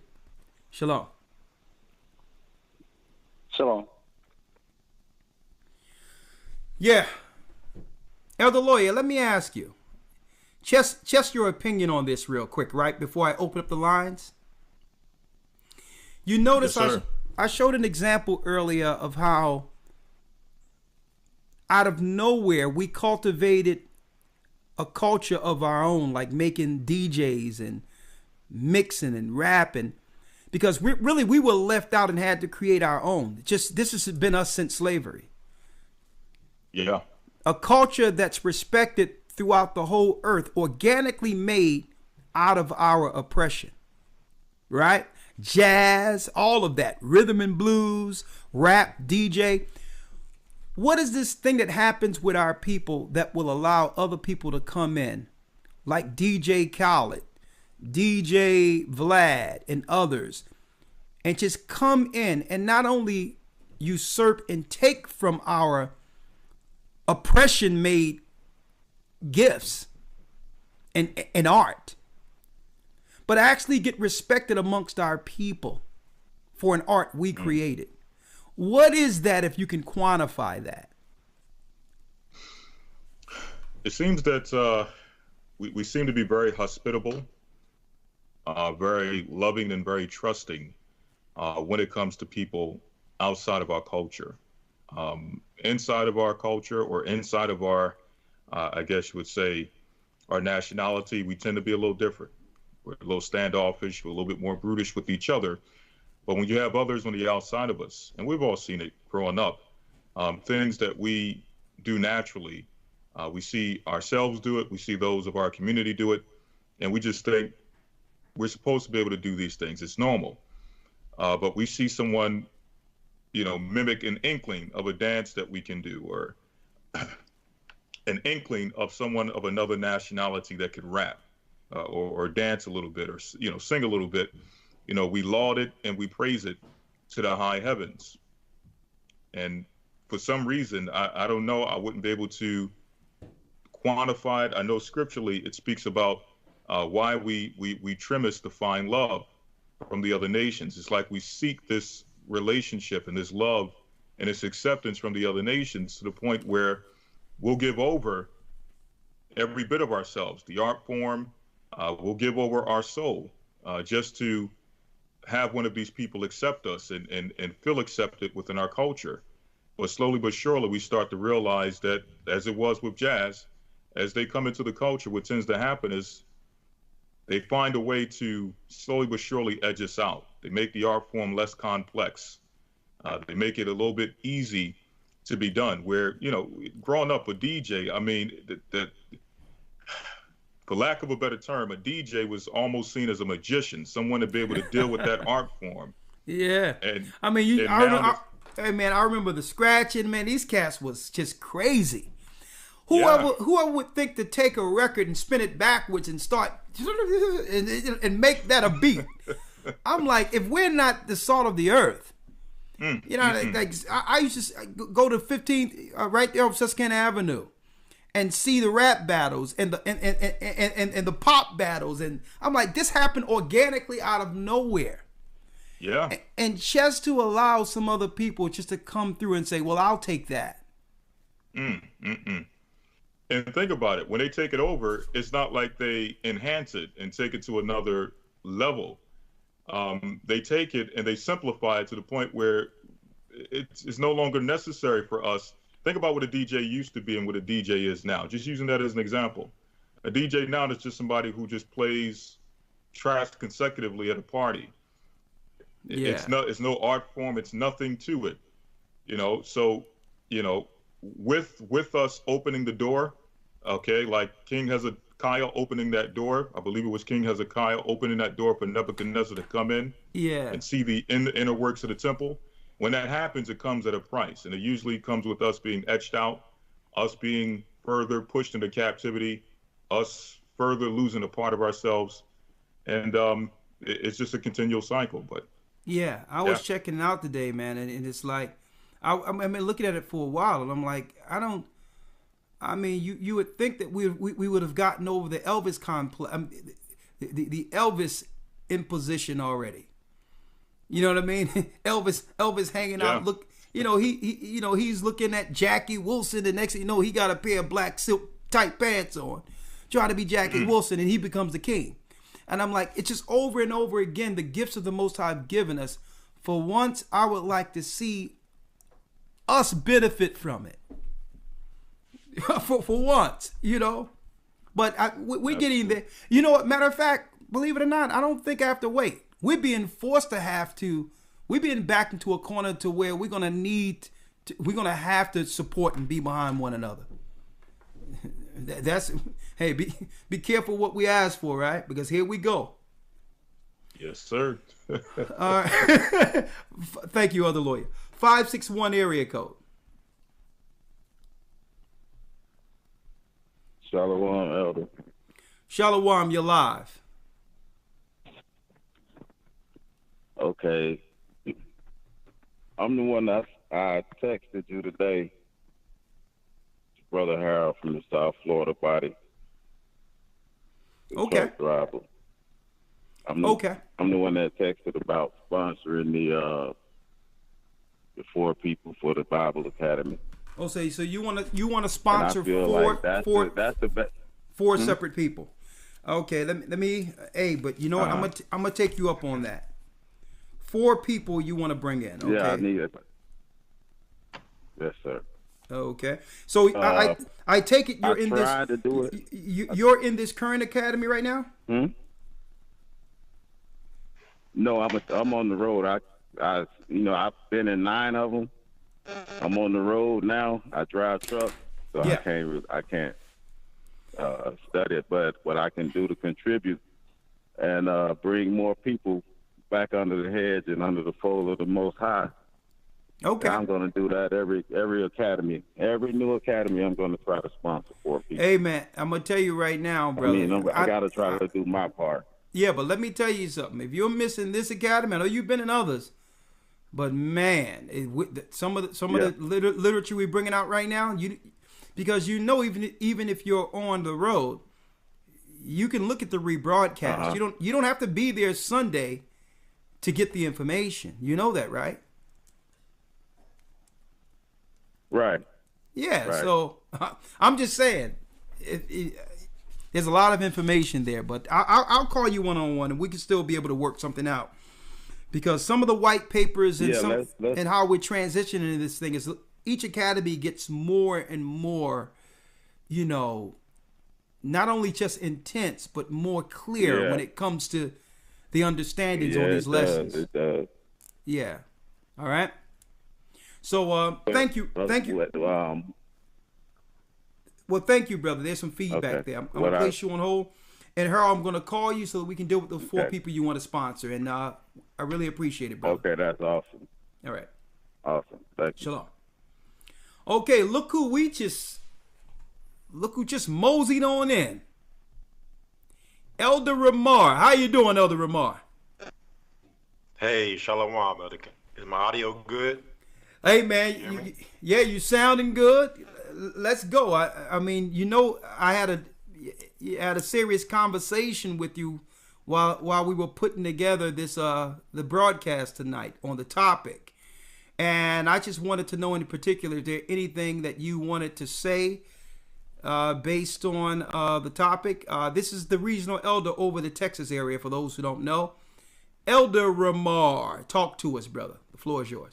Shalom. Shalom. Yeah. Elder Lawyer, let me ask you. Just your opinion on this real quick, right? Before I open up the lines. You notice Yes, sir. I showed an example earlier of how out of nowhere we cultivated a culture of our own, like making DJs and mixing and rapping, because we were left out and had to create our own. This has been us since slavery. Yeah. A culture that's respected throughout the whole earth, organically made out of our oppression, right? Jazz, all of that, rhythm and blues, rap, DJ. What is this thing that happens with our people that will allow other people to come in, like DJ Khaled, DJ Vlad, and others, and just come in and not only usurp and take from our oppression-made gifts and art, but actually get respected amongst our people for an art we created? What is that, if you can quantify that? It seems that we seem to be very hospitable, very loving, and very trusting when it comes to people outside of our culture. Inside of our culture, or inside of our, I guess you would say, our nationality, we tend to be a little different. We're a little standoffish, we're a little bit more brutish with each other. But when you have others on the outside of us, and we've all seen it growing up, things that we do naturally, we see ourselves do it, we see those of our community do it, and we just think we're supposed to be able to do these things. It's normal. But we see someone, mimic an inkling of a dance that we can do, or an inkling of someone of another nationality that could rap, or dance a little bit, or sing a little bit. We laud it and we praise it to the high heavens. And for some reason, I don't know, I wouldn't be able to quantify it. I know scripturally it speaks about why we trim to find love from the other nations. It's like we seek this relationship and this love and this acceptance from the other nations to the point where we'll give over every bit of ourselves, the art form, we'll give over our soul just to have one of these people accept us and feel accepted within our culture. But slowly but surely, we start to realize that, as it was with jazz, as they come into the culture, what tends to happen is they find a way to slowly but surely edge us out. They make the art form less complex. They make it a little bit easy to be done. Where, growing up a DJ, I mean, for lack of a better term, a DJ was almost seen as a magician, someone to be able to deal with that art form. Yeah. And I mean, Hey man, I remember the scratching. Man, these cats was just crazy. Whoever would think to take a record and spin it backwards and start and make that a beat? I'm like, if we're not the salt of the earth, you know, like I used to go to 15th right there on Susquehanna Avenue and see the rap battles and the pop battles, and I'm like, this happened organically out of nowhere. Yeah. And just to allow some other people just to come through and say, well, I'll take that. And think about it. When they take it over, it's not like they enhance it and take it to another level. They take it and they simplify it to the point where it's no longer necessary for us. Think about what a DJ used to be and what a DJ is now. Just using that as an example. A DJ now is just somebody who just plays tracks consecutively at a party. Yeah. It's no art form. It's nothing to it. You know, so, you know, with us opening the door, okay, like King Hezekiah opening that door. I believe it was King Hezekiah opening that door for Nebuchadnezzar to come in and see the inner works of the temple. When that happens, it comes at a price, and it usually comes with us being etched out, us being further pushed into captivity, us further losing a part of ourselves, and it's just a continual cycle. But yeah, I was checking it out today, man, and it's like, I mean, looking at it for a while, and I'm like, I mean, you would think that we would have gotten over the Elvis complex, the Elvis imposition already. You know what I mean? Elvis hanging out. Look, you know, he's looking at Jackie Wilson. The next thing you know, he got a pair of black silk tight pants on, trying to be Jackie Wilson, and he becomes the king. And I'm like, it's just over and over again, the gifts of the Most High have given us. For once, I would like to see us benefit from it. for once, you know. But we're getting there. You know what? Matter of fact, believe it or not, I don't think I have to wait. We're being forced to have to. We're being backed into a corner to where we're gonna have to support and be behind one another. That's hey, be careful what we ask for, right? Because here we go. Yes, sir. All right. Thank you, other lawyer. 561 area code. Shalom, Elder. Shalom, you're live. Okay. I'm the one that I texted you today. Brother Harold from the South Florida body. Okay. Truck driver. I'm the one that texted about sponsoring the four people for the Bible Academy. Oh, so you want to sponsor four separate people? Okay, let me. Hey, but you know what? I'm gonna take you up on that. 4 people you want to bring in? Okay? Yeah, I need it. Yes, sir. Okay, so I take it you're in this. I tried to do it. You're in this current academy right now? No, I'm on the road. I've been in 9 of them. I'm on the road now. I drive trucks, so I can't study it. But what I can do to contribute and bring more people back under the hedge and under the fold of the Most High. Okay, I'm going to do that every academy, every new academy. I'm going to try to sponsor 4 people. Hey man, I'm going to tell you right now, brother. I got to try to do my part. Yeah, but let me tell you something. If you're missing this academy, I know you've been in others, but man, some of the literature we're bringing out right now, because you know, even if you're on the road, you can look at the rebroadcast. You don't have to be there Sunday to get the information. You know that, right? Right. Yeah. Right. So I'm just saying, there's a lot of information there, but I'll call you one-on-one, and we can still be able to work something out. Because some of the white papers and and how we're transitioning into this thing is each academy gets more and more, you know, not only just intense but more clear when it comes to the understandings on these lessons. It does. Yeah. All right. So thank you. Well, thank you, brother. There's some feedback there. I'm going to place you on hold. And Harold, I'm going to call you so that we can deal with the 4 people you want to sponsor. And I really appreciate it, brother. Okay, that's awesome. All right. Awesome. Thank you. Shalom. Okay, look who just moseyed on in. Elder Ramar. How you doing, Elder Ramar? Hey, Shalom, Elder. Is my audio good? Hey, man. You sounding good. Let's go. I mean, I had a serious conversation with you while we were putting together this the broadcast tonight on the topic. And I just wanted to know in particular, is there anything that you wanted to say based on the topic? This is the regional elder over the Texas area, for those who don't know. Elder Ramar, talk to us, brother. The floor is yours.